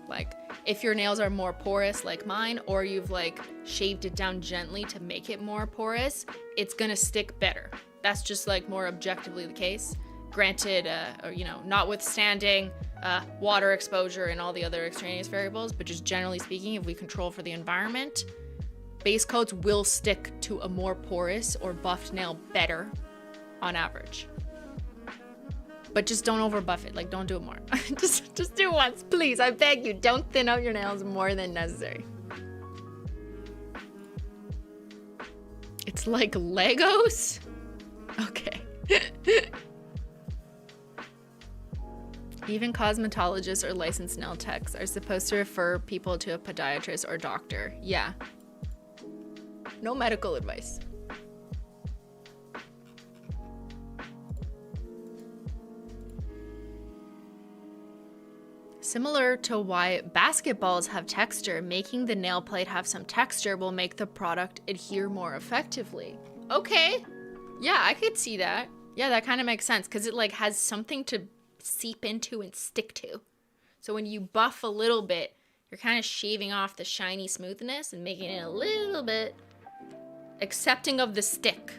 Like, if your nails are more porous like mine, or you've, like, shaved it down gently to make it more porous, it's gonna stick better. That's just, like, more objectively the case. Granted, notwithstanding water exposure and all the other extraneous variables, but just generally speaking, if we control for the environment, base coats will stick to a more porous or buffed nail better on average. But just don't over buff it. Like, don't do it more. just do it once, please. I beg you, don't thin out your nails more than necessary. It's like Legos? Okay. Even cosmetologists or licensed nail techs are supposed to refer people to a podiatrist or doctor. Yeah. No medical advice. Similar to why basketballs have texture, making the nail plate have some texture will make the product adhere more effectively. Okay. Yeah, I could see that. Yeah, that kind of makes sense because it, like, has something to seep into and stick to. So when you buff a little bit, you're kind of shaving off the shiny smoothness and making it a little bit accepting of the stick.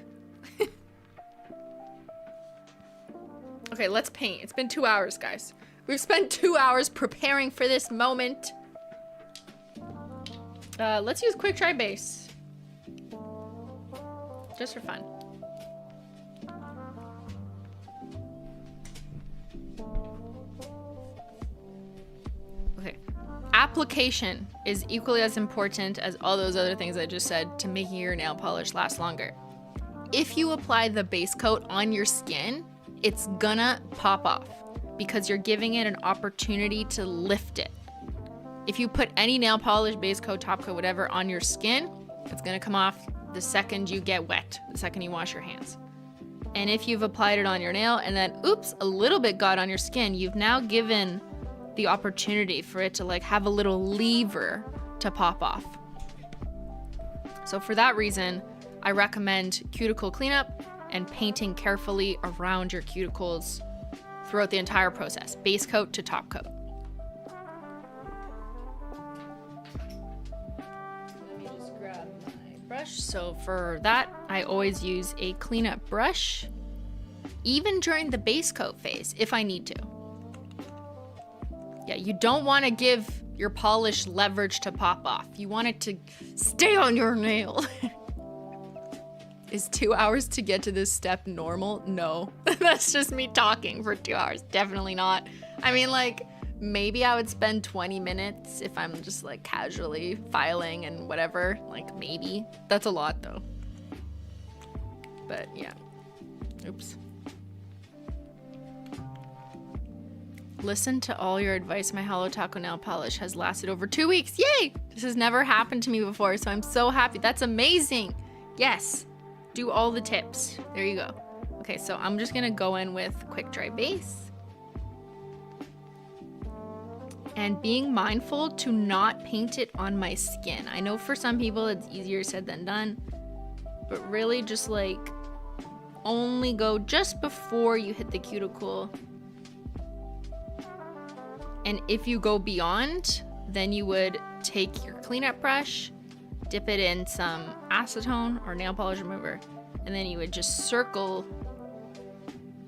Okay, let's paint. It's been 2 hours, guys. We've spent 2 hours preparing for this moment. Let's use quick dry base. Just for fun. Okay. Application is equally as important as all those other things I just said to making your nail polish last longer. If you apply the base coat on your skin, it's gonna pop off because you're giving it an opportunity to lift it. If you put any nail polish, base coat, top coat, whatever on your skin, it's gonna come off the second you get wet, the second you wash your hands. And if you've applied it on your nail and then, oops, a little bit got on your skin, you've now given the opportunity for it to, like, have a little lever to pop off. So for that reason, I recommend cuticle cleanup and painting carefully around your cuticles throughout the entire process, base coat to top coat. Let me just grab my brush. So for that, I always use a cleanup brush, even during the base coat phase, if I need to. Yeah, you don't want to give your polish leverage to pop off. You want it to stay on your nail. Is 2 hours to get to this step normal? No. That's just me talking for 2 hours. Definitely not. I mean, like, maybe I would spend 20 minutes if I'm just, like, casually filing and whatever. Like, maybe. That's a lot, though. But, yeah. Oops. Listen to all your advice. My Holo Taco nail polish has lasted over 2 weeks. Yay! This has never happened to me before, so I'm so happy. That's amazing. Yes. Do all the tips. There you go. Okay, so I'm just gonna go in with quick dry base. And being mindful to not paint it on my skin. I know for some people it's easier said than done, but really just like only go just before you hit the cuticle. And if you go beyond, then you would take your cleanup brush, dip it in some acetone or nail polish remover, and then you would just circle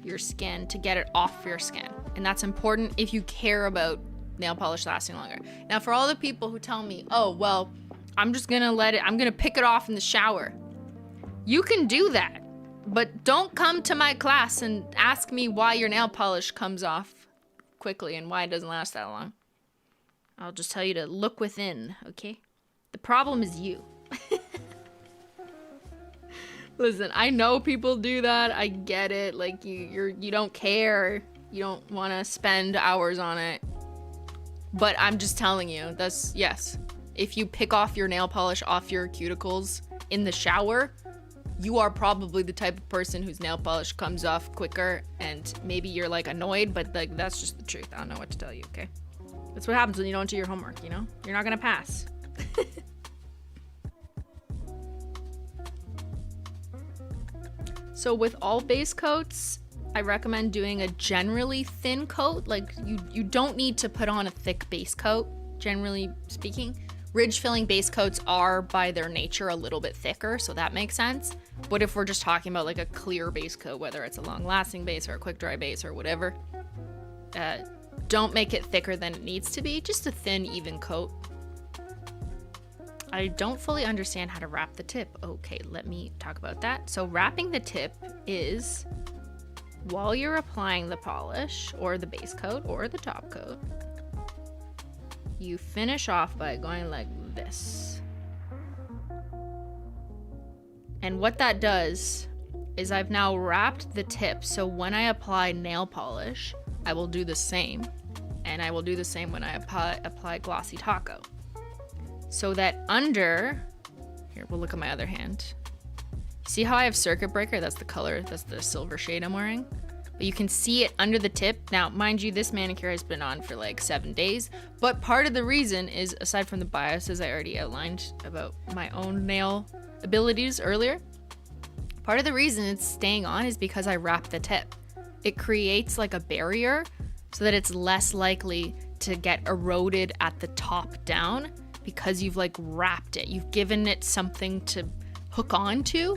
your skin to get it off your skin. And that's important if you care about nail polish lasting longer. Now, for all the people who tell me, oh, well, I'm gonna pick it off in the shower. You can do that, but don't come to my class and ask me why your nail polish comes off quickly and why it doesn't last that long. I'll just tell you to look within, okay? The problem is you. Listen, I know people do that. I get it. Like you don't care. You don't want to spend hours on it. But I'm just telling you, yes. If you pick off your nail polish off your cuticles in the shower, you are probably the type of person whose nail polish comes off quicker, and maybe you're like annoyed, but like that's just the truth. I don't know what to tell you, okay? That's what happens when you don't do your homework, you know? You're not gonna pass. So with all base coats, I recommend doing a generally thin coat. Like you don't need to put on a thick base coat, generally speaking. Ridge filling base coats are by their nature a little bit thicker, so that makes sense. But if we're just talking about like a clear base coat, whether it's a long lasting base or a quick dry base or whatever, don't make it thicker than it needs to be, just a thin, even coat. I don't fully understand how to wrap the tip. Okay, let me talk about that. So wrapping the tip is while you're applying the polish or the base coat or the top coat, you finish off by going like this. And what that does is I've now wrapped the tip, so when I apply nail polish, I will do the same. And I will do the same when I apply glossy taco. So that under, here, we'll look at my other hand. See how I have circuit breaker? That's the color, that's the silver shade I'm wearing. But you can see it under the tip. Now, mind you, this manicure has been on for like 7 days. But part of the reason is, aside from the biases I already outlined about my own nail abilities earlier, part of the reason it's staying on is because I wrap the tip. It creates like a barrier so that it's less likely to get eroded at the top down because you've like wrapped it. You've given it something to hook onto,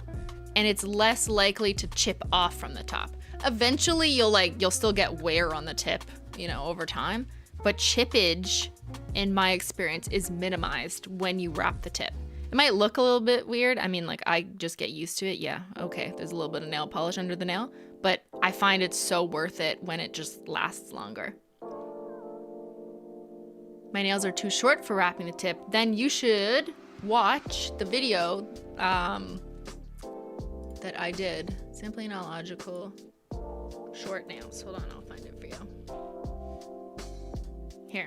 and it's less likely to chip off from the top. Eventually you'll still get wear on the tip, you know, over time, but chippage in my experience is minimized when you wrap the tip. It might look a little bit weird. I mean, like I just get used to it. Yeah, okay, there's a little bit of nail polish under the nail, but I find it's so worth it when it just lasts longer. My nails are too short for wrapping the tip. Then you should watch the video that I did, SimplyNailClass short nails. Hold on, I'll find it for you. Here.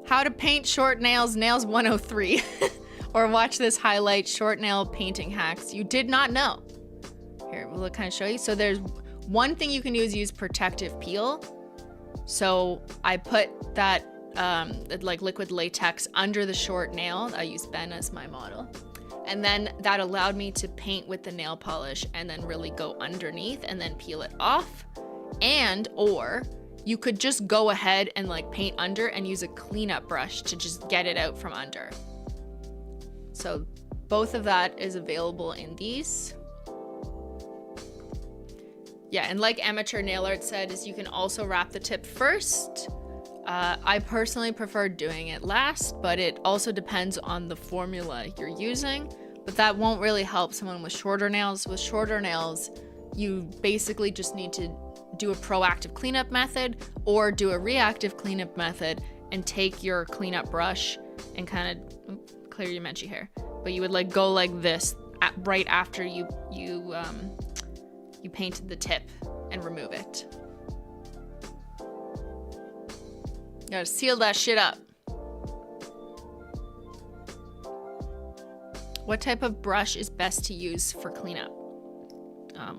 How to paint short nails, nails 103. Or watch this highlight short nail painting hacks you did not know. Here, we'll kind of show you. So there's one thing you can do is use protective peel. So I put that like liquid latex under the short nail. I used Ben as my model. And then that allowed me to paint with the nail polish and then really go underneath and then peel it off. Or you could just go ahead and like paint under and use a cleanup brush to just get it out from under. So both of that is available in these. Yeah, and like Amateur Nail Art said, is you can also wrap the tip first. I personally prefer doing it last, but it also depends on the formula you're using. But that won't really help someone with shorter nails. With shorter nails, you basically just need to do a proactive cleanup method or do a reactive cleanup method and take your cleanup brush and kind of clear your Menchie hair. But you would like go like this right after you painted the tip and remove it. Gotta seal that shit up. What type of brush is best to use for cleanup?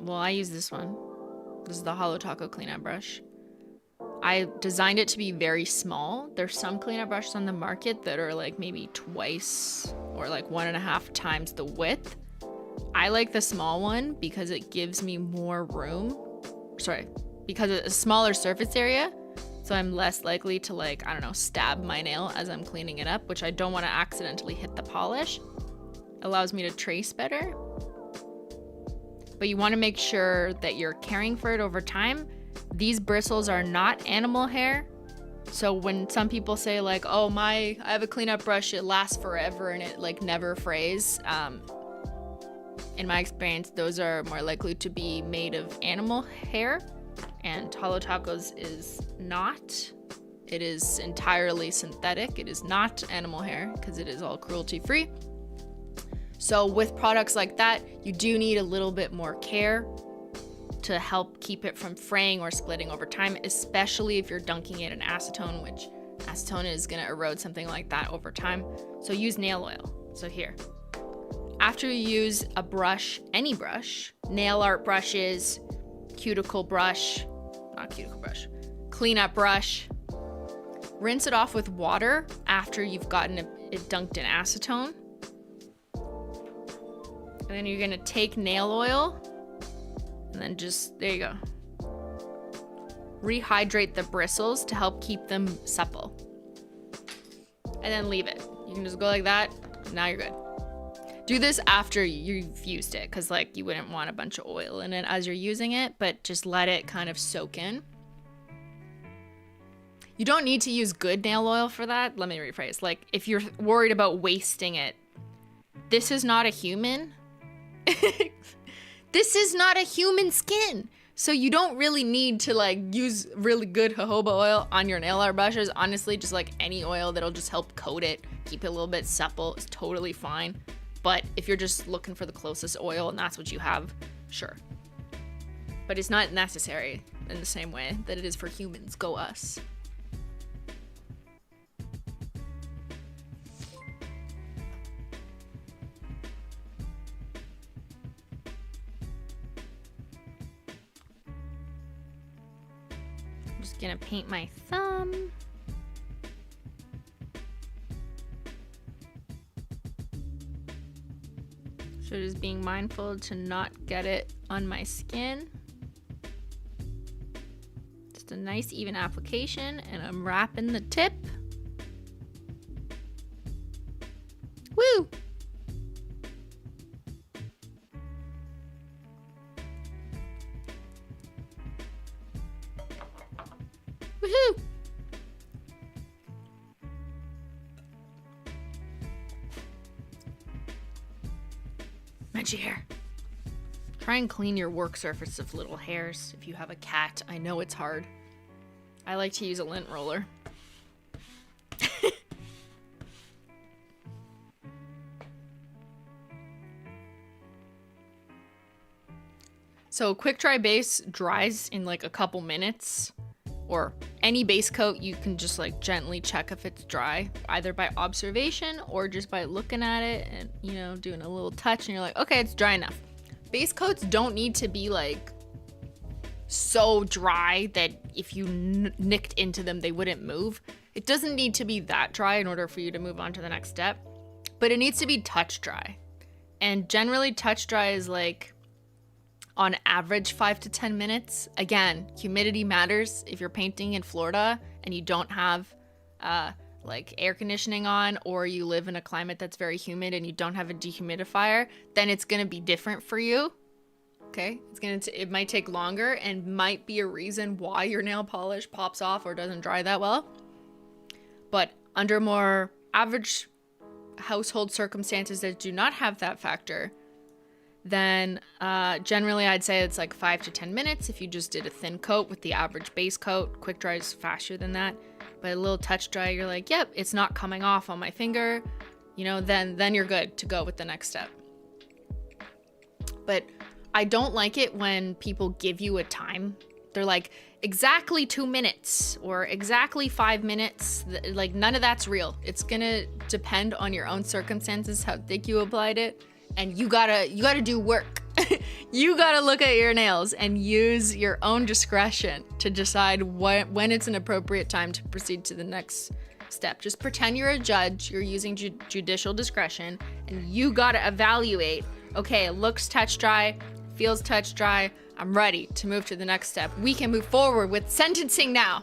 Well, I use this one. This is the HOLO Taco cleanup brush. I designed it to be very small. There's some cleanup brushes on the market that are like maybe twice or like 1.5 times the width. I like the small one because it gives me more room. Sorry, because it's a smaller surface area. So I'm less likely to like, I don't know, stab my nail as I'm cleaning it up, which I don't want to accidentally hit the polish. Allows me to trace better. But you want to make sure that you're caring for it over time. These bristles are not animal hair. So when some people say like, oh I have a cleanup brush, it lasts forever and it like never frays. In my experience, those are more likely to be made of animal hair, and HOLO Taco's is not. It is entirely synthetic. It is not animal hair because it is all cruelty free. So with products like that, you do need a little bit more care to help keep it from fraying or splitting over time, especially if you're dunking it in acetone, which acetone is gonna erode something like that over time. So use nail oil. So here, after you use a brush, any brush, nail art brushes, cuticle brush, not cuticle brush, cleanup brush, rinse it off with water after you've gotten it dunked in acetone. And then you're gonna take nail oil and then just, there you go. Rehydrate the bristles to help keep them supple. And then leave it. You can just go like that, now you're good. Do this after you've used it, because like you wouldn't want a bunch of oil in it as you're using it, but just let it kind of soak in. You don't need to use good nail oil for that. Let me rephrase. Like if you're worried about wasting it, this is not a human. This is not a human skin. So you don't really need to like use really good jojoba oil on your nail art brushes. Honestly, just like any oil that'll just help coat it, keep it a little bit supple is totally fine. But if you're just looking for the closest oil and that's what you have, sure. But it's not necessary in the same way that it is for humans. Go us. I'm just gonna paint my thumb. So just being mindful to not get it on my skin. Just a nice even application, and I'm wrapping the tip. Woo! Woohoo! Menchie hair. Try and clean your work surface of little hairs if you have a cat. I know it's hard. I like to use a lint roller. So quick dry base dries in like a couple minutes, or any base coat you can just like gently check if it's dry, either by observation or just by looking at it and, you know, doing a little touch and you're like, okay, it's dry enough. Base coats don't need to be like so dry that if you nicked into them, they wouldn't move. It doesn't need to be that dry in order for you to move on to the next step, but it needs to be touch dry. And generally touch dry is like on average 5 to 10 minutes. Again, humidity matters. If you're painting in Florida and you don't have like air conditioning on, or you live in a climate that's very humid and you don't have a dehumidifier, then it's gonna be different for you. Okay, it might take longer and might be a reason why your nail polish pops off or doesn't dry that well. But under more average household circumstances that do not have that factor, then generally I'd say it's like 5 to 10 minutes if you just did a thin coat with the average base coat. Quick dry is faster than that, but a little touch dry, you're like, yep, it's not coming off on my finger, you know, then you're good to go with the next step. But I don't like it when people give you a time They're like exactly 2 minutes or exactly 5 minutes. Like none of that's real. It's gonna depend on your own circumstances, how thick you applied it, and you gotta do work. You gotta look at your nails and use your own discretion to decide when it's an appropriate time to proceed to the next step. Just pretend you're a judge, you're using judicial discretion, and you gotta evaluate, okay, it looks touch dry, feels touch dry, I'm ready to move to the next step. We can move forward with sentencing now.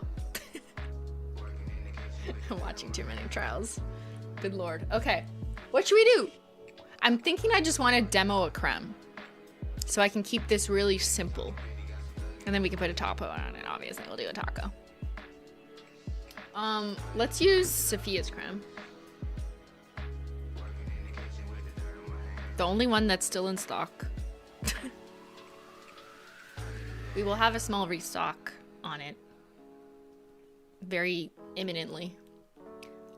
I'm watching too many trials. Good Lord. Okay, what should we do? I'm thinking I just want to demo a creme so I can keep this really simple. And then we can put a taco on it, obviously. We'll do a taco. Let's use Sophia's creme. The only one that's still in stock. We will have a small restock on it very imminently.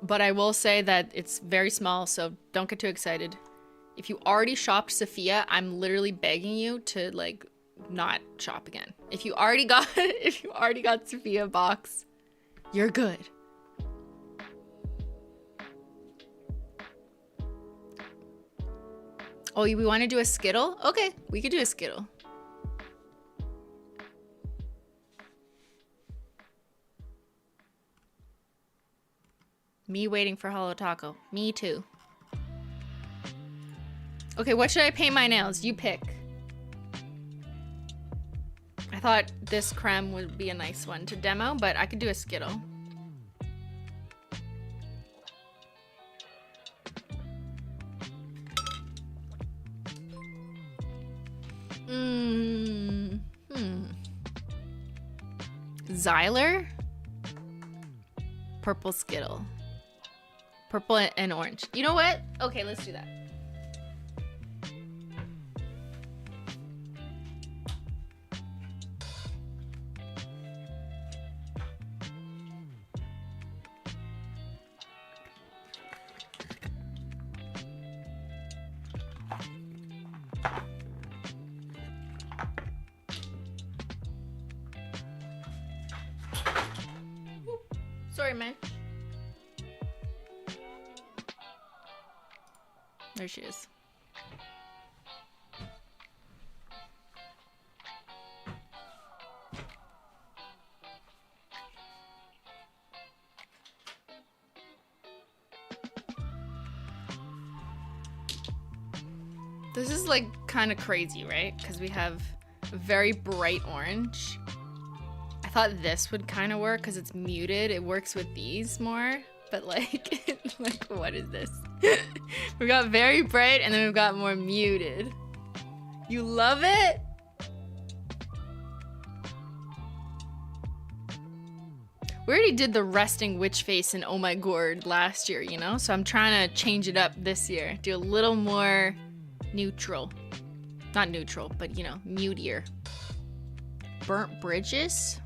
But I will say that it's very small, so don't get too excited. If you already shopped Sophia, I'm literally begging you to like not shop again. If you already got Sophia box, you're good. Oh, we want to do a Skittle? Okay, we could do a Skittle. Me waiting for Holo Taco. Me too. Okay, what should I paint my nails? You pick. I thought this creme would be a nice one to demo, but I could do a Skittle. Xyler? Purple Skittle. Purple and orange. You know what? Okay, let's do that. Sorry, man. There she is. This is like kind of crazy, right? Because we have a very bright orange. I thought this would kind of work because it's muted. It works with these more, but like, like what is this? We got very bright and then we've got more muted. You love it? We already did the resting witch face and oh my gourd last year, you know? So I'm trying to change it up this year. Do a little more neutral. Not neutral, but you know, mutier. Burnt bridges?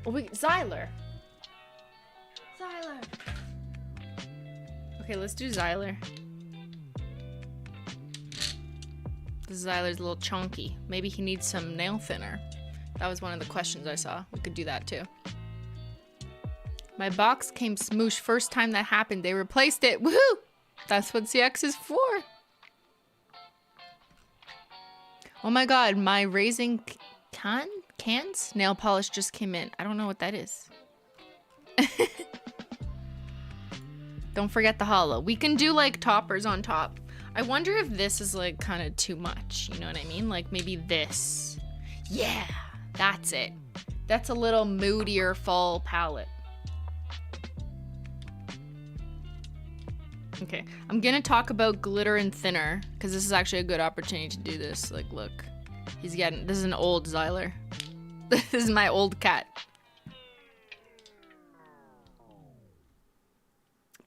Oh, wait, Xyler. Xyler. Okay, let's do Xyler. This Xyler's a little chunky. Maybe he needs some nail thinner. That was one of the questions I saw. We could do that too. My box came smoosh first time that happened. They replaced it. Woohoo! That's what CX is for. Oh my god, my Raising Cans nail polish just came in. I don't know what that is. Don't forget the hollow. We can do like toppers on top. I wonder if this is like kind of too much. You know what I mean? Like maybe this. Yeah, that's it. That's a little moodier fall palette. Okay, I'm gonna talk about glitter and thinner because this is actually a good opportunity to do this. Like, look, he's getting, this is an old Xyler. This is my old cat.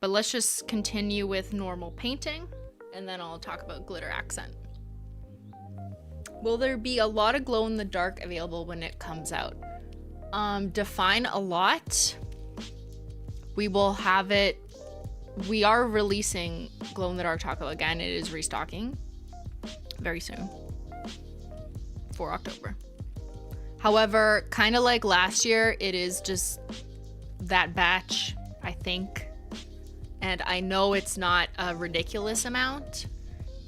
But let's just continue with normal painting and then I'll talk about glitter accent. Will there be a lot of glow in the dark available when it comes out? Define a lot. We will have it. We are releasing glow in the dark taco again. It is restocking very soon for October. However, kind of like last year, it is just that batch, I think. And I know it's not a ridiculous amount.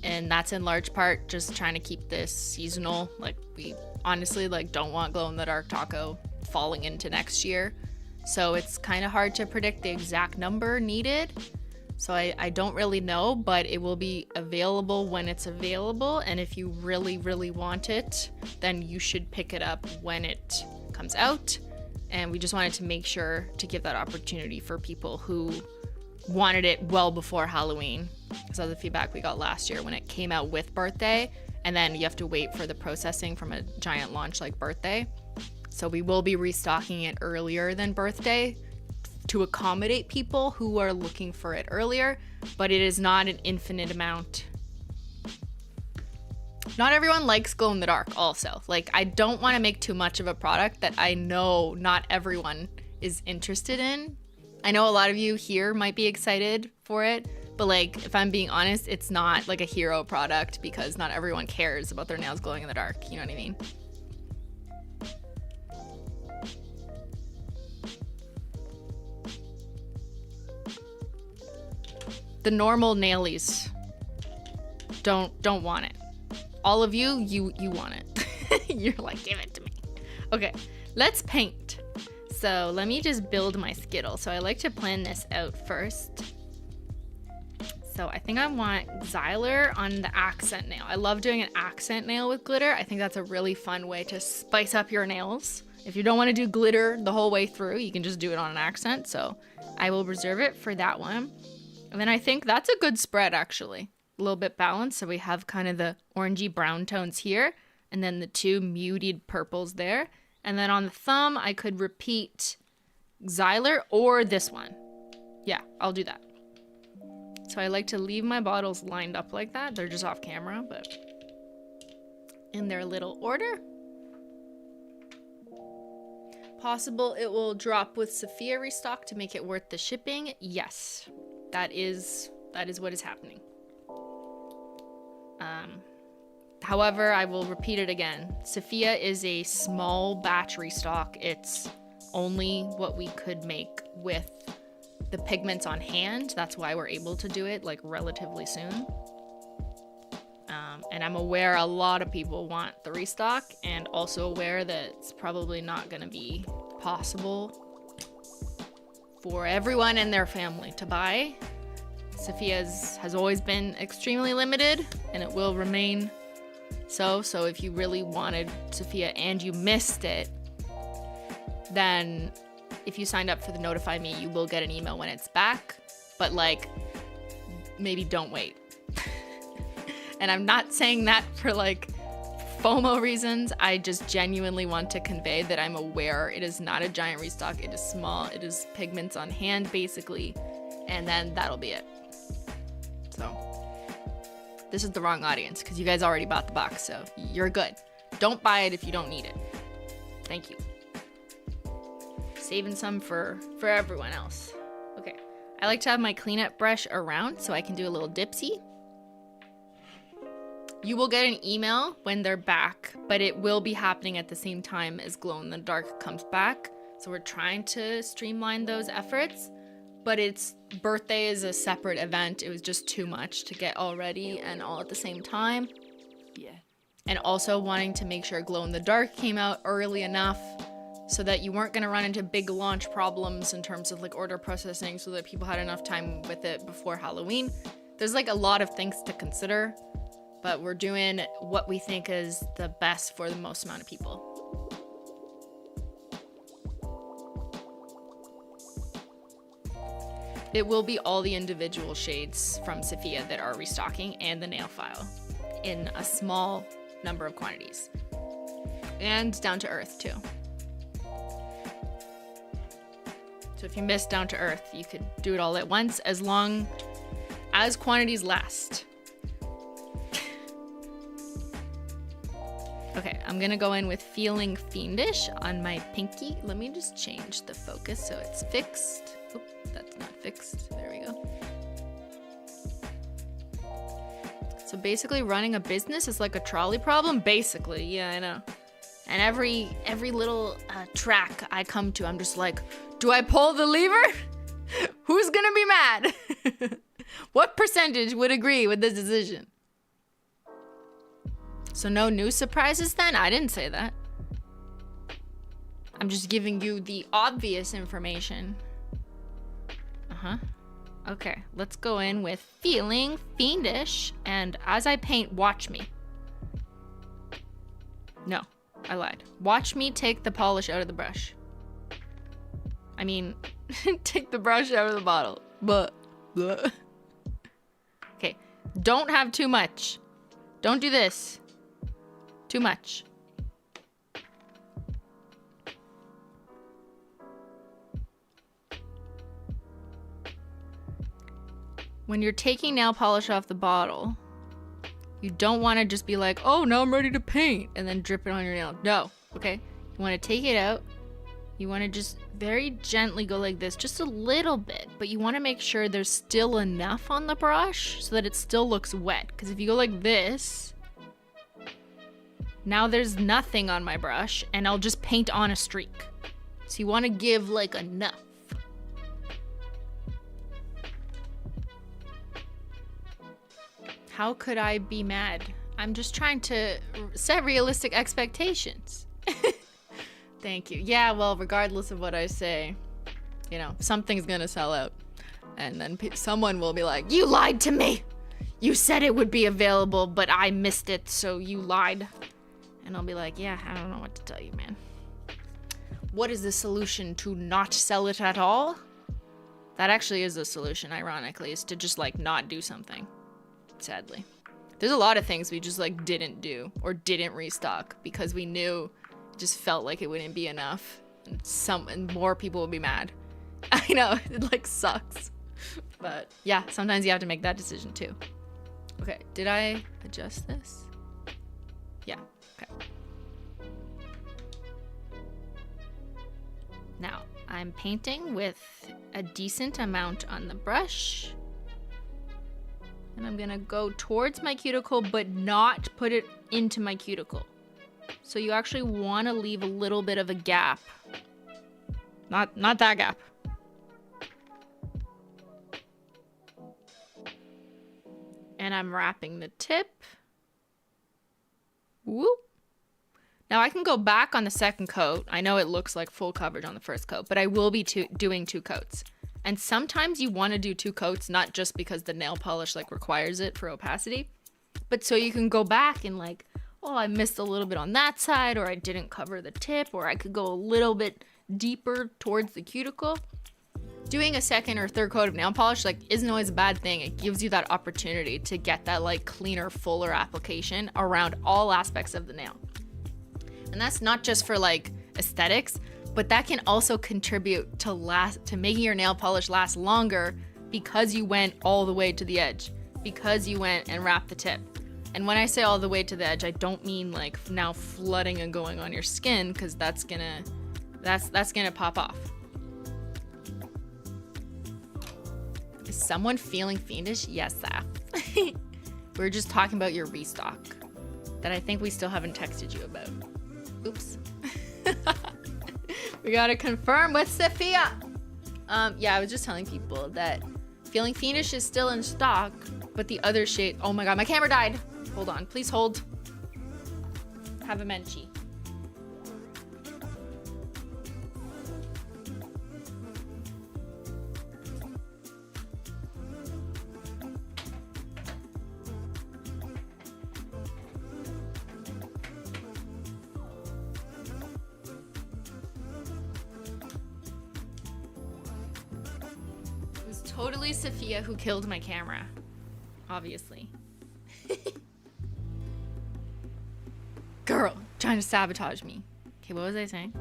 And that's in large part just trying to keep this seasonal. Like, we honestly like don't want glow-in-the-dark taco falling into next year. So it's kind of hard to predict the exact number needed. So I don't really know, but it will be available when it's available. And if you really, really want it, then you should pick it up when it comes out. And we just wanted to make sure to give that opportunity for people who wanted it well before Halloween. Because of the feedback we got last year when it came out with birthday, and then you have to wait for the processing from a giant launch like birthday. So we will be restocking it earlier than birthday to accommodate people who are looking for it earlier, but it is not an infinite amount. Not everyone likes glow in the dark also. Like, I don't want to make too much of a product that I know not everyone is interested in. I know a lot of you here might be excited for it, but like, if I'm being honest, it's not like a hero product because not everyone cares about their nails glowing in the dark. You know what I mean? The normal nailies don't want it. All of you want it. You're like, give it to me. Okay, let's paint. So let me just build my Skittle. So I like to plan this out first. So I think I want Xyler on the accent nail. I love doing an accent nail with glitter. I think that's a really fun way to spice up your nails. If you don't want to do glitter the whole way through, you can just do it on an accent. So I will reserve it for that one. And then I think that's a good spread, actually. A little bit balanced. So we have kind of the orangey brown tones here, and then the two muted purples there. And then on the thumb, I could repeat Xyler or this one. Yeah, I'll do that. So I like to leave my bottles lined up like that. They're just off camera, but in their little order. Possible it will drop with Sophia restock to make it worth the shipping. Yes. That is what is happening. However, I will repeat it again. Sophia is a small batch restock. It's only what we could make with the pigments on hand. That's why we're able to do it like relatively soon. And I'm aware a lot of people want the restock, and also aware that it's probably not going to be possible for everyone and their family to buy. Sophia's has always been extremely limited, and it will remain so. So if you really wanted Sophia and you missed it, then if you signed up for the Notify Me, you will get an email when it's back. But like, maybe don't wait. And I'm not saying that for like FOMO reasons. I just genuinely want to convey that I'm aware it is not a giant restock. It is small. It is pigments on hand, basically. And then that'll be it. So this is the wrong audience because you guys already bought the box, so you're good. Don't buy it if you don't need it. Thank you. Saving some for everyone else. Okay, I like to have my cleanup brush around so I can do a little dipsy. You will get an email when they're back, but it will be happening at the same time as Glow in the Dark comes back. So we're trying to streamline those efforts, but its birthday is a separate event. It was just too much to get all ready and all at the same time. Yeah. And also wanting to make sure Glow in the Dark came out early enough so that you weren't gonna run into big launch problems in terms of like order processing, so that people had enough time with it before Halloween. There's like a lot of things to consider, but we're doing what we think is the best for the most amount of people. It will be all the individual shades from Sophia that are restocking and the nail file in a small number of quantities. And Down to Earth too. So if you missed Down to Earth, you could do it all at once as long as quantities last. Okay, I'm gonna go in with Feeling Fiendish on my pinky. Let me just change the focus so it's fixed. Oop, that's not fixed. There we go. So basically running a business is like a trolley problem. Basically, yeah, I know. And every little track I come to, I'm just like, do I pull the lever? Who's gonna be mad? What percentage would agree with this decision? So no new surprises then? I didn't say that. I'm just giving you the obvious information. Okay, let's go in with feeling fiendish. And as I paint, watch me. No, I lied. Watch me take the polish out of the brush. I mean, take the brush out of the bottle. But, okay, don't have too much. Don't do this. Too much. When you're taking nail polish off the bottle, you don't want to just be like, oh, now I'm ready to paint, and then drip it on your nail. No, okay? You want to take it out. You want to just very gently go like this, just a little bit, but you want to make sure there's still enough on the brush so that it still looks wet. Because if you go like this, now there's nothing on my brush, and I'll just paint on a streak. So you want to give like enough. How could I be mad? I'm just trying to set realistic expectations. Thank you. Yeah, well, regardless of what I say, you know, something's gonna sell out. And then someone will be like, you lied to me! You said it would be available, but I missed it, so you lied. And I'll be like, yeah, I don't know what to tell you, man. What is the solution? To not sell it at all? That actually is the solution, ironically, is to just, like, not do something. Sadly. There's a lot of things we just like didn't do or didn't restock because we knew it just felt like it wouldn't be enough and more people would be mad. I know, it like sucks. But yeah, sometimes you have to make that decision too. Okay, did I adjust this? Yeah, okay. Now, I'm painting with a decent amount on the brush. And I'm gonna go towards my cuticle, but not put it into my cuticle. So you actually wanna leave a little bit of a gap. Not that gap. And I'm wrapping the tip. Whoop. Now I can go back on the second coat. I know it looks like full coverage on the first coat, but I will be doing 2 coats. And sometimes you want to do 2 coats, not just because the nail polish like requires it for opacity, but so you can go back and like, oh, I missed a little bit on that side, or I didn't cover the tip, or I could go a little bit deeper towards the cuticle. Doing a second or third coat of nail polish like isn't always a bad thing. It gives you that opportunity to get that like cleaner, fuller application around all aspects of the nail. And that's not just for like aesthetics, but that can also contribute to making your nail polish last longer because you went all the way to the edge, because you went and wrapped the tip. And when I say all the way to the edge, I don't mean like now flooding and going on your skin, because that's gonna pop off. Is someone feeling fiendish? Yes, Saf. We were just talking about your restock that I think we still haven't texted you about. Oops. We gotta confirm with Sophia. Yeah, I was just telling people that Feeling Fiendish is still in stock, but the other shade, oh my god, my camera died. Hold on, please hold. Have a Menchie. Totally Sophia who killed my camera. Obviously. Girl, trying to sabotage me. Okay, what was I saying?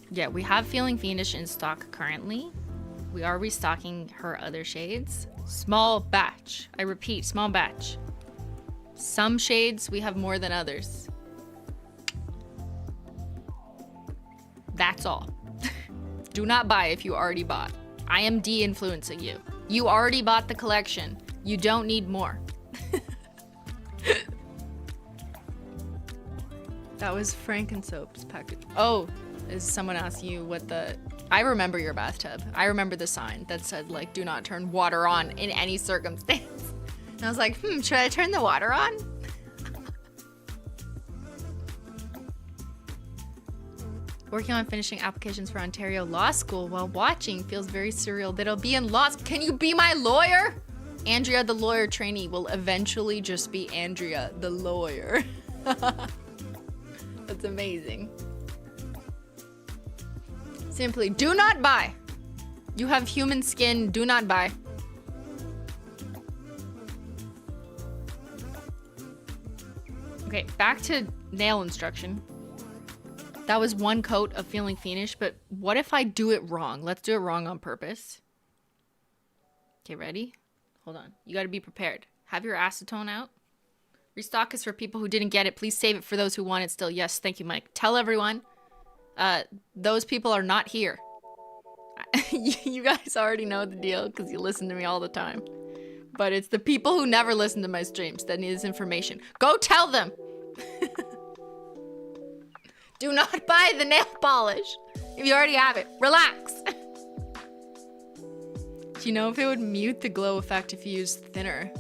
Yeah, we have Feeling Fiendish in stock currently. We are restocking her other shades. Small batch. I repeat, small batch. Some shades we have more than others. That's all. Do not buy if you already bought. I am de-influencing you. You already bought the collection. You don't need more. That was Frankensoap's package. Oh, is someone asking you what the... I remember your bathtub. I remember the sign that said, like, do not turn water on in any circumstance. And I was like, should I turn the water on? Working on finishing applications for Ontario Law School while watching feels very surreal. That'll be in law. Can you be my lawyer? Andrea, the lawyer trainee, will eventually just be Andrea, the lawyer. That's amazing. Simply, do not buy. You have human skin, do not buy. Okay, back to nail instruction. That was one coat of feeling fiendish, but what if I do it wrong? Let's do it wrong on purpose. Okay, ready? Hold on. You gotta be prepared. Have your acetone out. Restock is for people who didn't get it. Please save it for those who want it still. Yes, thank you, Mike. Tell everyone. Those people are not here. You guys already know the deal because you listen to me all the time. But it's the people who never listen to my streams that need this information. Go tell them! Do not buy the nail polish if you already have it. Relax! Do you know if it would mute the glow effect if you use thinner?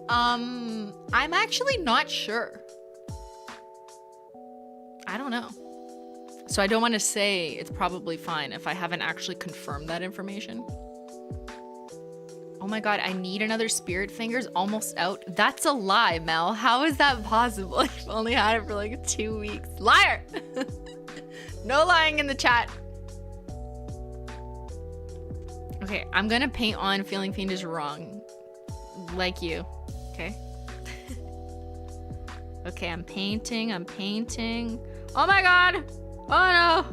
I'm actually not sure. I don't know. So I don't want to say it's probably fine if I haven't actually confirmed that information. Oh my god, I need another spirit fingers almost out. That's a lie, Mel. How is that possible? You've only had it for like 2 weeks. Liar! No lying in the chat. Okay, I'm gonna paint on feeling fiendish wrong. Like you. Okay. Okay, I'm painting. Oh my god! Oh no!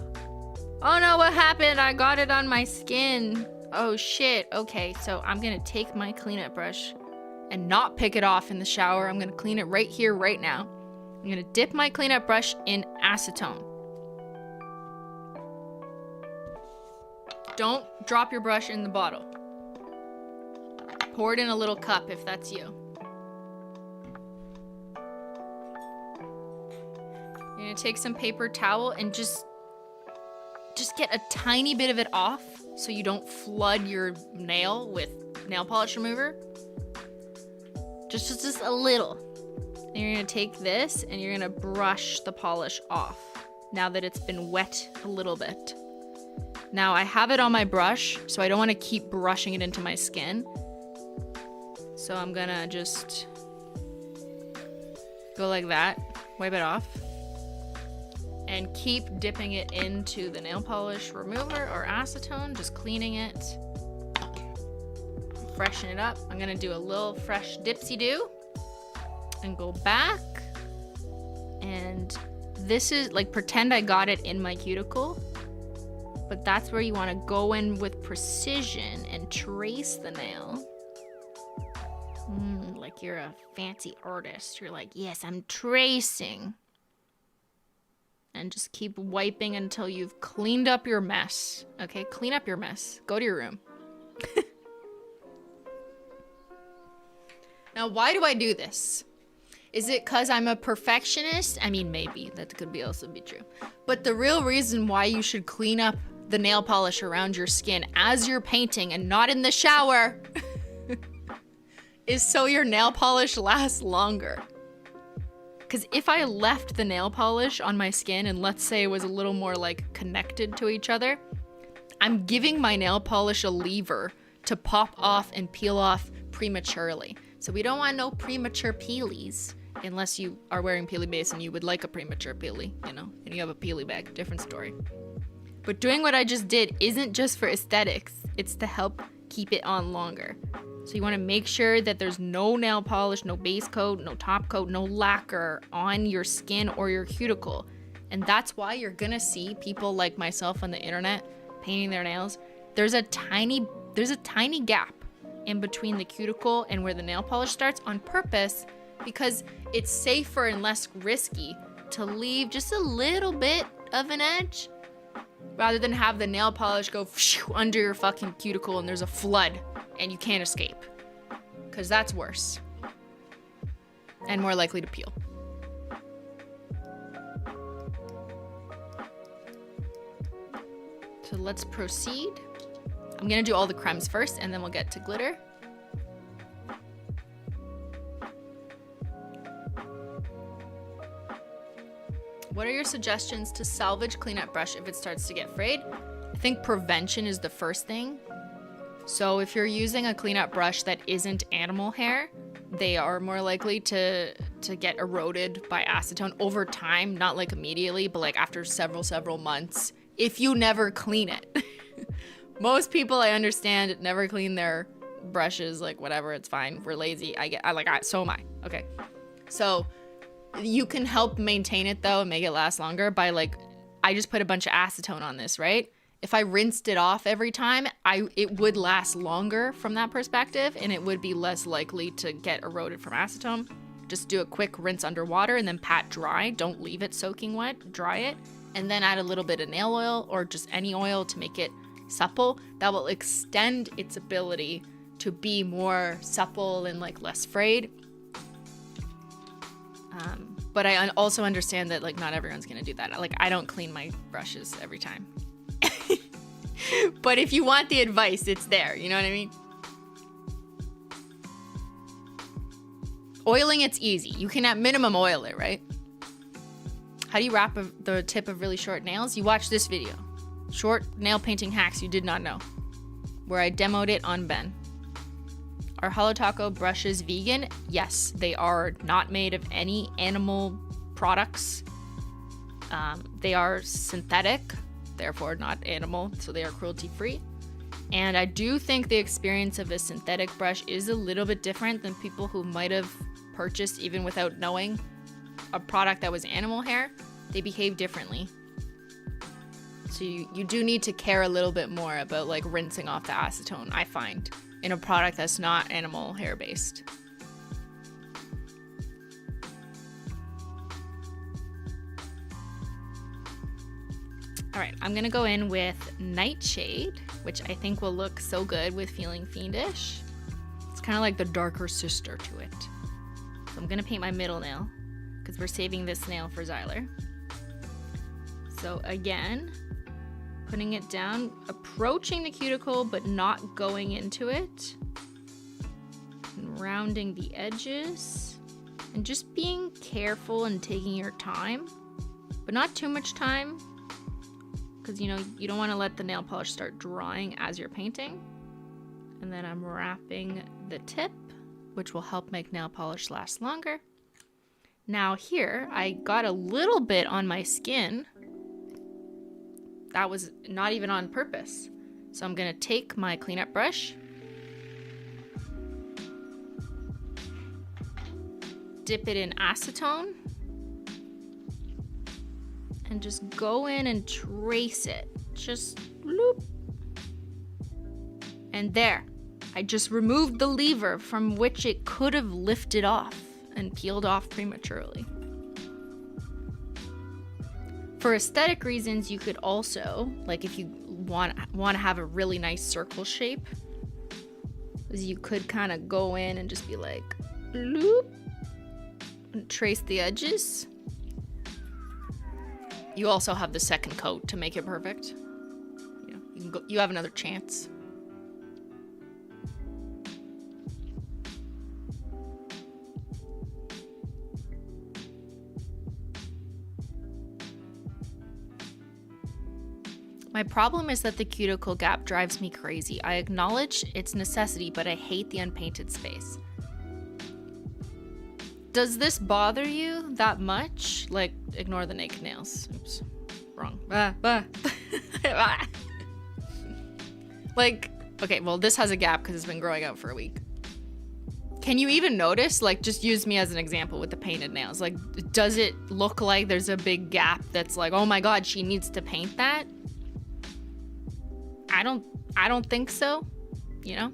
Oh no, what happened? I got it on my skin. Oh shit. Okay, so I'm gonna take my cleanup brush and not pick it off in the shower. I'm gonna clean it right here, right now. I'm gonna dip my cleanup brush in acetone. Don't drop your brush in the bottle. Pour it in a little cup if that's you. You're gonna take some paper towel and just get a tiny bit of it off so you don't flood your nail with nail polish remover. Just a little. And you're gonna take this and you're gonna brush the polish off now that it's been wet a little bit. Now I have it on my brush, so I don't want to keep brushing it into my skin. So I'm gonna just go like that, wipe it off, and keep dipping it into the nail polish remover or acetone, just cleaning it, freshen it up. I'm gonna do a little fresh dipsy-do and go back. And this is like, pretend I got it in my cuticle, but that's where you want to go in with precision and trace the nail. Like you're a fancy artist. You're like, yes, I'm tracing. And just keep wiping until you've cleaned up your mess. Okay, clean up your mess. Go to your room. Now, why do I do this? Is it because I'm a perfectionist? I mean, maybe. That could also be true. But the real reason why you should clean up the nail polish around your skin as you're painting and not in the shower is so your nail polish lasts longer. Because if I left the nail polish on my skin and let's say it was a little more like connected to each other, I'm giving my nail polish a lever to pop off and peel off prematurely. So we don't want no premature peelies unless you are wearing peely base and you would like a premature peely, you know, and you have a peely bag, different story. But doing what I just did isn't just for aesthetics, it's to help keep it on longer. So you want to make sure that there's no nail polish, no base coat, no top coat, no lacquer on your skin or your cuticle. And that's why you're gonna see people like myself on the internet painting their nails. There's a tiny gap in between the cuticle and where the nail polish starts on purpose because it's safer and less risky to leave just a little bit of an edge rather than have the nail polish go under your fucking cuticle and there's a flood and you can't escape. Because that's worse. And more likely to peel. let's proceed. I'm gonna do all the cremes first and then we'll get to glitter. What are your suggestions to salvage cleanup brush if it starts to get frayed? I think prevention is the first thing. So if you're using a cleanup brush that isn't animal hair, they are more likely to get eroded by acetone over time, not like immediately, but like after several months, if you never clean it. Most people, I understand, never clean their brushes, like whatever, it's fine. We're lazy. So am I. Okay. So you can help maintain it though and make it last longer by like, I just put a bunch of acetone on this, right? If I rinsed it off every time, it would last longer from that perspective, and it would be less likely to get eroded from acetone. Just do a quick rinse under water and then pat dry. Don't leave it soaking wet, dry it, and then add a little bit of nail oil or just any oil to make it supple. That will extend its ability to be more supple and like less frayed. But I also understand that like not everyone's gonna do that. Like I don't clean my brushes every time. But if you want the advice, it's there. You know what I mean? Oiling, it's easy. You can at minimum oil it, right? How do you wrap the tip of really short nails? You watch this video. Short nail painting hacks you did not know, where I demoed it on Ben. Are HOLO Taco brushes vegan? Yes, they are not made of any animal products. They are synthetic, therefore not animal, so they are cruelty-free. And I do think the experience of a synthetic brush is a little bit different than people who might have purchased, even without knowing, a product that was animal hair. They behave differently. So you do need to care a little bit more about like rinsing off the acetone, I find, in a product that's not animal hair based. All right, I'm gonna go in with Nightshade, which I think will look so good with Feeling Fiendish. It's kind of like the darker sister to it. So I'm gonna paint my middle nail because we're saving this nail for Xyler. So again, putting it down, approaching the cuticle, but not going into it. And rounding the edges. And just being careful and taking your time, but not too much time. Because, you know, you don't want to let the nail polish start drying as you're painting. And then I'm wrapping the tip, which will help make nail polish last longer. Now here, I got a little bit on my skin. That was not even on purpose. So I'm gonna take my cleanup brush, dip it in acetone, and just go in and trace it. Just loop. And there, I just removed the lever from which it could have lifted off and peeled off prematurely. For aesthetic reasons, you could also, like if you want to have a really nice circle shape, is you could kind of go in and just be like, loop, and trace the edges. You also have the second coat to make it perfect. You know, you can go, you have another chance. My problem is that the cuticle gap drives me crazy. I acknowledge its necessity, but I hate the unpainted space. Does this bother you that much? Like, ignore the naked nails. Oops, wrong. Like, okay, well, this has a gap because it's been growing out for a week. Can you even notice? Like, just use me as an example with the painted nails. Like, does it look like there's a big gap that's like, oh my God, she needs to paint that? I don't think so, you know?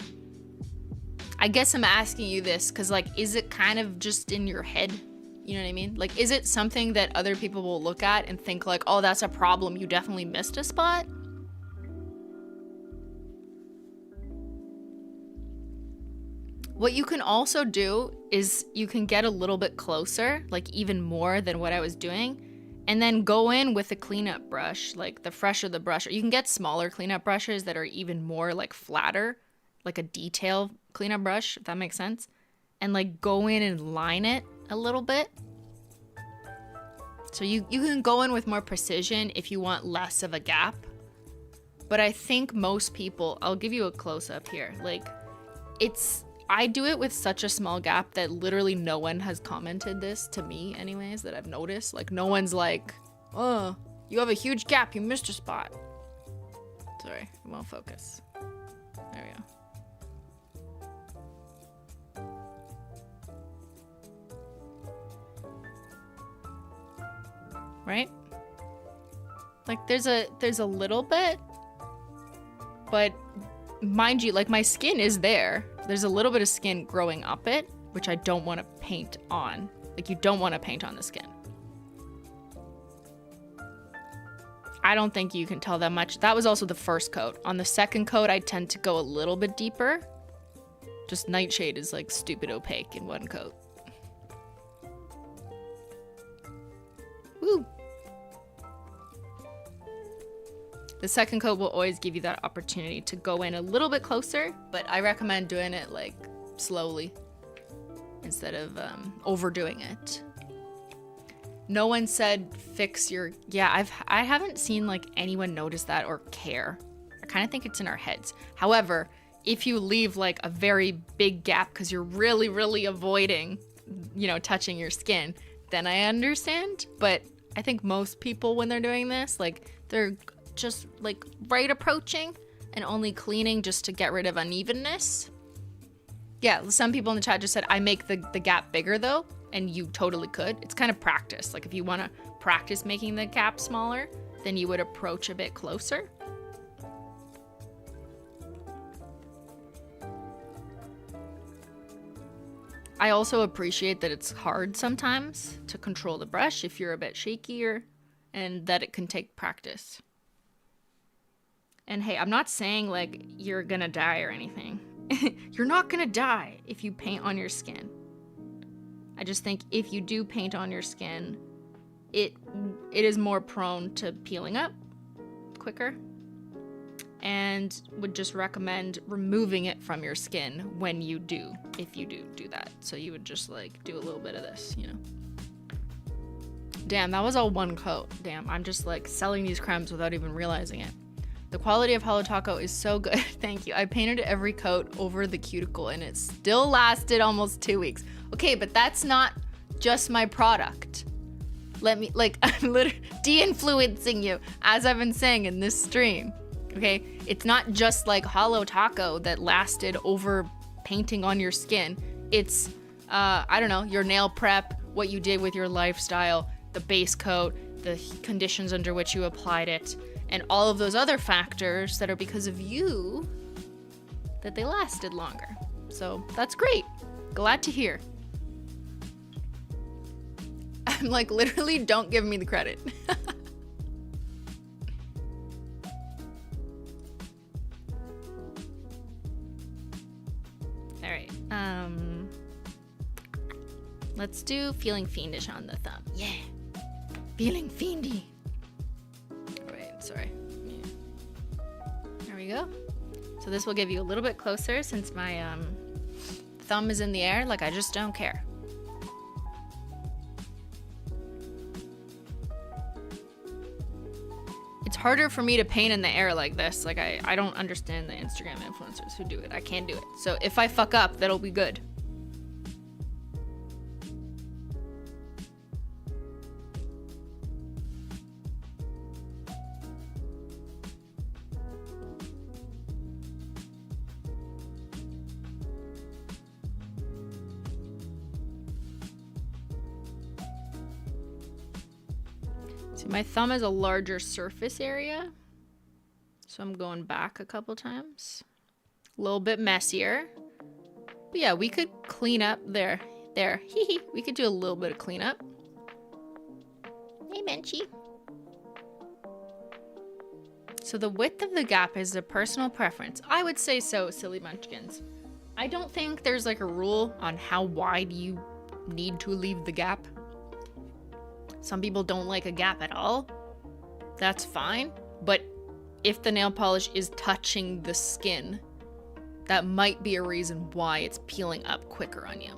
I guess I'm asking you this because, like, is it kind of just in your head? You know what I mean? Like, is it something that other people will look at and think like, oh, that's a problem, you definitely missed a spot? What you can also do is you can get a little bit closer, like even more than what I was doing, And then go in with a cleanup brush, like the fresher the brush. You can get smaller cleanup brushes that are even more like flatter, like a detail cleanup brush, if that makes sense. And like go in and line it a little bit. So you can go in with more precision if you want less of a gap. But I think most people, I'll give you a close up here. Like I do it with such a small gap that literally no one has commented this to me anyways that I've noticed. Like no one's like, oh, you have a huge gap, you missed a spot. Sorry, it won't focus. There we go. Right? Like there's a little bit, but mind you, like my skin is there. There's a little bit of skin growing up it, which I don't want to paint on. Like you don't want to paint on the skin. I don't think you can tell that much. That was also the first coat. On the second coat, I tend to go a little bit deeper. Just Nightshade is like stupid opaque in one coat. Woo! The second coat will always give you that opportunity to go in a little bit closer, but I recommend doing it like slowly instead of overdoing it. No one said fix your, yeah, I haven't seen like anyone notice that or care. I kind of think it's in our heads. However, if you leave like a very big gap because you're really, really avoiding, you know, touching your skin, then I understand. But I think most people when they're doing this, like they're just like right approaching and only cleaning just to get rid of unevenness. Yeah, some people in the chat just said, I make the gap bigger though, and you totally could. It's kind of practice. Like if you want to practice making the gap smaller, then you would approach a bit closer. I also appreciate that it's hard sometimes to control the brush if you're a bit shakier, and that it can take practice. And hey, I'm not saying like you're gonna die or anything. You're not gonna die if you paint on your skin. I just think if you do paint on your skin, it is more prone to peeling up quicker, and would just recommend removing it from your skin when you do, if you do that. So you would just like do a little bit of this, you know. Damn, that was all one coat. Damn, I'm just like selling these cremes without even realizing it. The quality of HOLO Taco is so good. Thank you. I painted every coat over the cuticle and it still lasted almost 2 weeks. Okay, but that's not just my product. Let me, like, I'm literally de-influencing you as I've been saying in this stream. Okay, it's not just like HOLO Taco that lasted over painting on your skin. It's, I don't know, your nail prep, what you did with your lifestyle, the base coat, the conditions under which you applied it, and all of those other factors that are because of you that they lasted longer. So that's great. Glad to hear. I'm like, literally, don't give me the credit. All right. Let's do feeling fiendish on the thumb. Yeah. Feeling fiendy. Sorry. Yeah. There we go. So this will give you a little bit closer since my thumb is in the air. Like I just don't care. It's harder for me to paint in the air like this. Like I don't understand the Instagram influencers who do it. I can't do it. So if I fuck up, that'll be good. My thumb is a larger surface area, so I'm going back a couple times. A little bit messier. But yeah, we could clean up there. Hee. We could do a little bit of cleanup. Hey, Menchie. So the width of the gap is a personal preference. I would say so, silly munchkins. I don't think there's like a rule on how wide you need to leave the gap. Some people don't like a gap at all. That's fine. But if the nail polish is touching the skin, that might be a reason why it's peeling up quicker on you.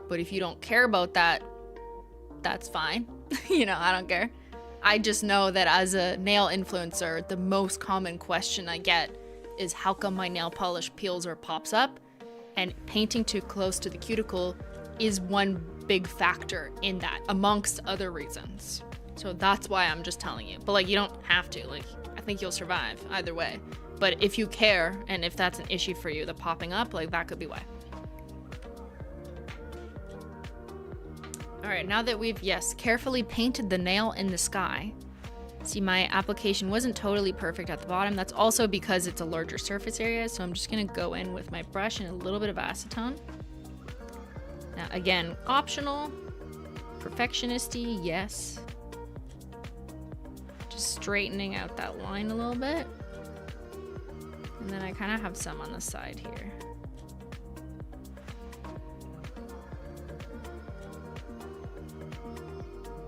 But if you don't care about that, that's fine. You know, I don't care. I just know that as a nail influencer, the most common question I get is how come my nail polish peels or pops up? And painting too close to the cuticle is one big factor in that, amongst other reasons. So that's why I'm just telling you. But like, you don't have to. Like, I think you'll survive either way. But if you care, and if that's an issue for you, the popping up, like that could be why. All right, now that we've, yes, carefully painted the nail in the sky. See, my application wasn't totally perfect at the bottom. That's also because it's a larger surface area, so I'm just gonna go in with my brush and a little bit of acetone. Now, again, optional, perfectionist-y, yes. Just straightening out that line a little bit. And then I kind of have some on the side here.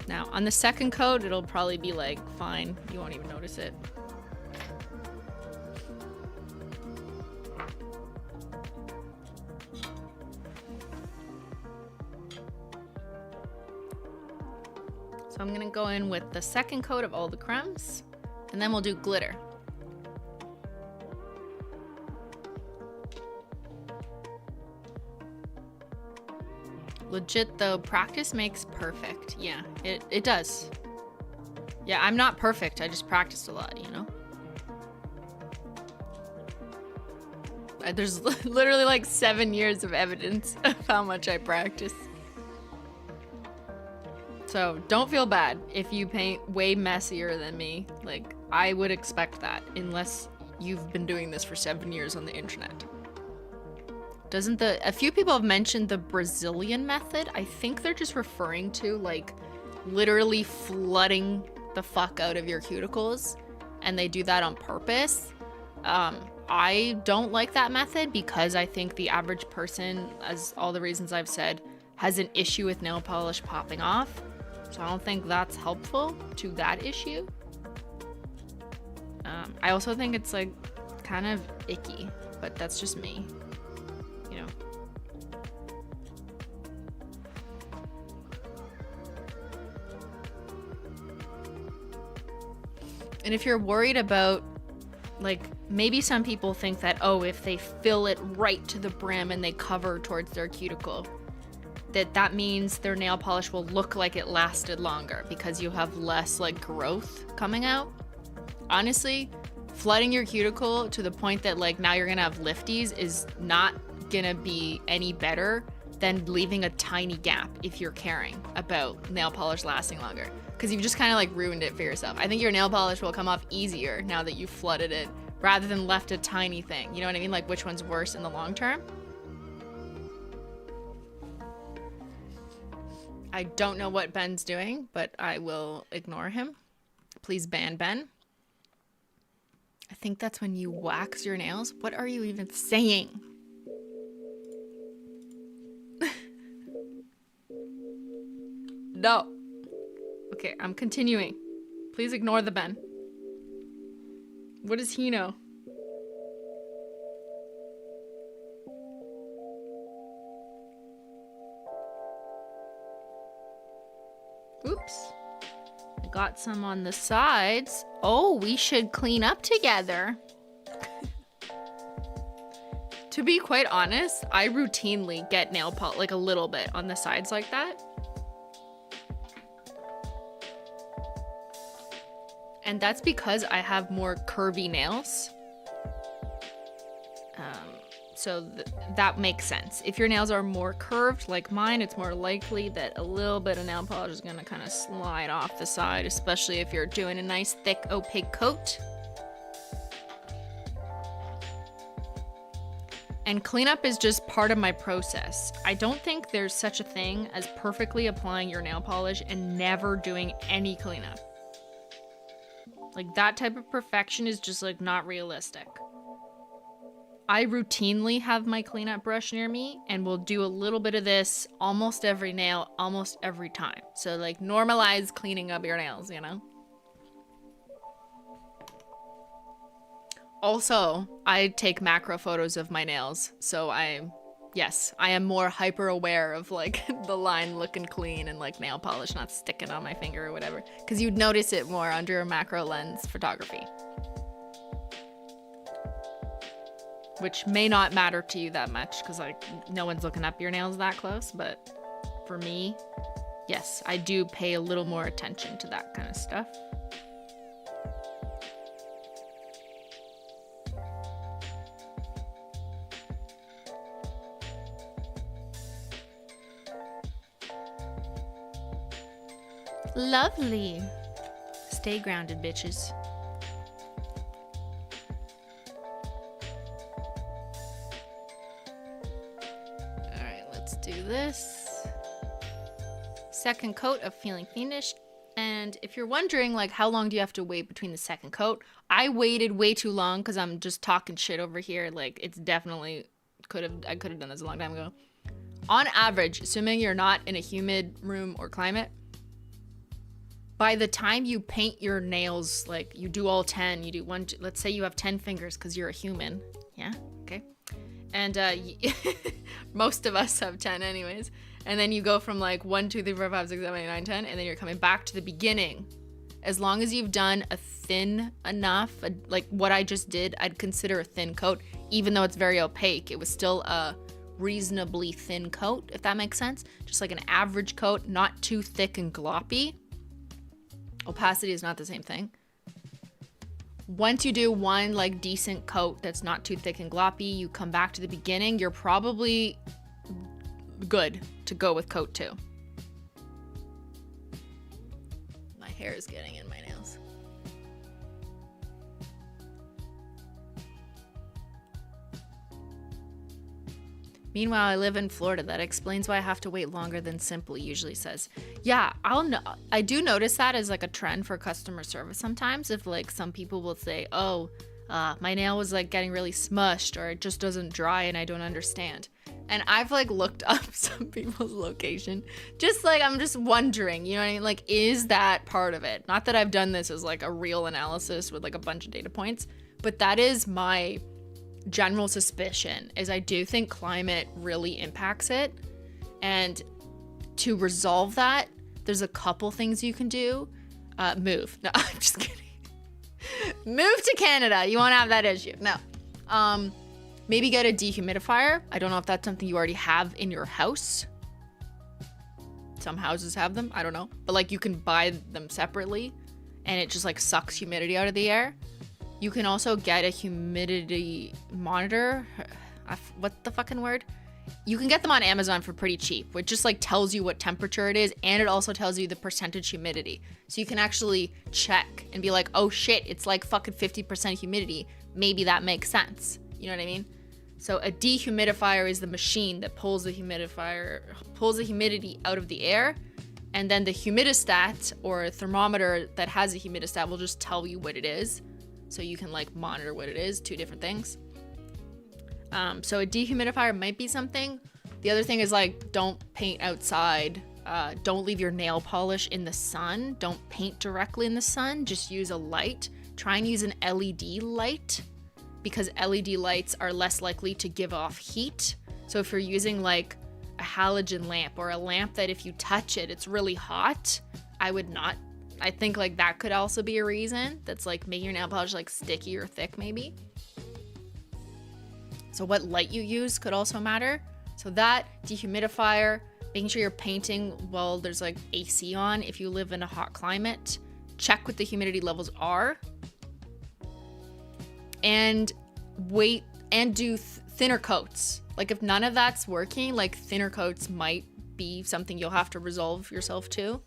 Now, on the second coat, it'll probably be like, fine, you won't even notice it. So I'm gonna go in with the second coat of all the crumbs, and then we'll do glitter. Legit though, practice makes perfect. Yeah, it does. Yeah, I'm not perfect. I just practiced a lot, you know? There's literally like 7 years of evidence of how much I practice. So don't feel bad if you paint way messier than me. Like, I would expect that unless you've been doing this for 7 years on the internet. A few people have mentioned the Brazilian method. I think they're just referring to like literally flooding the fuck out of your cuticles, and they do that on purpose. I don't like that method because I think the average person, as all the reasons I've said, has an issue with nail polish popping off. So I don't think that's helpful to that issue. I also think it's like kind of icky, but that's just me. You know. And if you're worried about, like, maybe some people think that, oh, if they fill it right to the brim and they cover towards their cuticle, that means their nail polish will look like it lasted longer because you have less, like, growth coming out. Honestly, flooding your cuticle to the point that, like, now you're gonna have lifties is not gonna be any better than leaving a tiny gap if you're caring about nail polish lasting longer, because you've just kind of like ruined it for yourself. I think your nail polish will come off easier now that you've flooded it rather than left a tiny thing. You know what I mean? Like, which one's worse in the long term? I don't know what Ben's doing, but I will ignore him. Please ban Ben. I think that's when you wax your nails. What are you even saying? No. Okay, I'm continuing. Please ignore the Ben. What does he know? Oops. I got some on the sides. Oh, we should clean up together. To be quite honest, I routinely get nail polish like a little bit on the sides like that. And that's because I have more curvy nails. So that makes sense. If your nails are more curved like mine, it's more likely that a little bit of nail polish is gonna kind of slide off the side, especially if you're doing a nice thick opaque coat. And cleanup is just part of my process. I don't think there's such a thing as perfectly applying your nail polish and never doing any cleanup. Like, that type of perfection is just like not realistic. I routinely have my cleanup brush near me and will do a little bit of this almost every nail, almost every time. So like normalize cleaning up your nails, you know? Also, I take macro photos of my nails. So yes, I am more hyper aware of like the line looking clean and like nail polish not sticking on my finger or whatever. Because you'd notice it more under a macro lens photography. Which may not matter to you that much because like no one's looking up your nails that close. But for me, yes, I do pay a little more attention to that kind of stuff. Lovely. Stay grounded, bitches. Alright, let's do this. Second coat of feeling finished. And if you're wondering, like, how long do you have to wait between the second coat? I waited way too long because I'm just talking shit over here. Like, it's definitely I could have done this a long time ago. On average, assuming you're not in a humid room or climate, by the time you paint your nails, like you do all 10, you do one, let's say you have 10 fingers because you're a human. Yeah, okay. And most of us have 10 anyways. And then you go from like 1, 2, 3, 4, 5, 6, 7, 8, 9, 10, and then you're coming back to the beginning. As long as you've done a thin enough, like what I just did, I'd consider a thin coat, even though it's very opaque. It was still a reasonably thin coat, if that makes sense. Just like an average coat, not too thick and gloppy. Opacity is not the same thing. Once you do one like decent coat that's not too thick and gloppy, you come back to the beginning, you're probably good to go with coat 2. My hair is getting in my nails. Meanwhile, I live in Florida. That explains why I have to wait longer than Simply usually says. Yeah, I do notice that as like a trend for customer service sometimes. If like some people will say, oh, my nail was like getting really smushed or it just doesn't dry and I don't understand. And I've like looked up some people's location. Just like, I'm just wondering, you know what I mean? Like, is that part of it? Not that I've done this as like a real analysis with like a bunch of data points, but that is my general suspicion, is I do think climate really impacts it. And to resolve that, there's a couple things you can do. Move. No, I'm just kidding. Move to Canada. You won't have that issue. No. Maybe get a dehumidifier. I don't know if that's something you already have in your house. Some houses have them. I don't know. But like you can buy them separately and it just like sucks humidity out of the air. You can also get a humidity monitor. What the fucking word? You can get them on Amazon for pretty cheap, which just like tells you what temperature it is, and it also tells you the percentage humidity. So you can actually check and be like, oh shit, it's like fucking 50% humidity. Maybe that makes sense. You know what I mean? So a dehumidifier is the machine that pulls the humidity out of the air, and then the humidistat or a thermometer that has a humidistat will just tell you what it is. So you can like monitor what it is, 2 different things. So a dehumidifier might be something. The other thing is like, don't paint outside. Don't leave your nail polish in the sun. Don't paint directly in the sun. Just use a light. Try and use an LED light because LED lights are less likely to give off heat. So if you're using like a halogen lamp or a lamp that if you touch it, it's really hot, I would not. I think like that could also be a reason that's like making your nail polish like sticky or thick maybe. So what light you use could also matter. So that, dehumidifier, making sure you're painting while there's like AC on if you live in a hot climate. Check what the humidity levels are. And wait and do thinner coats. Like if none of that's working, like thinner coats might be something you'll have to resolve yourself to.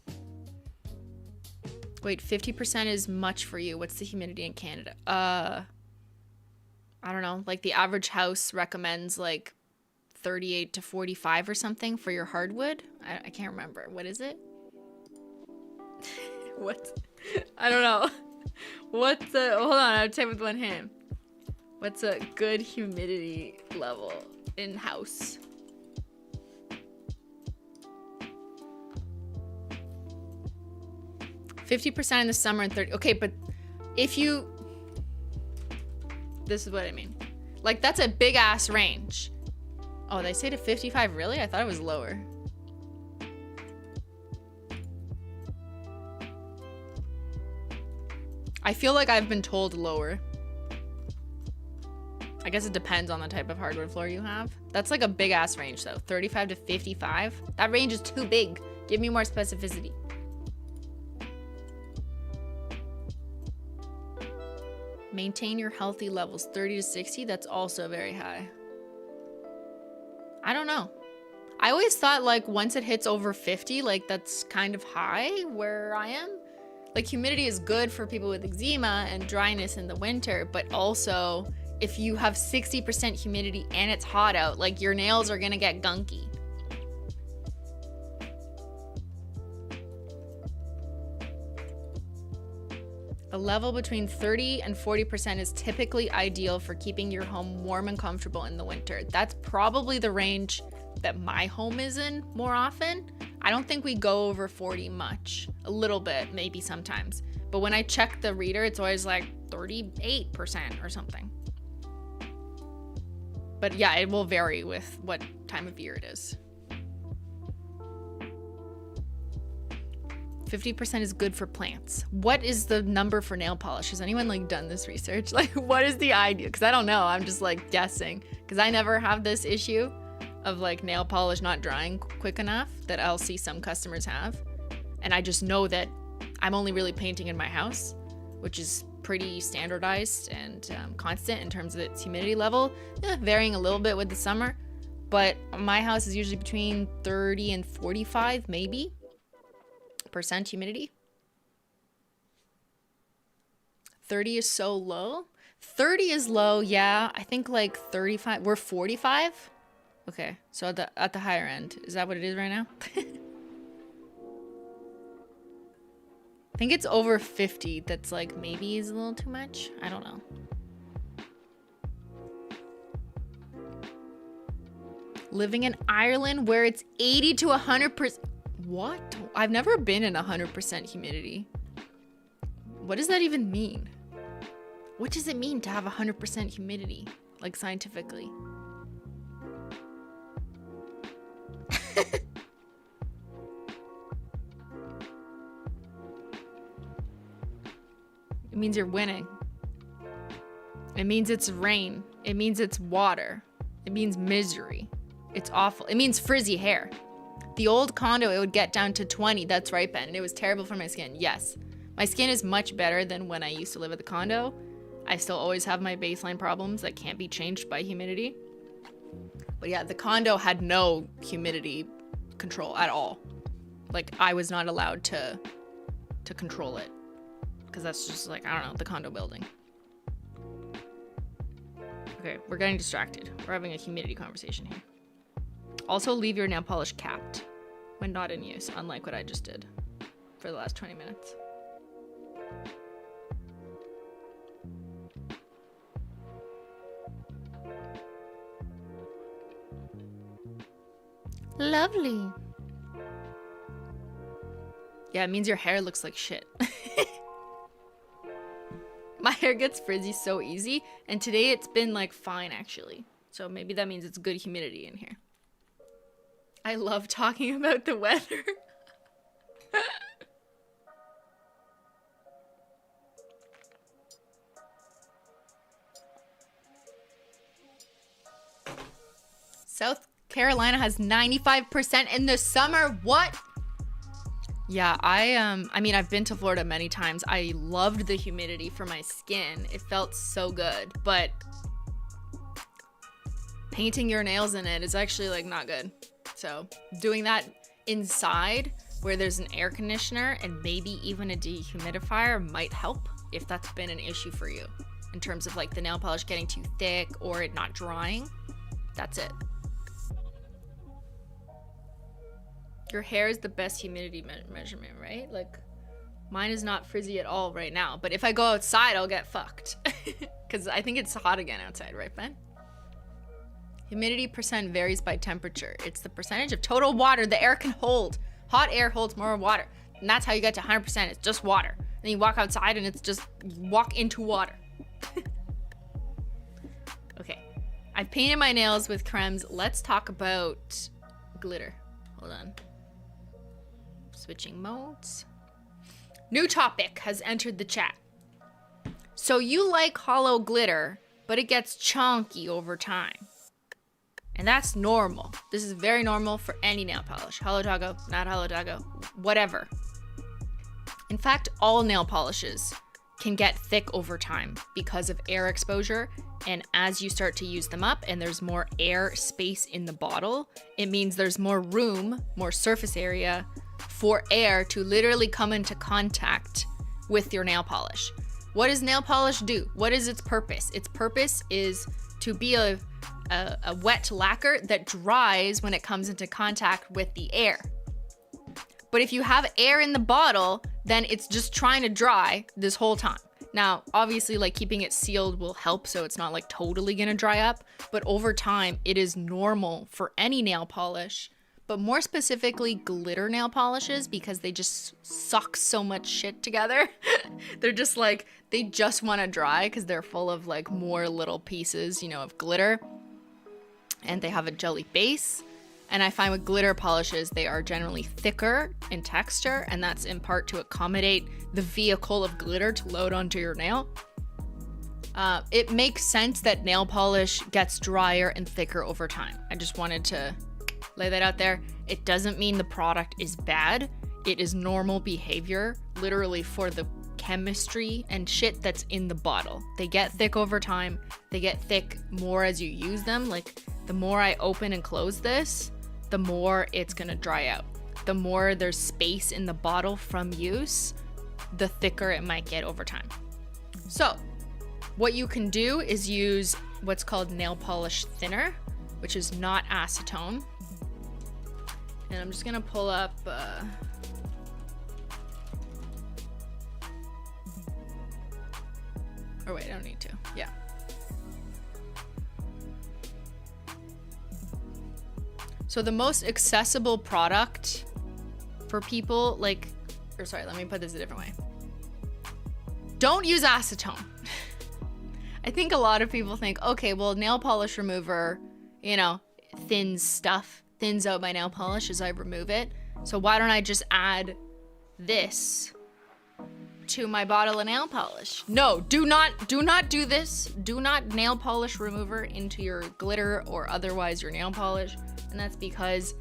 Wait, 50% is much for you. What's the humidity in Canada? I don't know. Like the average house recommends like 38 to 45 or something for your hardwood. I can't remember. What is it? What? I don't know. Hold on, I'll take with one hand. What's a good humidity level in house? %50 in the summer and 30. Okay, but if you, this is what I mean. Like, that's a big ass range. Oh, they say to 55, really? I thought it was lower. I feel like I've been told lower. I guess it depends on the type of hardwood floor you have. That's like a big ass range though. 35 to 55. That range is too big. Give me more specificity. Maintain your healthy levels. 30 to 60. That's also very high. I don't know. I always thought like once it hits over 50, like that's kind of high where I am. Like humidity is good for people with eczema and dryness in the winter, but also if you have 60% humidity and it's hot out, like your nails are gonna get gunky. A level between 30 and 40% is typically ideal for keeping your home warm and comfortable in the winter. That's probably the range that my home is in more often. I don't think we go over 40 much. A little bit, maybe sometimes. But when I check the reader, it's always like 38% or something. But yeah, it will vary with what time of year it is. 50% is good for plants. What is the number for nail polish? Has anyone like done this research? Like what is the idea? Because I don't know. I'm just like guessing. Because I never have this issue of like nail polish not drying quick enough that I'll see some customers have. And I just know that I'm only really painting in my house, which is pretty standardized and constant in terms of its humidity level, varying a little bit with the summer. But my house is usually between 30 and 45 maybe % humidity. 30 is so low. 30 is low, yeah. I think like 35. We're 45. Okay, so at the higher end. Is that what it is right now? I think it's over 50. That's like maybe is a little too much. I don't know. Living in Ireland where it's 80 to 100%. What? I've never been in 100% humidity. What does that even mean? What does it mean to have 100% humidity? Like scientifically? It means you're winning. It means it's rain. It means it's water. It means misery. It's awful. It means frizzy hair. The old condo, it would get down to 20. That's right, Ben. And it was terrible for my skin. Yes. My skin is much better than when I used to live at the condo. I still always have my baseline problems that can't be changed by humidity. But yeah, the condo had no humidity control at all. Like, I was not allowed to control it. Because that's just like, I don't know, the condo building. Okay, we're getting distracted. We're having a humidity conversation here. Also, leave your nail polish capped when not in use, unlike what I just did for the last 20 minutes. Lovely. Yeah, it means your hair looks like shit. My hair gets frizzy so easy, and today it's been like fine actually. So maybe that means it's good humidity in here. I love talking about the weather. South Carolina has 95% in the summer. What? Yeah, I mean, I've been to Florida many times. I loved the humidity for my skin. It felt so good, but painting your nails in it is actually like not good. So doing that inside where there's an air conditioner and maybe even a dehumidifier might help if that's been an issue for you in terms of like the nail polish getting too thick or it not drying. That's it. Your hair is the best humidity measurement, right? Like mine is not frizzy at all right now, but if I go outside, I'll get fucked. Because I think it's hot again outside, right, Ben? Humidity percent varies by temperature. It's the percentage of total water the air can hold. Hot air holds more water. And that's how you get to 100%. It's just water. Then you walk outside and it's just, you walk into water. Okay. I've painted my nails with cremes. Let's talk about glitter. Hold on. Switching modes. New topic has entered the chat. So you like hollow glitter, but it gets chunky over time. And that's normal. This is very normal for any nail polish. Holo Taco, not Holo Taco, whatever. In fact, all nail polishes can get thick over time because of air exposure. And as you start to use them up and there's more air space in the bottle, it means there's more room, more surface area for air to literally come into contact with your nail polish. What does nail polish do? What is its purpose? Its purpose is to be a wet lacquer that dries when it comes into contact with the air. But if you have air in the bottle, then it's just trying to dry this whole time. Now, obviously, like keeping it sealed will help so it's not like totally gonna dry up, but over time, it is normal for any nail polish, but more specifically glitter nail polishes because they just suck so much shit together. They're just like, they just wanna dry because they're full of like more little pieces, you know, of glitter. And they have a jelly base. And I find with glitter polishes, they are generally thicker in texture, and that's in part to accommodate the vehicle of glitter to load onto your nail. It makes sense that nail polish gets drier and thicker over time. I just wanted to lay that out there. It doesn't mean the product is bad. It is normal behavior, literally for the chemistry and shit that's in the bottle. They get thick over time. They get thick more as you use them. Like the more I open and close this, the more it's gonna dry out. The more there's space in the bottle from use, the thicker it might get over time. So what you can do is use what's called nail polish thinner, which is not acetone. And I'm just gonna pull up or wait, I don't need to. Yeah. So the most accessible product for people like, or sorry, let me put this a different way. Don't use acetone. I think a lot of people think, okay, well, nail polish remover, you know, thins out my nail polish as I remove it. So why don't I just add this to my bottle of nail polish? No, do not do this. Do not nail polish remover into your glitter or otherwise your nail polish. And that's because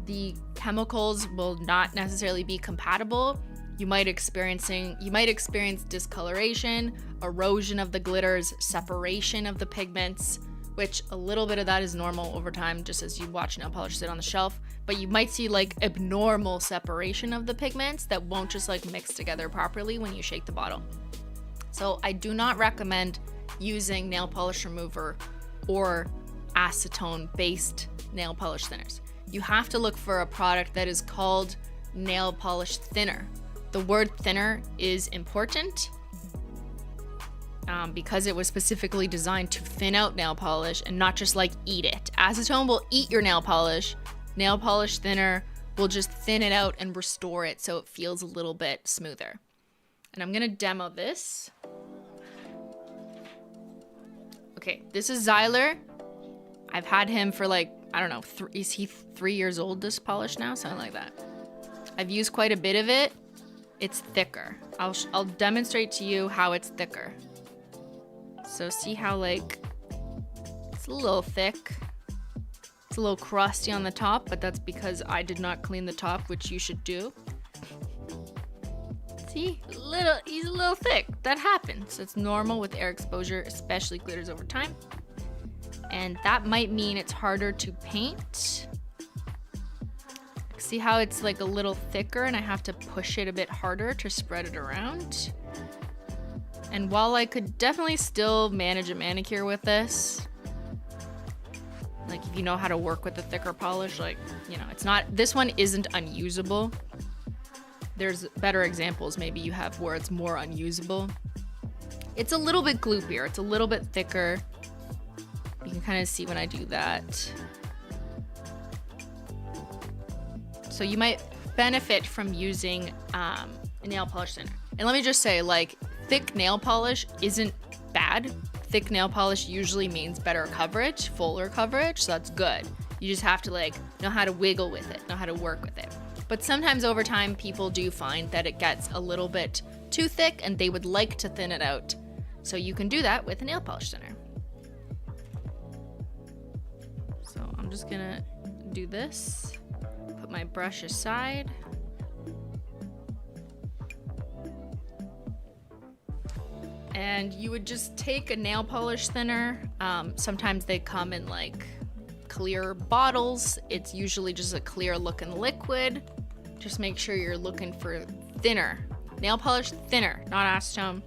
the chemicals will not necessarily be compatible. You might experience discoloration, erosion of the glitters, separation of the pigments, which a little bit of that is normal over time, just as you watch nail polish sit on the shelf. But you might see like abnormal separation of the pigments that won't just like mix together properly when you shake the bottle. So I do not recommend using nail polish remover or acetone-based nail polish thinners. You have to look for a product that is called nail polish thinner. The word thinner is important because it was specifically designed to thin out nail polish and not just like eat it. Acetone will eat your nail polish. Nail polish thinner will just thin it out and restore it so it feels a little bit smoother. And I'm gonna demo this. Okay, this is Xyler. I've had him for like, I don't know, is he 3 years old, this polish now? Something like that. I've used quite a bit of it. It's thicker. I'll demonstrate to you how it's thicker. So see how like, it's a little thick. It's a little crusty on the top, but that's because I did not clean the top, which you should do. See, he's a little thick. That happens. It's normal with air exposure, especially glitters over time. And that might mean it's harder to paint. See how it's like a little thicker and I have to push it a bit harder to spread it around. And while I could definitely still manage a manicure with this, like if you know how to work with the thicker polish, like, you know, it's not, this one isn't unusable. There's better examples maybe you have where it's more unusable. It's a little bit gloopier. It's a little bit thicker. You can kind of see when I do that. So you might benefit from using a nail polish thinner. And let me just say, like, thick nail polish isn't bad. Thick nail polish usually means better coverage, fuller coverage, so that's good. You just have to like know how to wiggle with it, know how to work with it. But sometimes over time, people do find that it gets a little bit too thick and they would like to thin it out. So you can do that with a nail polish thinner. So I'm just gonna do this, put my brush aside. And you would just take a nail polish thinner. Sometimes they come in like clear bottles. It's usually just a clear looking liquid. Just make sure you're looking for thinner. Nail polish thinner, not acetone.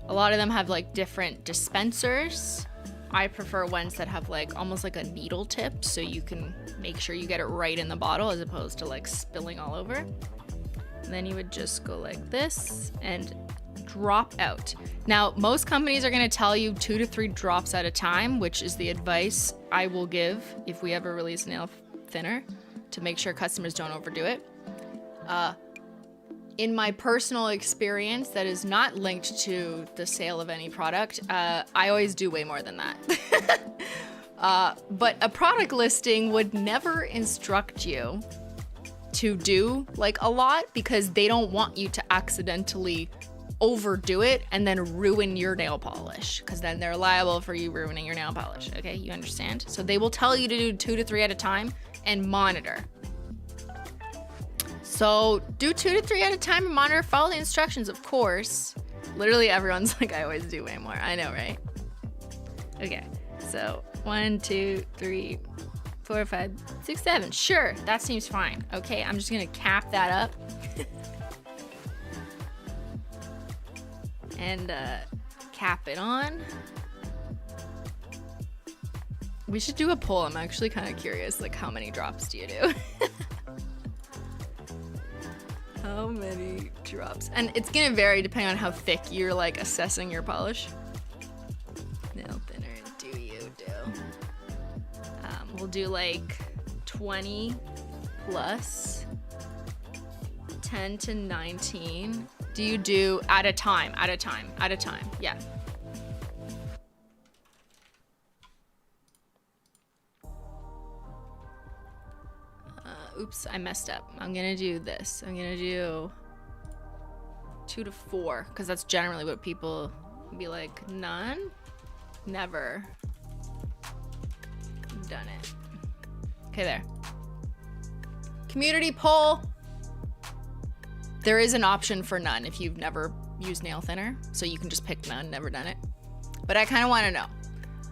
A lot of them have like different dispensers. I prefer ones that have like almost like a needle tip, so you can make sure you get it right in the bottle as opposed to like spilling all over. And then you would just go like this and drop out. Now, most companies are going to tell you 2 to 3 drops at a time, which is the advice I will give if we ever release nail thinner, to make sure customers don't overdo it. In my personal experience that is not linked to the sale of any product, I always do way more than that. But a product listing would never instruct you to do like a lot, because they don't want you to accidentally overdo it and then ruin your nail polish, because then they're liable for you ruining your nail polish. Okay, you understand? So they will tell you to do 2 to 3 at a time and monitor. So do 2 to 3 at a time and monitor, follow the instructions, of course. Literally everyone's like, I always do way more. I know, right? Okay, so 1, 2, 3, 4, 5, 6, 7. Sure, that seems fine. Okay, I'm just gonna cap that up. And cap it on. We should do a poll. I'm actually kind of curious, like, how many drops do you do? How many drops? And it's gonna vary depending on how thick you're like assessing your polish. Nail thinner, do you do? We'll do like 20 plus 10 to 19. Do you do at a time? At a time. Yeah. Oops, I messed up. I'm gonna do this. I'm gonna do 2 to 4, because that's generally what people be like. None? Never done it. Okay, there. Community poll. There is an option for none if you've never used nail thinner, so you can just pick none, never done it. But I kind of want to know.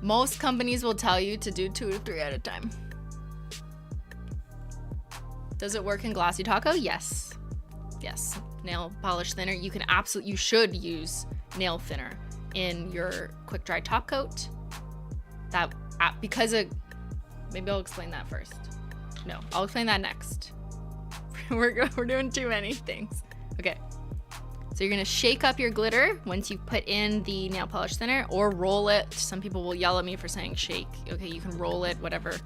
Most companies will tell you to do 2 to 3 at a time. Does it work in Glossy Taco? Yes. Yes. Nail polish thinner. You should use nail thinner in your quick dry top coat. Maybe I'll explain that first. No, I'll explain that next. We're doing too many things. Okay. So you're gonna shake up your glitter once you put in the nail polish thinner, or roll it. Some people will yell at me for saying shake. Okay, you can roll it, whatever.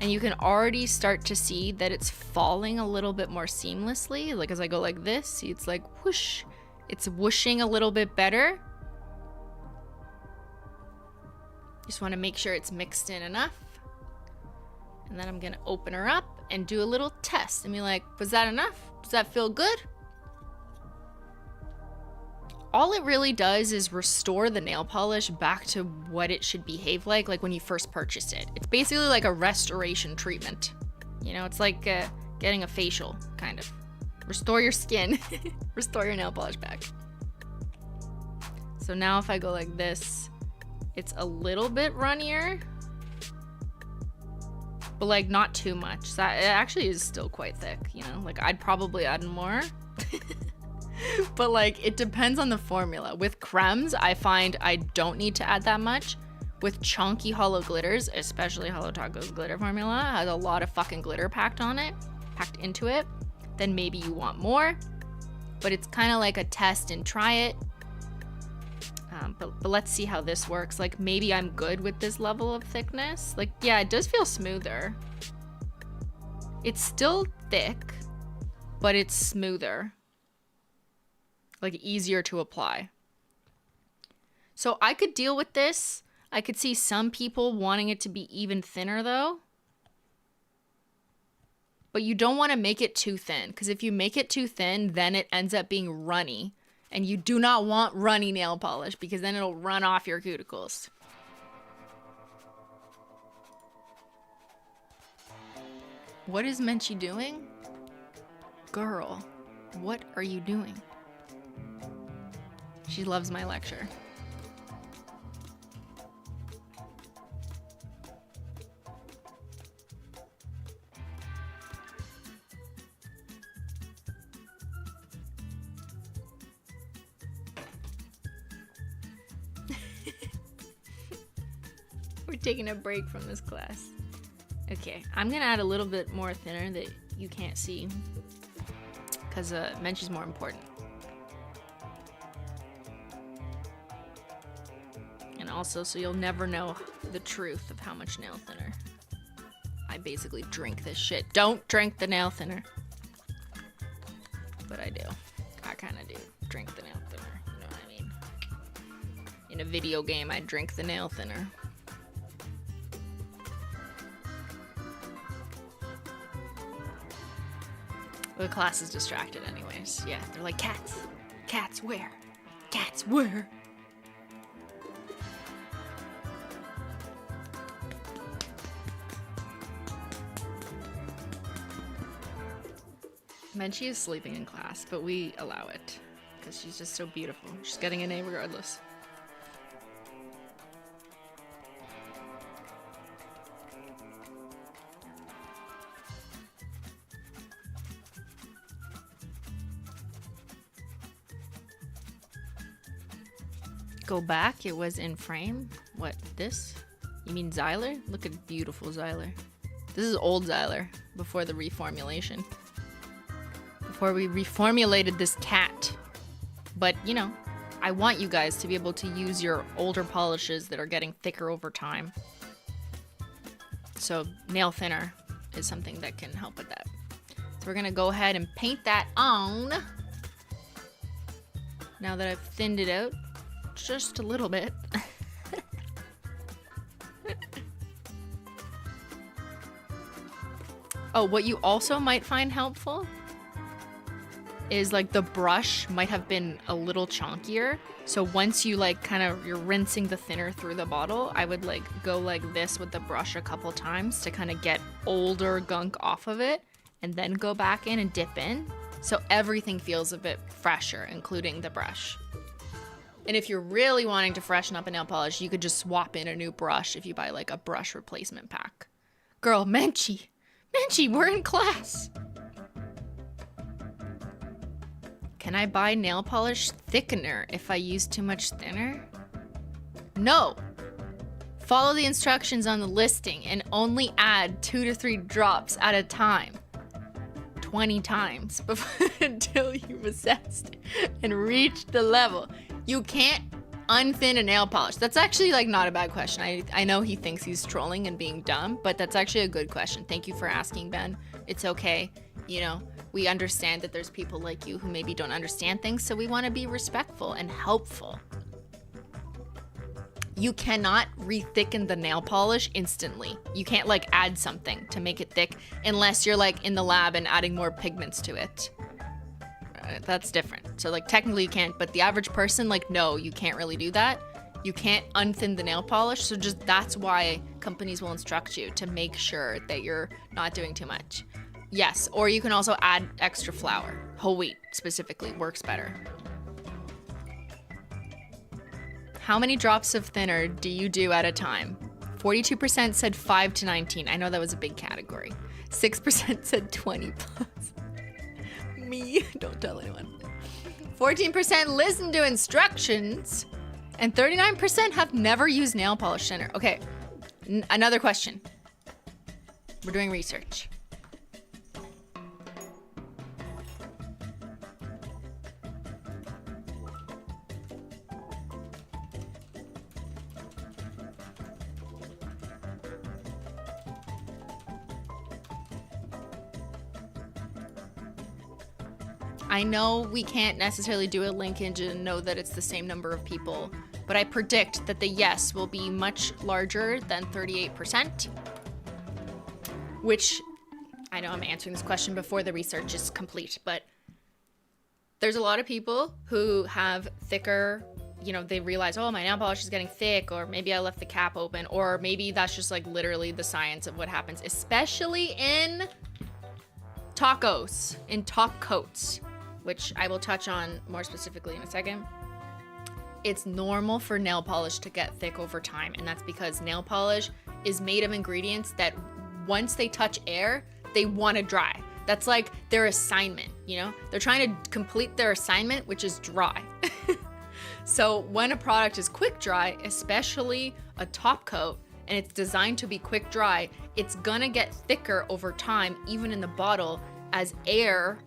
And you can already start to see that it's falling a little bit more seamlessly. Like as I go like this, see it's like whoosh. It's whooshing a little bit better. Just want to make sure it's mixed in enough. And then I'm gonna open her up and do a little test and be like, was that enough? Does that feel good? All it really does is restore the nail polish back to what it should behave like when you first purchased it. It's basically like a restoration treatment. You know, it's like getting a facial, kind of. Restore your skin, restore your nail polish back. So now if I go like this, it's a little bit runnier, but like not too much. So it actually is still quite thick, you know, like I'd probably add more. But like it depends on the formula. With cremes, I find I don't need to add that much. With chunky hollow glitters, especially Holo Taco's glitter formula has a lot of fucking glitter packed into it, then maybe you want more. But it's kind of like a test and try it. But let's see how this works. Like, maybe I'm good with this level of thickness. Like, yeah, it does feel smoother. It's still thick, but it's smoother. Like, easier to apply. So I could deal with this. I could see some people wanting it to be even thinner, though. But you don't want to make it too thin, because if you make it too thin, then it ends up being runny. And you do not want runny nail polish, because then it'll run off your cuticles. What is Menchie doing? Girl, what are you doing? She loves my lecture. We're taking a break from this class. Okay, I'm gonna add a little bit more thinner that you can't see, because Menchie's more important. And also, so you'll never know the truth of how much nail thinner. I basically drink this shit. Don't drink the nail thinner. But I do. I kind of do drink the nail thinner. You know what I mean? In a video game, I drink the nail thinner. The class is distracted anyways. Yeah, they're like, cats. Cats where? Cats where? Menchie is sleeping in class, but we allow it. Because she's just so beautiful. She's getting an A regardless. Go back, it was in frame. What, this? You mean Xyler? Look at beautiful Xyler. This is old Xyler, before the reformulation. Before we reformulated this cat. But, you know, I want you guys to be able to use your older polishes that are getting thicker over time. So, nail thinner is something that can help with that. So we're gonna go ahead and paint that on. Now that I've thinned it out. Just a little bit. Oh, what you also might find helpful is like the brush might have been a little chunkier. So once you like kind of, you're rinsing the thinner through the bottle, I would like go like this with the brush a couple times to kind of get older gunk off of it and then go back in and dip in. So everything feels a bit fresher, including the brush. And if you're really wanting to freshen up a nail polish, you could just swap in a new brush if you buy like a brush replacement pack. Girl, Menchie, we're in class. Can I buy nail polish thickener if I use too much thinner? No. Follow the instructions on the listing and only add 2 to 3 drops at a time. 20 times before, until you've assessed and reached the level. You can't unthin a nail polish. That's actually like not a bad question. I know he thinks he's trolling and being dumb, but that's actually a good question. Thank you for asking, Ben. It's okay. You know, we understand that there's people like you who maybe don't understand things, so we want to be respectful and helpful. You cannot re-thicken the nail polish instantly. You can't like add something to make it thick unless you're like in the lab and adding more pigments to it. That's different. So like technically you can't, but the average person, like, no, you can't really do that. You can't unthin the nail polish. So just that's why companies will instruct you to make sure that you're not doing too much. Yes, or you can also add extra flour. Whole wheat specifically works better. How many drops of thinner do you do at a time? 42% said 5 to 19. I know that was a big category. 6% said 20 plus. Me, don't tell anyone. 14% listen to instructions, and 39% have never used nail polish thinner. Okay, another question. We're doing research. I know we can't necessarily do a linkage and know that it's the same number of people, but I predict that the yes will be much larger than 38%, which I know I'm answering this question before the research is complete, but there's a lot of people who have thicker, you know, they realize, oh, my nail polish is getting thick, or maybe I left the cap open, or maybe that's just like literally the science of what happens, especially in tacos, in top coats, which I will touch on more specifically in a second. It's normal for nail polish to get thick over time, and that's because nail polish is made of ingredients that once they touch air, they want to dry. That's like their assignment, you know? They're trying to complete their assignment, which is dry. So when a product is quick dry, especially a top coat, and it's designed to be quick dry, it's gonna get thicker over time, even in the bottle, as air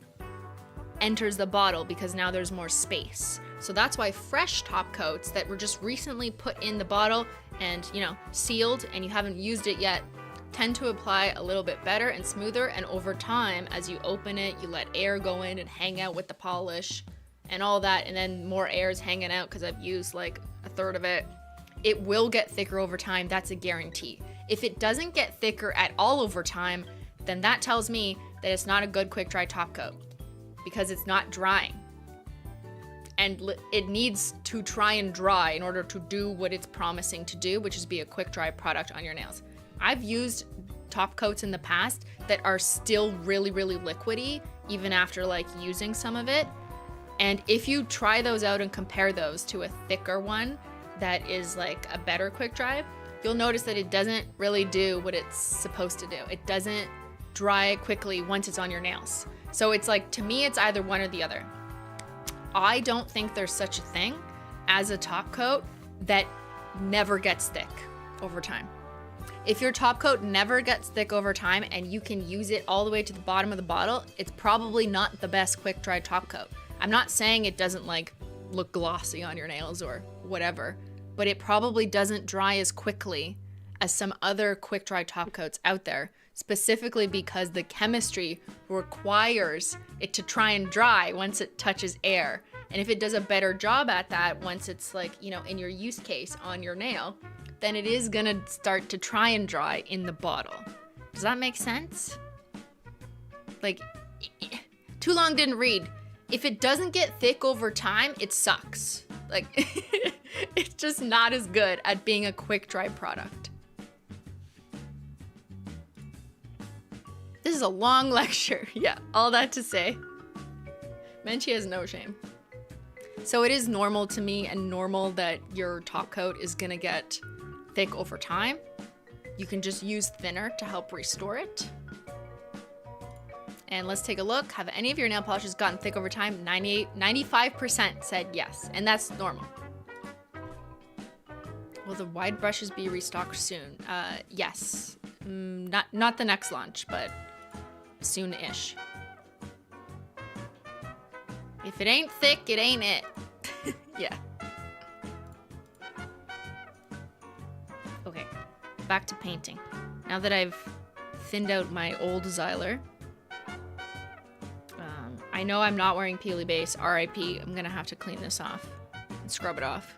enters the bottle, because now there's more space. So that's why fresh top coats that were just recently put in the bottle and, you know, sealed, and you haven't used it yet, tend to apply a little bit better and smoother. And over time, as you open it, you let air go in and hang out with the polish and all that, and then more air is hanging out because I've used like a third of it. It will get thicker over time. That's a guarantee. If it doesn't get thicker at all over time, then that tells me that it's not a good quick dry top coat, because it's not drying. And it needs to try and dry in order to do what it's promising to do, which is be a quick dry product on your nails. I've used top coats in the past that are still really, really liquidy, even after like using some of it. And if you try those out and compare those to a thicker one that is like a better quick dry, you'll notice that it doesn't really do what it's supposed to do. It doesn't dry quickly once it's on your nails. So it's like, to me, it's either one or the other. I don't think there's such a thing as a top coat that never gets thick over time. If your top coat never gets thick over time and you can use it all the way to the bottom of the bottle, it's probably not the best quick dry top coat. I'm not saying it doesn't like look glossy on your nails or whatever, but it probably doesn't dry as quickly as some other quick dry top coats out there, specifically because the chemistry requires it to try and dry once it touches air. And if it does a better job at that once it's like, you know, in your use case on your nail, then it is gonna start to try and dry in the bottle. Does that make sense? Like, too long didn't read. If it doesn't get thick over time, it sucks. Like, it's just not as good at being a quick dry product. This is a long lecture. Yeah, all that to say, Menchie has no shame. So it is normal to me and normal that your top coat is gonna get thick over time. You can just use thinner to help restore it. And let's take a look. Have any of your nail polishes gotten thick over time? 95% said yes, and that's normal. Will the wide brushes be restocked soon? Yes. Not the next launch, but soon-ish. If it ain't thick, it ain't it. Yeah. Okay, back to painting. Now that I've thinned out my old Xyler, I know I'm not wearing Peely Base, RIP. I'm gonna have to clean this off and scrub it off.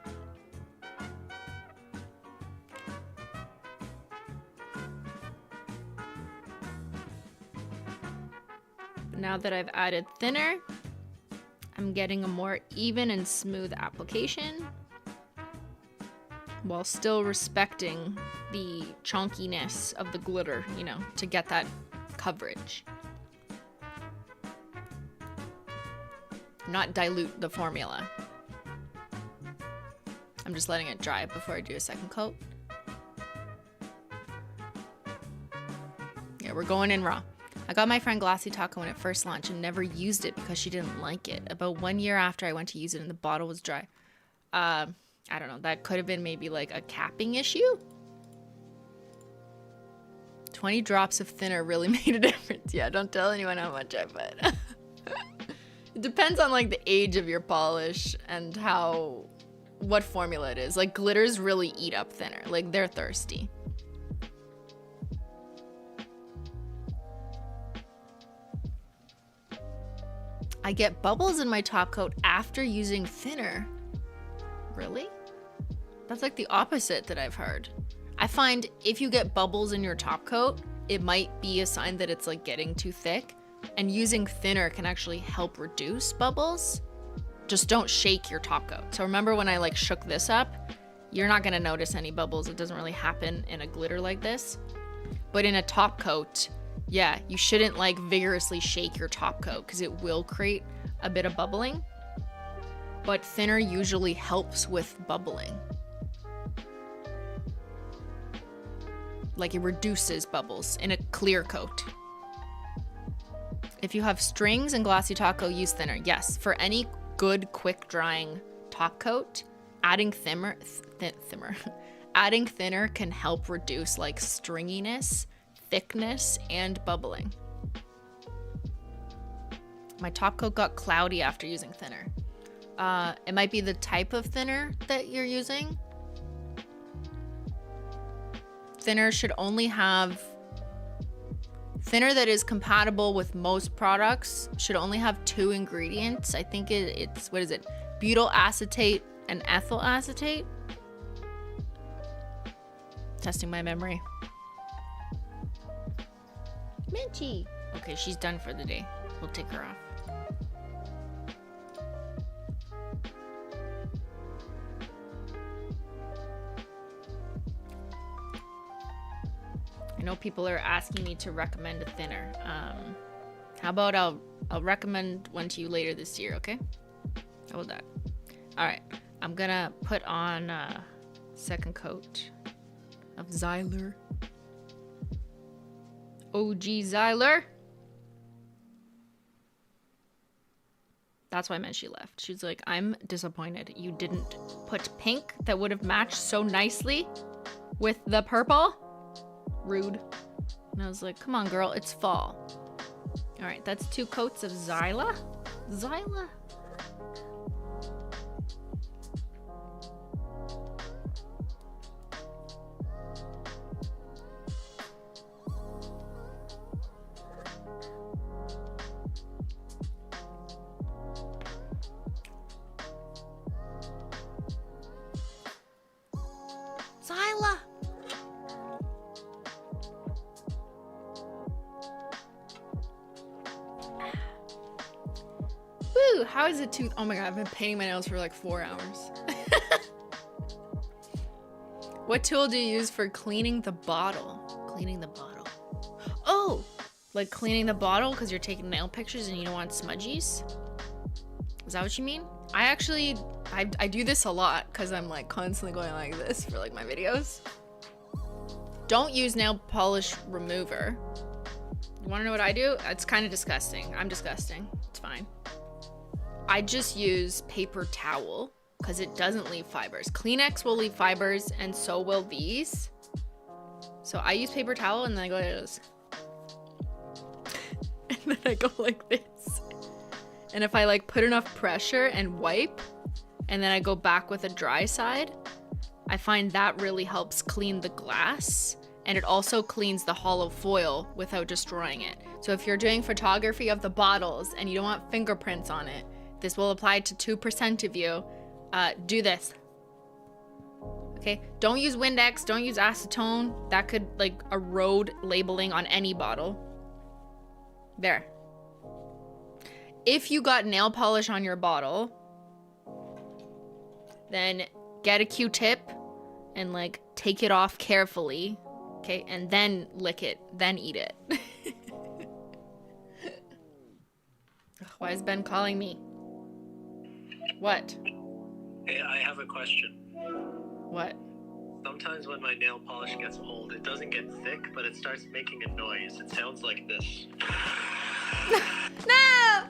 But now that I've added thinner, I'm getting a more even and smooth application while still respecting the chunkiness of the glitter, you know, to get that coverage. Not dilute the formula. I'm just letting it dry before I do a second coat. Yeah, we're going in raw. I got my friend Glassy Taco when it first launched and never used it because she didn't like it. About 1 year after I went to use it and the bottle was dry. I don't know, that could have been maybe like a capping issue? 20 drops of thinner really made a difference. Yeah, don't tell anyone how much I put. It depends on like the age of your polish and what formula it is. Like glitters really eat up thinner. Like they're thirsty. I get bubbles in my top coat after using thinner. Really? That's like the opposite that I've heard. I find if you get bubbles in your top coat, it might be a sign that it's like getting too thick, and using thinner can actually help reduce bubbles. Just don't shake your top coat. So remember when I like shook this up, you're not gonna notice any bubbles. It doesn't really happen in a glitter like this. But in a top coat, yeah, you shouldn't like vigorously shake your top coat because it will create a bit of bubbling. But thinner usually helps with bubbling. Like it reduces bubbles in a clear coat. If you have strings and glossy top coat, use thinner. Yes, for any good quick drying top coat, adding thinner can help reduce like stringiness, thickness, and bubbling. My top coat got cloudy after using thinner. It might be the type of thinner that you're using. Thinner should only have, thinner that is compatible with most products should only have 2 ingredients. I think it's, what is it? Butyl acetate and ethyl acetate. Testing my memory. Menchie. Okay, she's done for the day. We'll take her off. I know people are asking me to recommend a thinner. How about I'll recommend one to you later this year, okay? How about that? All right, I'm gonna put on second coat of Xyler. OG Xyler. That's why Menchie left. She's like, I'm disappointed you didn't put pink that would have matched so nicely with the purple. Rude. And I was like, come on, girl, it's fall. All right, that's 2 coats of Xyla. Xyla. Xyla. Woo, how is it tooth? Oh my god, I've been painting my nails for like 4 hours. What tool do you use for cleaning the bottle? Cleaning the bottle. Oh, like cleaning the bottle because you're taking nail pictures and you don't want smudgies? Is that what you mean? I do this a lot because I'm like constantly going like this for like my videos. Don't use nail polish remover. You want to know what I do? It's kind of disgusting. I'm disgusting. It's fine. I just use paper towel because it doesn't leave fibers. Kleenex will leave fibers and so will these. So I use paper towel and then I go like this. And then I go like this. And if I like put enough pressure and wipe and then I go back with a dry side, I find that really helps clean the glass, and it also cleans the hollow foil without destroying it. So if you're doing photography of the bottles and you don't want fingerprints on it, this will apply to 2% of you. Do this. Okay, don't use Windex, don't use acetone. That could like erode labeling on any bottle. There. If you got nail polish on your bottle, then get a Q-tip and like take it off carefully, okay? And then lick it, then eat it. Why is Ben calling me? What? Hey, I have a question. What? Sometimes when my nail polish gets old, it doesn't get thick, but it starts making a noise. It sounds like this. No!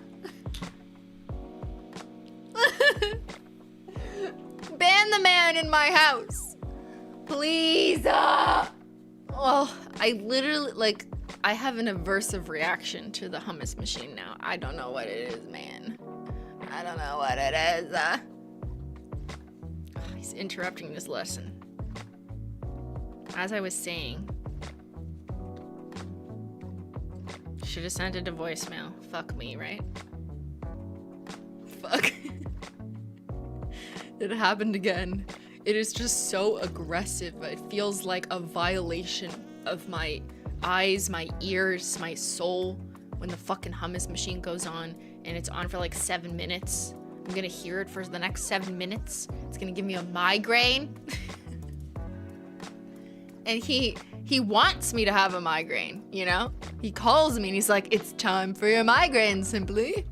Ban the man in my house. Please. Oh, I literally, like, I have an aversive reaction to the hummus machine now. I don't know what it is, man. I don't know what it is. He's interrupting this lesson. As I was saying, should have sent it to voicemail. Fuck me, right? fuck? It happened again. It is just so aggressive. It feels like a violation of my eyes, my ears, my soul when the fucking hummus machine goes on and it's on for like 7 minutes. I'm gonna hear it for the next 7 minutes. It's gonna give me a migraine. And he wants me to have a migraine, you know? He calls me and he's like, it's time for your migraine, Simply.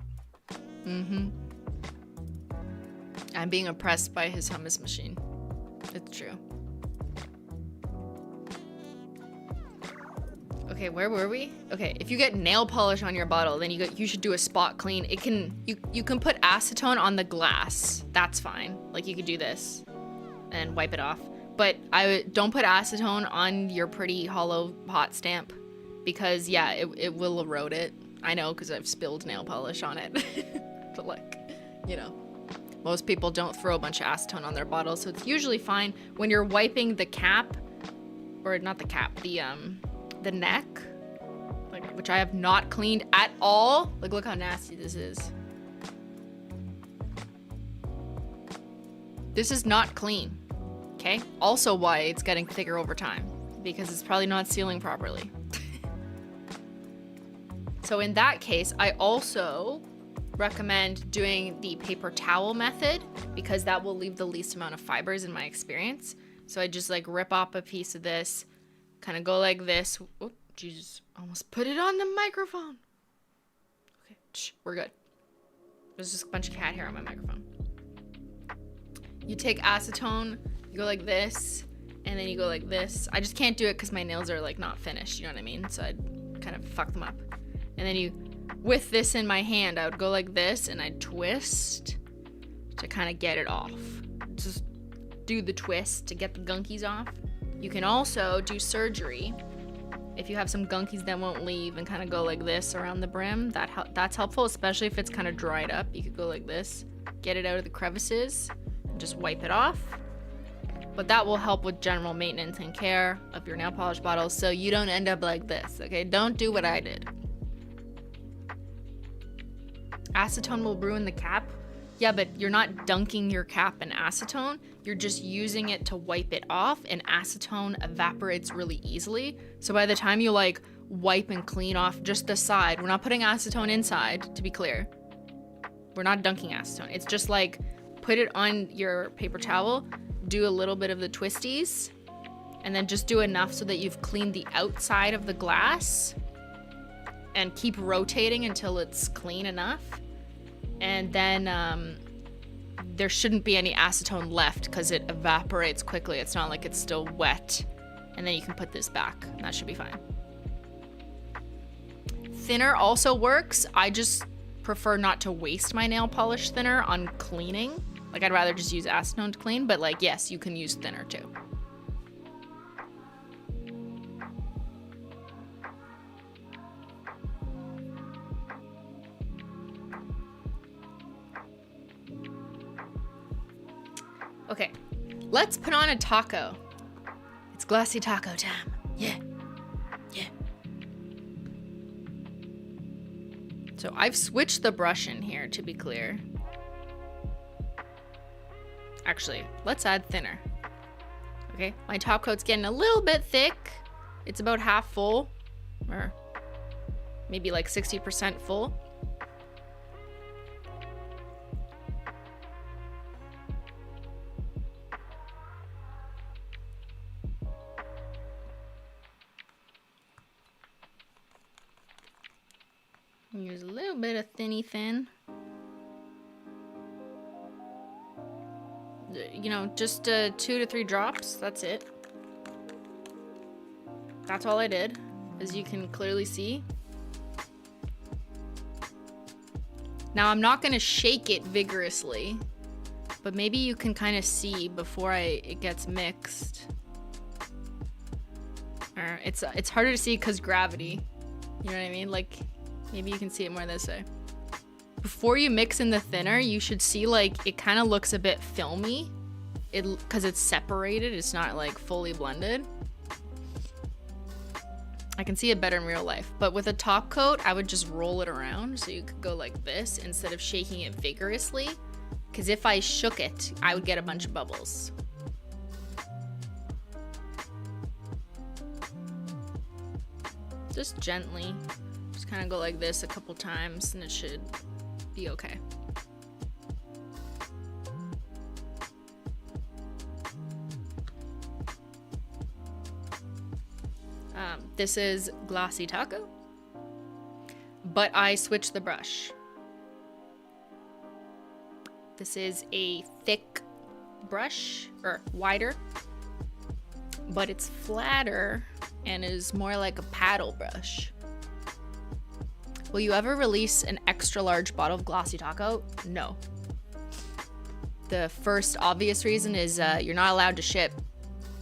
I'm being oppressed by his hummus machine. It's true. Okay, where were we? Okay, if you get nail polish on your bottle, then you should do a spot clean. You can put acetone on the glass. That's fine. Like you could do this and wipe it off. But don't put acetone on your pretty hollow hot stamp because yeah, it will erode it. I know because I've spilled nail polish on it. But like, you know, most people don't throw a bunch of acetone on their bottles, so it's usually fine when you're wiping the cap, or not the cap, the neck, like, which I have not cleaned at all. Like, look how nasty this is. This is not clean, okay? Also why it's getting thicker over time, because it's probably not sealing properly. So in that case, I also recommend doing the paper towel method because that will leave the least amount of fibers in my experience. So I just like rip off a piece of this, kind of go like this. Oh, Jesus, almost put it on the microphone. Okay, shh, we're good. There's just a bunch of cat hair on my microphone. You take acetone, you go like this, and then you go like this. I just can't do it because my nails are like not finished, you know what I mean? So I'd kind of fuck them up. And then you, with this in my hand, I would go like this and I'd twist to kind of get it off. Just do the twist to get the gunkies off. You can also do surgery if you have some gunkies that won't leave and kind of go like this around the brim. That's helpful, especially if it's kind of dried up. You could go like this, get it out of the crevices, and just wipe it off. But that will help with general maintenance and care of your nail polish bottles so you don't end up like this, okay? Don't do what I did. Acetone will ruin the cap. Yeah, but you're not dunking your cap in acetone. You're just using it to wipe it off, and acetone evaporates really easily. So by the time you like wipe and clean off just the side, we're not putting acetone inside, to be clear. We're not dunking acetone. It's just like put it on your paper towel, do a little bit of the twisties, and then just do enough so that you've cleaned the outside of the glass, and keep rotating until it's clean enough. And then there shouldn't be any acetone left because it evaporates quickly. It's not like it's still wet. And then you can put this back. That should be fine. Thinner also works. I just prefer not to waste my nail polish thinner on cleaning. Like, I'd rather just use acetone to clean. But like, yes, you can use thinner too. Okay, let's put on a taco. It's glassy taco time. Yeah, yeah. So I've switched the brush in here, to be clear. Actually, let's add thinner. Okay, my top coat's getting a little bit thick. It's about half full, or maybe like 60% full. Use a little bit of thinny thin. You know, just 2 to 3 drops. That's it. That's all I did, as you can clearly see. Now I'm not gonna shake it vigorously, but maybe you can kind of see before it gets mixed. Or it's harder to see because gravity. You know what I mean? Like, maybe you can see it more this way. Before you mix in the thinner, you should see like it kind of looks a bit filmy. Because it's separated, it's not like fully blended. I can see it better in real life. But with a top coat, I would just roll it around so you could go like this instead of shaking it vigorously. Because if I shook it, I would get a bunch of bubbles. Just gently. Just kind of go like this a couple times and it should be okay. This is Glossy Taco, but I switched the brush. This is a thick brush, or wider, but it's flatter and is more like a paddle brush. Will you ever release an extra large bottle of Glossy Taco? No. The first obvious reason is you're not allowed to ship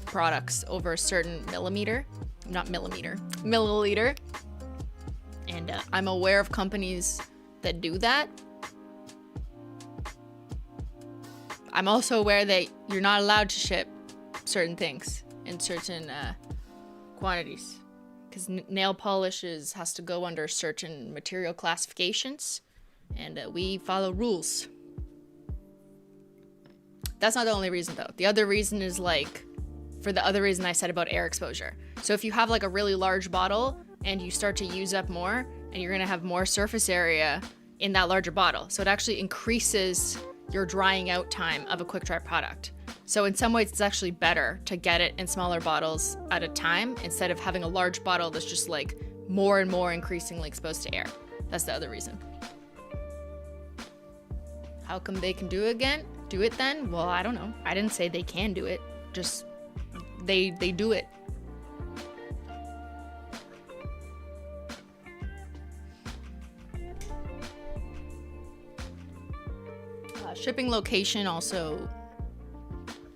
products over a certain milliliter. And I'm aware of companies that do that. I'm also aware that you're not allowed to ship certain things in certain quantities, because nail polishes has to go under certain material classifications, and we follow rules. That's not the only reason though. The other reason is like, for the other reason I said about air exposure. So if you have like a really large bottle and you start to use up more, and you're gonna have more surface area in that larger bottle. So it actually increases your drying out time of a quick dry product. So in some ways it's actually better to get it in smaller bottles at a time instead of having a large bottle that's just like more and more increasingly exposed to air. That's the other reason. How come they can do it then? Well, I don't know. I didn't say they can do it. Just they do it. Shipping location also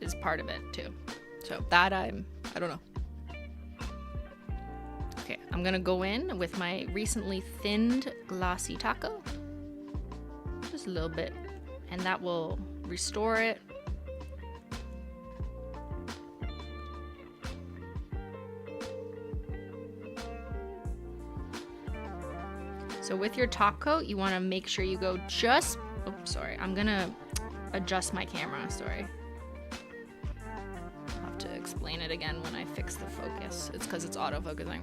is part of it too. So that I don't know. Okay, I'm gonna go in with my recently thinned Glossy Taco. Just a little bit. And that will restore it. So with your top coat, you want to make sure you go just... Oh, sorry. I'm going to adjust my camera. Sorry. I'll have to explain it again when I fix the focus. It's because it's autofocusing.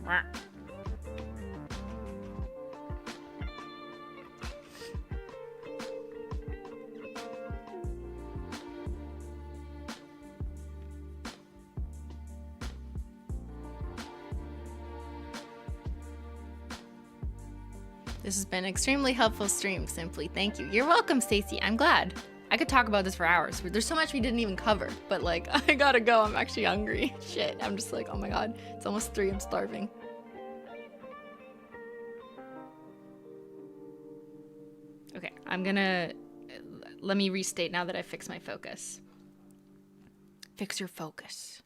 This has been an extremely helpful stream, Simply. Thank you. You're welcome, Stacy. I'm glad. I could talk about this for hours. There's so much we didn't even cover, but like, I gotta go. I'm actually hungry. Shit. I'm just like, oh my God. It's almost 3. I'm starving. Okay, let me restate now that I fixed my focus. Fix your focus.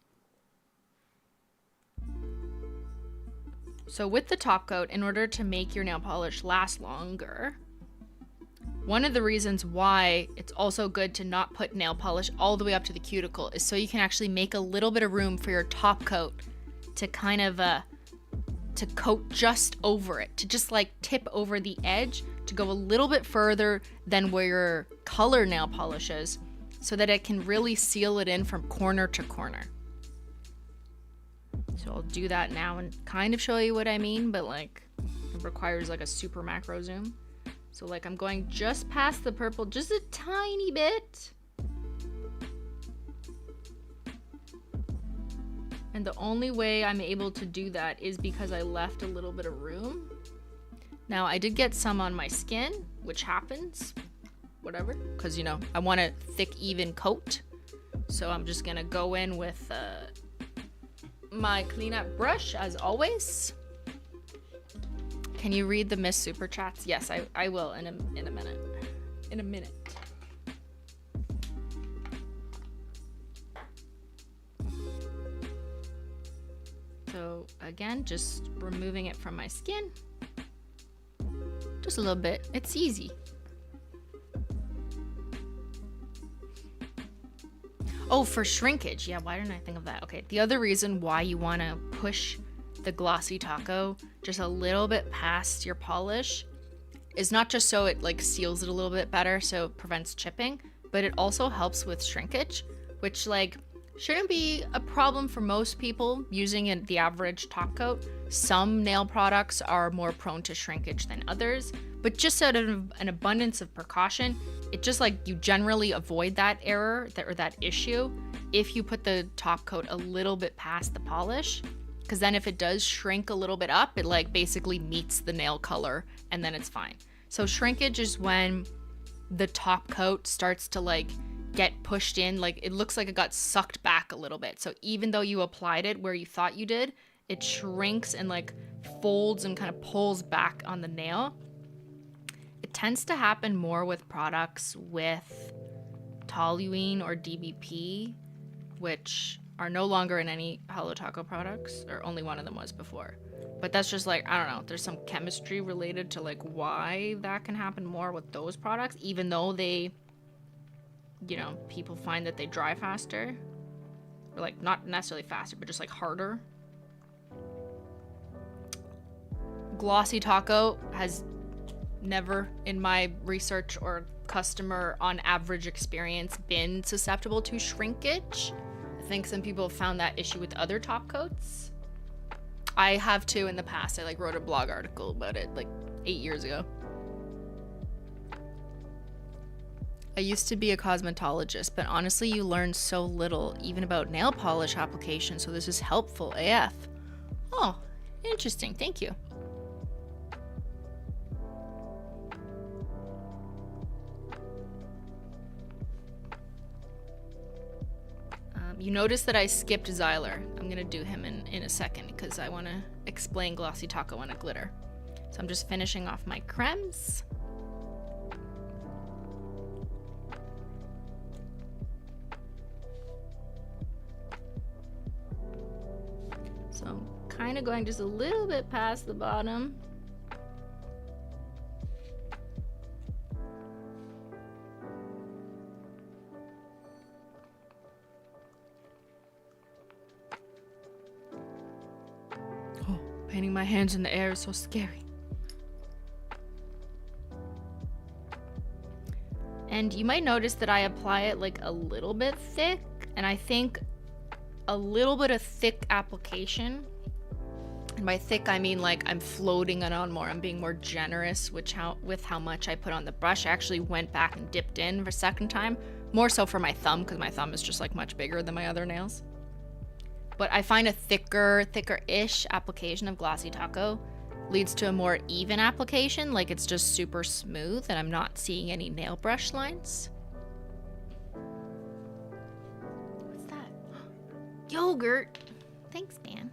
So with the top coat, in order to make your nail polish last longer, one of the reasons why it's also good to not put nail polish all the way up to the cuticle is so you can actually make a little bit of room for your top coat to kind of to coat just over it, to just like tip over the edge, to go a little bit further than where your color nail polish is, so that it can really seal it in from corner to corner. So I'll do that now and kind of show you what I mean, but like it requires like a super macro zoom. So like I'm going just past the purple, just a tiny bit. And the only way I'm able to do that is because I left a little bit of room. Now I did get some on my skin, which happens, whatever, because you know, I want a thick, even coat. So I'm just gonna go in with my cleanup brush as always. Can you read the Miss Super Chats? Yes, I will in a minute. In a minute. So again, just removing it from my skin. Just a little bit. It's easy. Oh, for shrinkage. Yeah, why didn't I think of that? Okay, the other reason why you want to push the glossy taco just a little bit past your polish is not just so it like seals it a little bit better, so it prevents chipping, but it also helps with shrinkage, which like shouldn't be a problem for most people using the average top coat. Some nail products are more prone to shrinkage than others, but just out of an abundance of precaution, it just like you generally avoid that error or that issue if you put the top coat a little bit past the polish, because then if it does shrink a little bit up, it like basically meets the nail color and then it's fine. So shrinkage is when the top coat starts to like get pushed in, like it looks like it got sucked back a little bit. So even though you applied it where you thought you did, it shrinks and like folds and kind of pulls back on the nail. It tends to happen more with products with toluene or DBP, which are no longer in any HOLO Taco products, or only one of them was before. But that's just like, I don't know, there's some chemistry related to like why that can happen more with those products, even though they, you know, people find that they dry faster, or like not necessarily faster, but just like harder. Glossy Taco has never in my research or customer on average experience been susceptible to shrinkage. I think some people have found that issue with other top coats. I have too in the past. I like wrote a blog article about it like 8 years ago. I used to be a cosmetologist, but honestly you learn so little even about nail polish application, so this is helpful AF. Oh, interesting, thank you. You notice that I skipped Xyler. I'm gonna do him in a second because I want to explain Glossy Taco on a glitter. So I'm just finishing off my cremes. So I'm kind of going just a little bit past the bottom. Painting my hands in the air is so scary. And you might notice that I apply it like a little bit thick, and I think a little bit of thick application, and by thick I mean like I'm floating it on more, I'm being more generous with how much I put on the brush. I actually went back and dipped in for a second time, more so for my thumb because my thumb is just like much bigger than my other nails. But I find a thicker-ish application of Glossy Taco leads to a more even application, like it's just super smooth and I'm not seeing any nail brush lines. What's that? Yogurt! Thanks, man.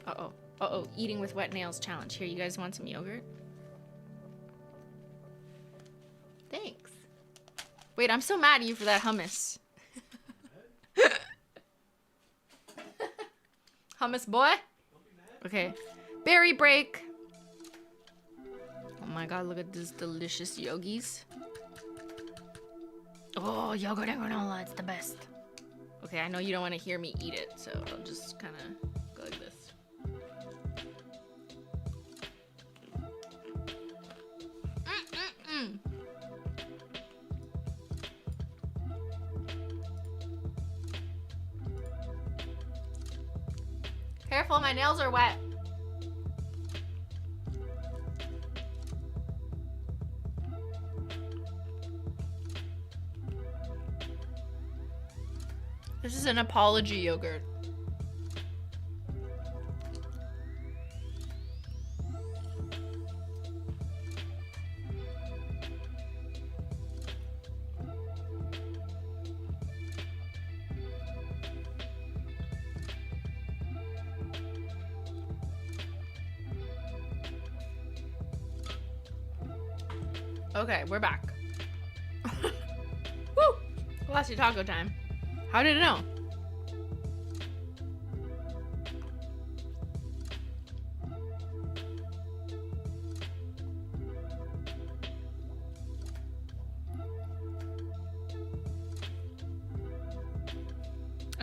Uh-oh, eating with wet nails challenge. Here, you guys want some yogurt? Thanks. Wait, I'm so mad at you for that hummus. Hummus boy? Okay. Berry break. Oh my god, look at this delicious yogis. Oh, yogurt and granola, it's the best. Okay, I know you don't want to hear me eat it, so I'll just kind of go like this. Careful, my nails are wet. This is an apology yogurt. Okay, we're back. Woo! Glossy Taco time. How did it know?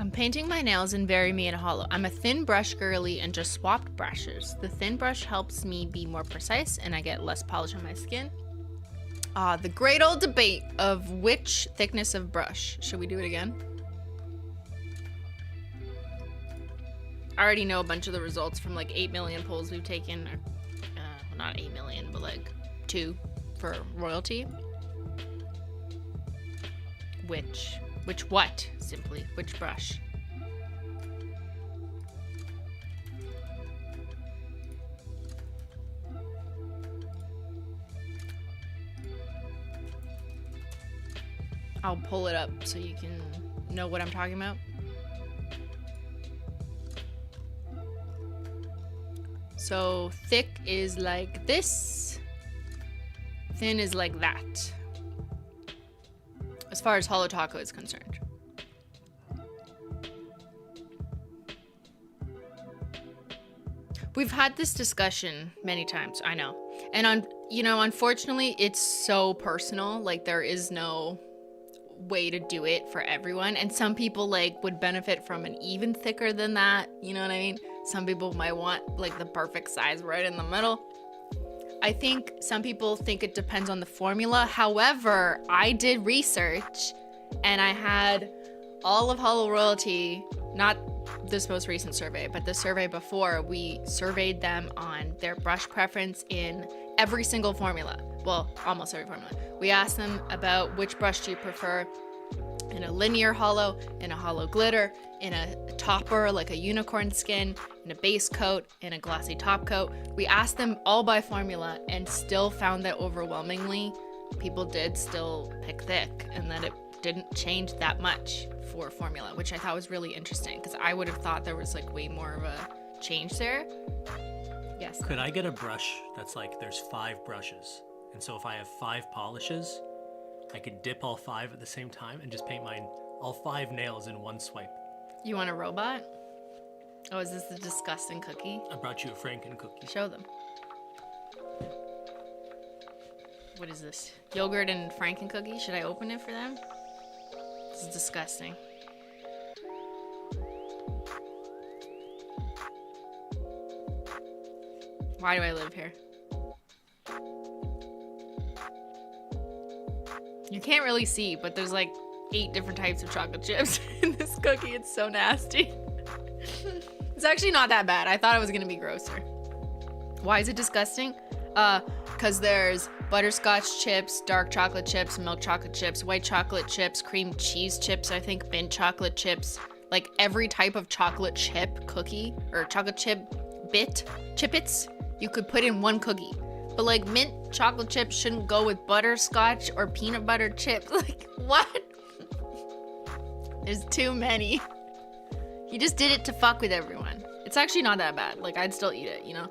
I'm painting my nails in Bury Me and Hollow. I'm a thin brush girly and just swapped brushes. The thin brush helps me be more precise and I get less polish on my skin. The great old debate of which thickness of brush. Should we do it again? I already know a bunch of the results from like 8 million polls we've taken. Or, not 8 million, but like 2 for royalty. Which what? Simply, which brush? I'll pull it up so you can know what I'm talking about. So thick is like this, thin is like that, as far as Holo Taco is concerned. We've had this discussion many times, I know. And unfortunately, it's so personal. Like, there is no way to do it for everyone. And some people like would benefit from an even thicker than that. You know what I mean? Some people might want like the perfect size right in the middle. I think some people think it depends on the formula. However, I did research and I had all of Holo Royalty, not this most recent survey, but the survey before, we surveyed them on their brush preference in every single formula. Well, almost every formula. We asked them about which brush do you prefer in a linear holo, in a holo glitter, in a topper like a unicorn skin, in a base coat, in a glossy top coat. We asked them all by formula and still found that overwhelmingly people did still pick thick and that it didn't change that much for formula, which I thought was really interesting because I would have thought there was like way more of a change there. Yes. Could I get a brush that's like there's 5 brushes? And so if I have 5 polishes, I could dip all 5 at the same time and just paint all 5 nails in one swipe. You want a robot? Oh, is this the disgusting cookie? I brought you a Franken cookie. Show them. What is this? Yogurt and Franken cookie? Should I open it for them? This is disgusting. Why do I live here? You can't really see, but there's like 8 different types of chocolate chips in this cookie. It's so nasty. It's actually not that bad. I thought it was gonna be grosser. Why is it disgusting? Because there's butterscotch chips, dark chocolate chips, milk chocolate chips, white chocolate chips, cream cheese chips, I think, mint chocolate chips. Like every type of chocolate chip cookie or chocolate chip chippets you could put in one cookie. But like mint chocolate chips shouldn't go with butterscotch or peanut butter chips. Like what? There's too many. He just did it to fuck with everyone. It's actually not that bad. Like I'd still eat it, you know?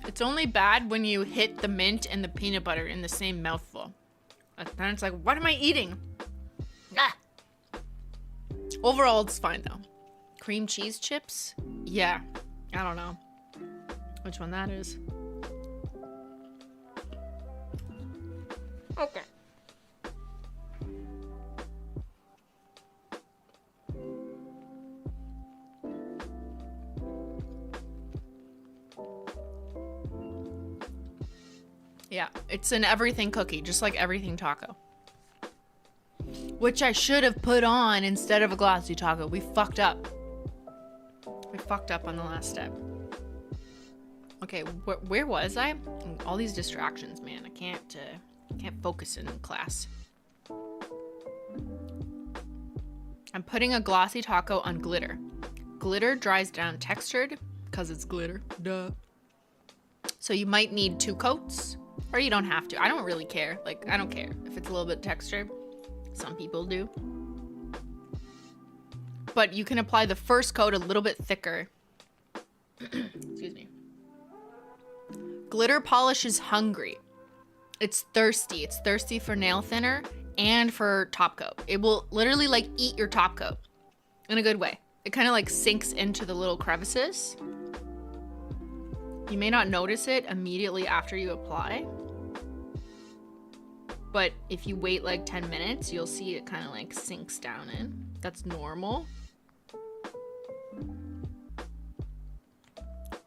It's only bad when you hit the mint and the peanut butter in the same mouthful. Then it's like, what am I eating? Ah. Overall, it's fine though. Cream cheese chips? Yeah. I don't know which one that is. Okay. Yeah, it's an everything cookie, just like everything taco. Which I should have put on instead of a glossy taco. We fucked up. We fucked up on the last step. Okay, where was I? All these distractions, man. I can't focus in class. I'm putting a glossy taco on glitter. Glitter dries down textured because it's glitter. Duh. So you might need 2 coats, or you don't have to. I don't really care. Like, I don't care if it's a little bit textured. Some people do. But you can apply the first coat a little bit thicker. Excuse me. Glitter polish is hungry. It's thirsty. It's thirsty for nail thinner and for top coat. It will literally like eat your top coat in a good way. It kind of like sinks into the little crevices. You may not notice it immediately after you apply, but if you wait like 10 minutes, you'll see it kind of like sinks down in. That's normal.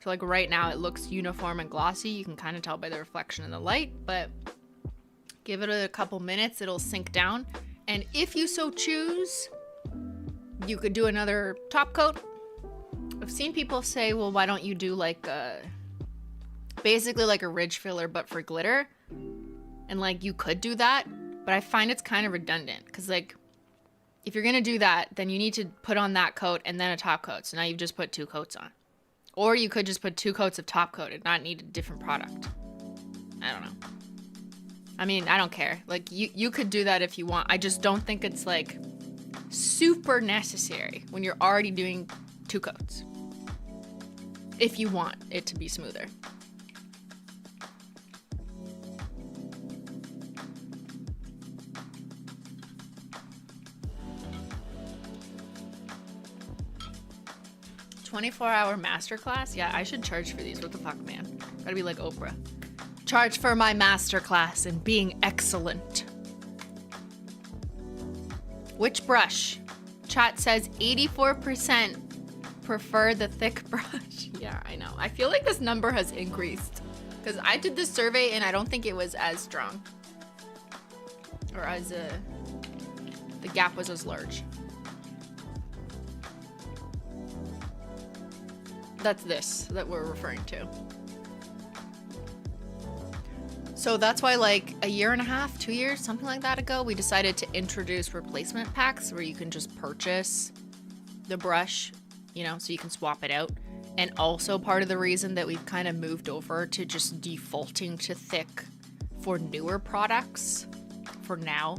So like right now it looks uniform and glossy. You can kind of tell by the reflection in the light, but give it a couple minutes, it'll sink down. And if you so choose, you could do another top coat. I've seen people say, well, why don't you do like basically like a ridge filler, but for glitter? And like you could do that, but I find it's kind of redundant because like if you're gonna do that, then you need to put on that coat and then a top coat. So now you've just put 2 coats on. Or you could just put 2 coats of top coat and not need a different product. I don't know. I mean, I don't care. Like you could do that if you want. I just don't think it's like super necessary when you're already doing 2 coats. If you want it to be smoother. $24-hour masterclass? Yeah, I should charge for these. What the fuck, man? Gotta be like Oprah. Charge for my masterclass in being excellent. Which brush? Chat says 84% prefer the thick brush. Yeah, I know. I feel like this number has increased because I did this survey and I don't think it was as strong. Or as the gap was as large. That's this that we're referring to. So that's why like a year and a half, 2 years, something like that ago, we decided to introduce replacement packs where you can just purchase the brush, you know, so you can swap it out. And also part of the reason that we've kind of moved over to just defaulting to thick for newer products for now.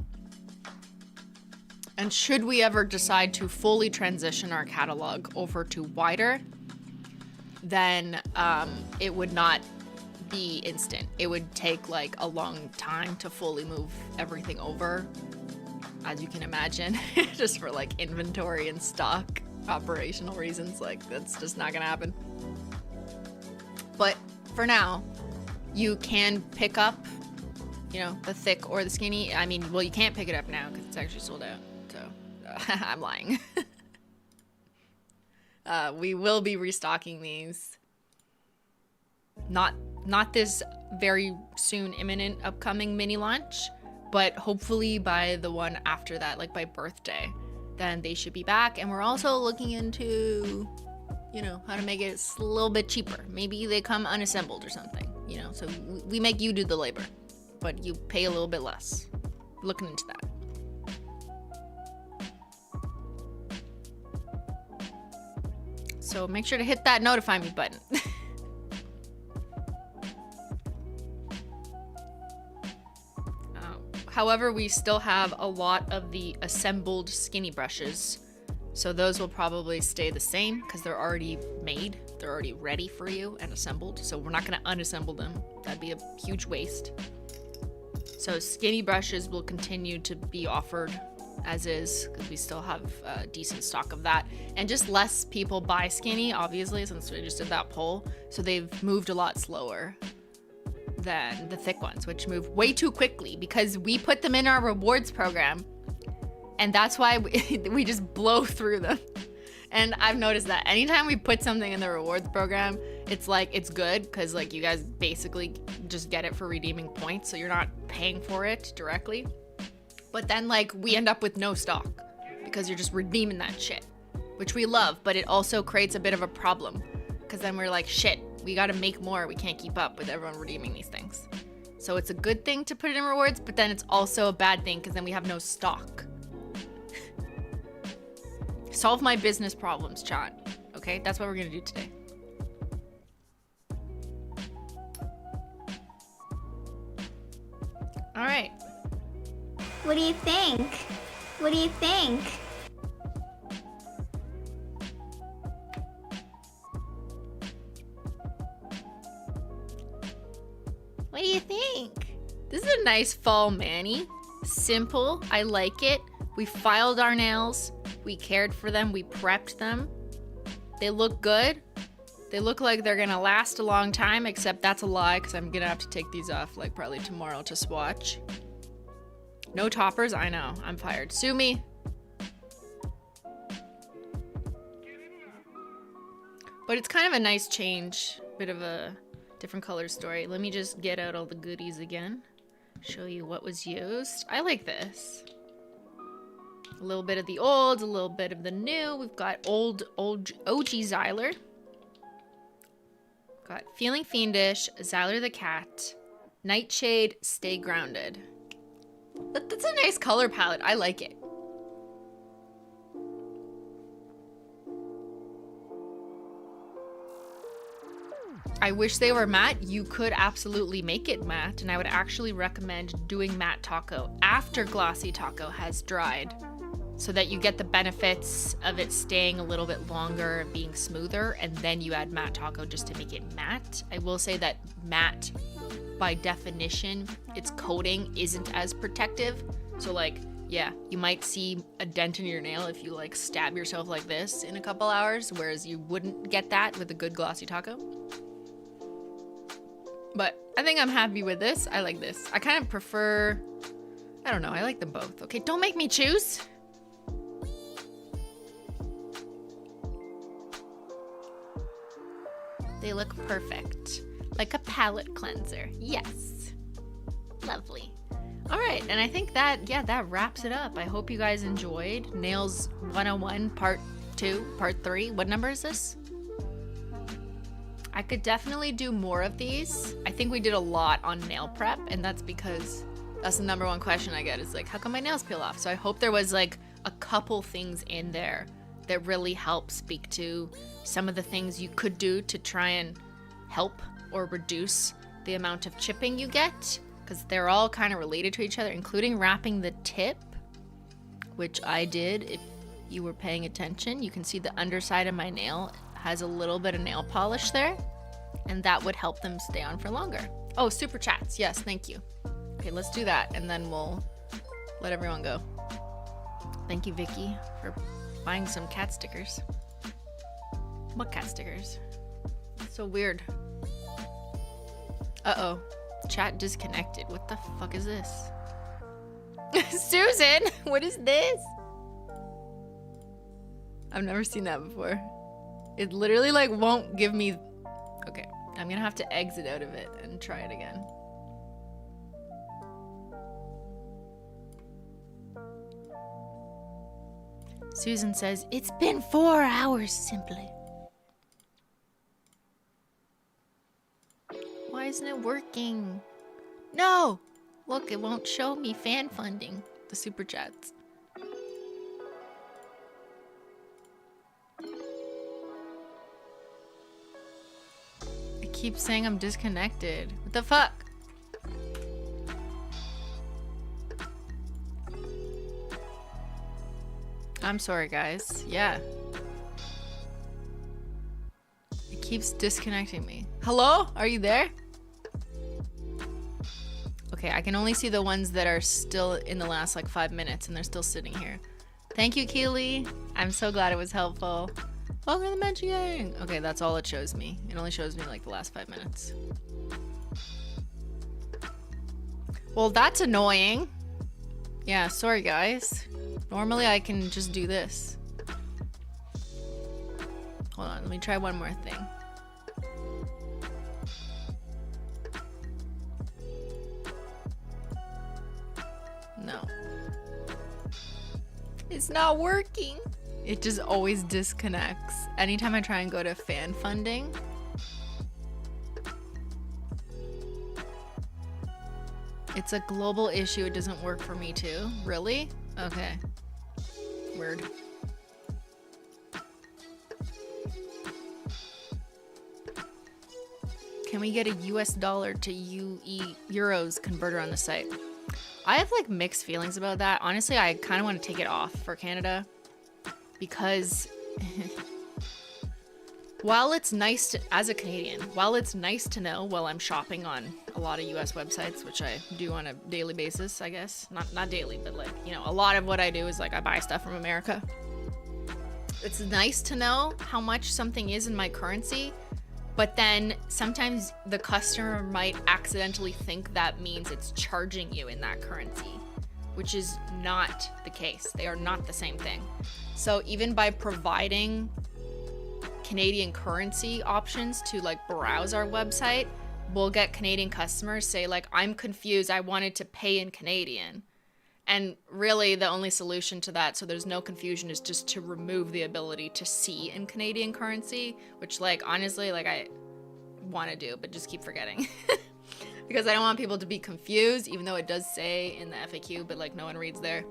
And should we ever decide to fully transition our catalog over to wider, then it would not be instant. It would take like a long time to fully move everything over, as you can imagine, just for like inventory and stock operational reasons. Like that's just not gonna happen. But for now, you can pick up, you know, the thick or the skinny. I mean, well, you can't pick it up now because it's actually sold out. So I'm lying. We will be restocking these. Not this very soon imminent upcoming mini launch, but hopefully by the one after that, like by birthday, then they should be back. And we're also looking into, you know, how to make it a little bit cheaper. Maybe they come unassembled or something, you know, so we make you do the labor, but you pay a little bit less. Looking into that. So make sure to hit that notify me button. However, we still have a lot of the assembled skinny brushes. So those will probably stay the same because they're already made. They're already ready for you and assembled. So we're not going to unassemble them. That'd be a huge waste. So skinny brushes will continue to be offered as is because we still have a decent stock of that. And just less people buy skinny, obviously, since we just did that poll. So they've moved a lot slower than the thick ones, which move way too quickly because we put them in our rewards program. And that's why we just blow through them. And I've noticed that anytime we put something in the rewards program, it's like, it's good because like you guys basically just get it for redeeming points. So you're not paying for it directly. But then like we end up with no stock because you're just redeeming that shit, which we love, but it also creates a bit of a problem because then we're like, shit, we got to make more. We can't keep up with everyone redeeming these things. So it's a good thing to put it in rewards, but then it's also a bad thing because then we have no stock. Solve my business problems, chat. Okay, that's what we're gonna do today. All right. What do you think? What do you think? What do you think? This is a nice fall mani. Simple. I like it. We filed our nails. We cared for them. We prepped them. They look good. They look like they're gonna last a long time, except that's a lie because I'm gonna have to take these off like probably tomorrow to swatch. No toppers, I know. I'm fired. Sue me. But it's kind of a nice change. Bit of a different color story. Let me just get out all the goodies again. Show you what was used. I like this. A little bit of the old, a little bit of the new. We've got old OG Xyler. Got Feeling Fiendish, Xyler the Cat, Nightshade, Stay Grounded. That's a nice color palette. I like it. I wish they were matte. You could absolutely make it matte, and I would actually recommend doing matte taco after glossy taco has dried so that you get the benefits of it staying a little bit longer, being smoother, and then you add matte taco just to make it matte. I will say that matte, by definition, its coating isn't as protective. So like, yeah, you might see a dent in your nail if you like stab yourself like this in a couple hours, whereas you wouldn't get that with a good glossy taco. But I think I'm happy with this. I like this. I kind of prefer, I don't know, I like them both. Okay, don't make me choose. They look perfect. Like a palette cleanser. Yes. Lovely. All right, and I think that, yeah, that wraps it up. I hope you guys enjoyed Nails 101 Part 2, Part 3. What number is this? I could definitely do more of these. I think we did a lot on nail prep, and that's because that's the number one question I get is like, how come my nails peel off? So I hope there was like a couple things in there that really help speak to some of the things you could do to try and help or reduce the amount of chipping you get, because they're all kind of related to each other, including wrapping the tip, which I did. If you were paying attention, you can see the underside of my nail has a little bit of nail polish there, and that would help them stay on for longer. Oh, super chats. Yes, thank you. Okay, let's do that, and then we'll let everyone go. Thank you, Vicky, for buying some cat stickers. What cat stickers? So weird. Uh-oh. Chat disconnected. What the fuck is this? Susan! What is this? I've never seen that before. It literally like won't give me... Okay, I'm gonna have to exit out of it and try it again. Susan says, it's been 4 hours, Simply. Why isn't it working? No! Look, it won't show me fan funding, the super chats. It keeps saying I'm disconnected. What the fuck? I'm sorry, guys. Yeah. It keeps disconnecting me. Hello? Are you there? Okay, I can only see the ones that are still in the last like 5 minutes and they're still sitting here. Thank you, Keely. I'm so glad it was helpful. Welcome to the Menchie Gang. Okay, that's all it shows me. It only shows me like the last 5 minutes. Well, that's annoying. Yeah, sorry guys. Normally I can just do this. Hold on, let me try one more thing. No. It's not working. It just always disconnects. Anytime I try and go to fan funding. It's a global issue. It doesn't work for me too. Really? Okay. Weird. Can we get a US dollar to euros converter on the site? I have like mixed feelings about that. Honestly, I kind of want to take it off for Canada because while it's nice to, as a Canadian, while it's nice to know while I'm shopping on a lot of US websites, which I do on a daily basis, I guess. Not daily, but like, you know, a lot of what I do is like I buy stuff from America. It's nice to know how much something is in my currency, But then sometimes the customer might accidentally think that means it's charging you in that currency, which is not the case. They are not the same thing. So even by providing Canadian currency options to like browse our website, we'll get Canadian customers say like, I'm confused, I wanted to pay in Canadian. And really the only solution to that, so there's no confusion, is just to remove the ability to see in Canadian currency, which like honestly like I want to do, but just keep forgetting. Because I don't want people to be confused, even though it does say in the FAQ, but like no one reads there.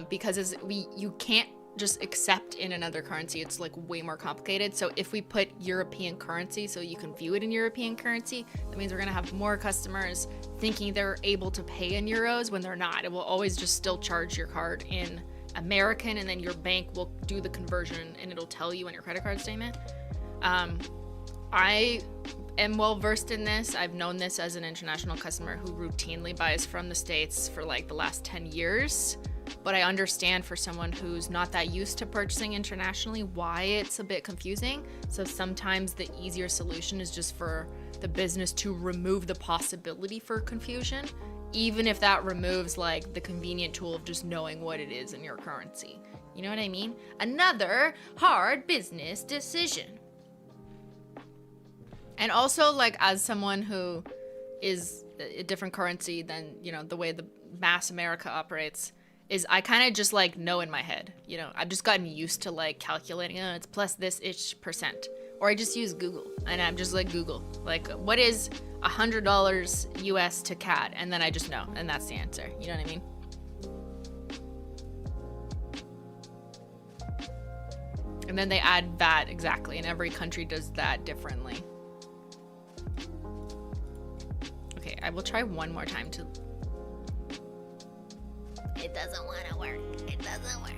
Because you can't just accept in another currency. It's like way more complicated. So if we put European currency so you can view it in European currency, that means we're gonna have more customers thinking they're able to pay in euros when they're not. It will always just still charge your card in American, and then your bank will do the conversion and it'll tell you on your credit card statement. I am well versed in this. I've known this as an international customer who routinely buys from the States for like the last 10 years. But I understand for someone who's not that used to purchasing internationally why it's a bit confusing. So sometimes the easier solution is just for the business to remove the possibility for confusion, even if that removes like the convenient tool of just knowing what it is in your currency. You know what I mean? Another hard business decision. And also, like, as someone who is a different currency than, you know, the way the mass America operates, is I kind of just like know in my head, you know, I've just gotten used to like calculating, it's plus this ish percent. Or I just use Google, and I'm just like Google, like what is $100 US to CAD? And then I just know, and that's the answer. You know what I mean? And then they add VAT exactly, and every country does that differently. Okay, I will try one more time to... It doesn't want to work. It doesn't work.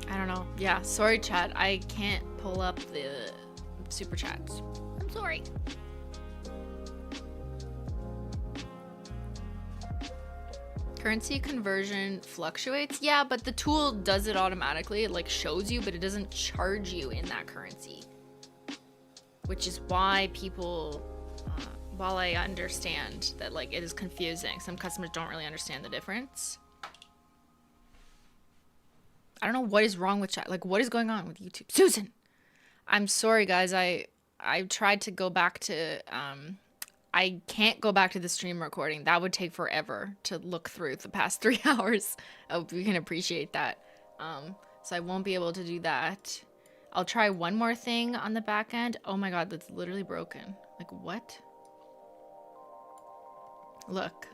I don't know. Yeah, sorry chat. I can't pull up the super chats. I'm sorry. Currency conversion fluctuates. Yeah, but the tool does it automatically. It like shows you, but it doesn't charge you in that currency. Which is why people, while I understand that like it is confusing, some customers don't really understand the difference. I don't know what is wrong with chat. Like, what is going on with YouTube? Susan! I'm sorry, guys. I tried to go back to... I can't go back to the stream recording. That would take forever to look through the past 3 hours. I hope you can appreciate that. So I won't be able to do that. I'll try one more thing on the back end. Oh my god, that's literally broken. Like, what? Look.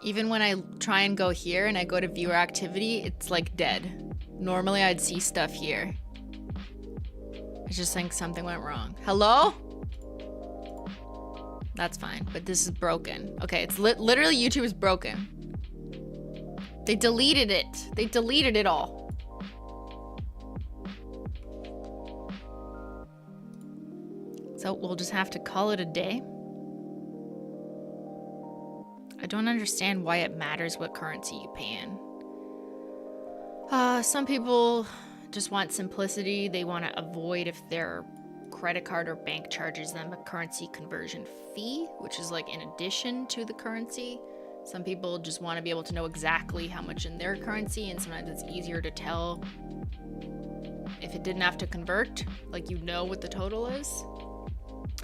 Even when I try and go here and I go to viewer activity, it's like dead. Normally I'd see stuff here. I just think something went wrong. Hello? That's fine, but this is broken. Okay, it's literally YouTube is broken. They deleted it. They deleted it all. So we'll just have to call it a day. I don't understand why it matters what currency you pay in. Some people just want simplicity. They want to avoid if their credit card or bank charges them a currency conversion fee, which is like in addition to the currency. Some people just want to be able to know exactly how much in their currency, and sometimes it's easier to tell if it didn't have to convert, like you know what the total is.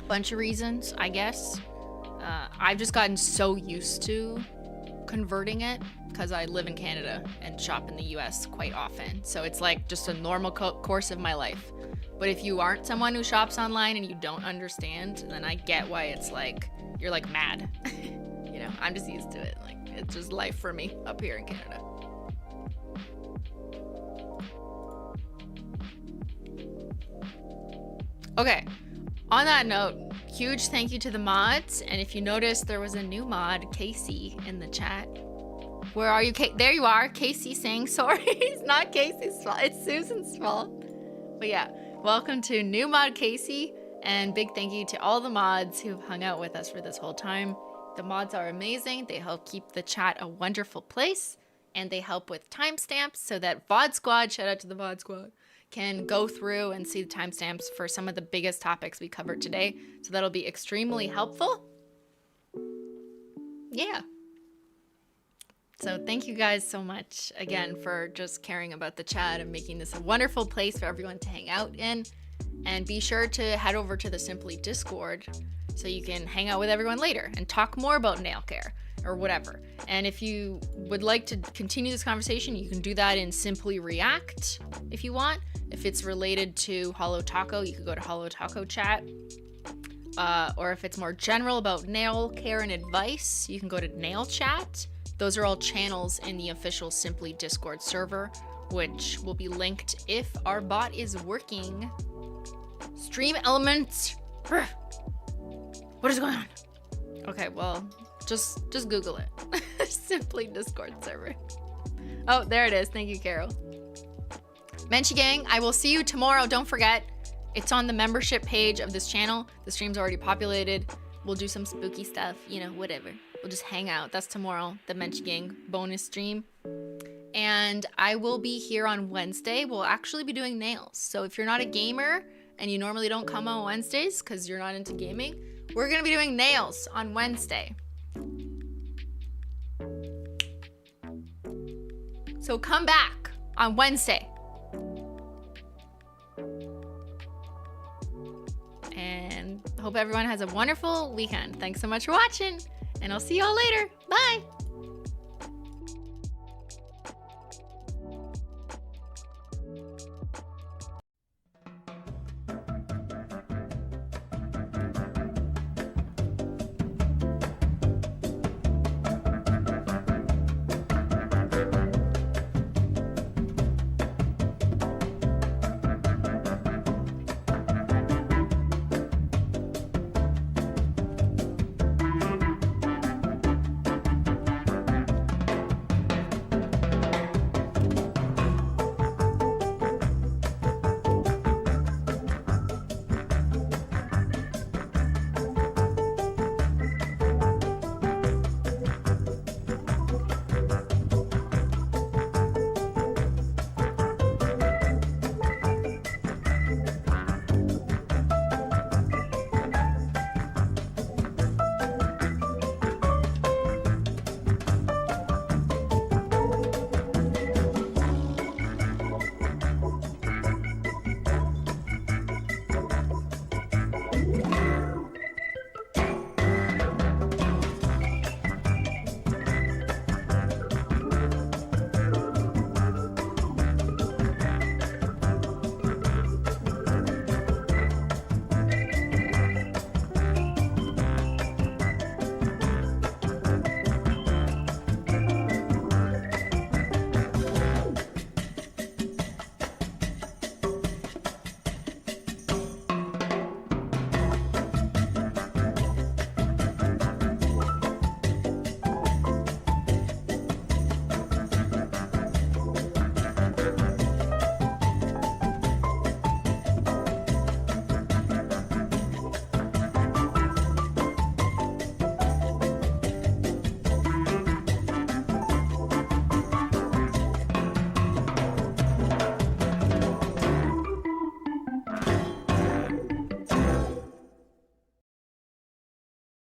Bunch of reasons, I guess. I've just gotten so used to converting it because I live in Canada and shop in the US quite often. So it's like just a normal course of my life. But if you aren't someone who shops online and you don't understand, then I get why it's like, you're like mad. You know, I'm just used to it. Like, it's just life for me up here in Canada. Okay, on that note, huge thank you to the mods. And if you noticed, there was a new mod, Casey, in the chat. Where are you, there you are, Casey saying sorry. It's not Casey's fault, it's Susan's fault. But yeah, welcome to new mod Casey, and big thank you to all the mods who've hung out with us for this whole time. The mods are amazing. They help keep the chat a wonderful place, and they help with timestamps so that VOD Squad, shout out to the VOD Squad, can go through and see the timestamps for some of the biggest topics we covered today. So that'll be extremely helpful. Yeah. So thank you guys so much again for just caring about the chat and making this a wonderful place for everyone to hang out in. And be sure to head over to the Simply Discord so you can hang out with everyone later and talk more about nail care or whatever. And if you would like to continue this conversation, you can do that in Simply React if you want. If it's related to HOLO Taco, you could go to HOLO Taco chat. Or if it's more general about nail care and advice, you can go to Nail Chat. Those are all channels in the official Simply Discord server, which will be linked if our bot is working. Stream elements. What is going on? Okay, well, just Google it. Simply Discord server. Oh, there it is. Thank you, Carol. Menchie Gang, I will see you tomorrow. Don't forget, it's on the membership page of this channel. The stream's already populated. We'll do some spooky stuff, you know, whatever. We'll just hang out. That's tomorrow, the Menchie Gang bonus stream. And I will be here on Wednesday. We'll actually be doing nails. So if you're not a gamer and you normally don't come on Wednesdays because you're not into gaming, we're going to be doing nails on Wednesday. So come back on Wednesday. And hope everyone has a wonderful weekend. Thanks so much for watching, and I'll see y'all later. Bye.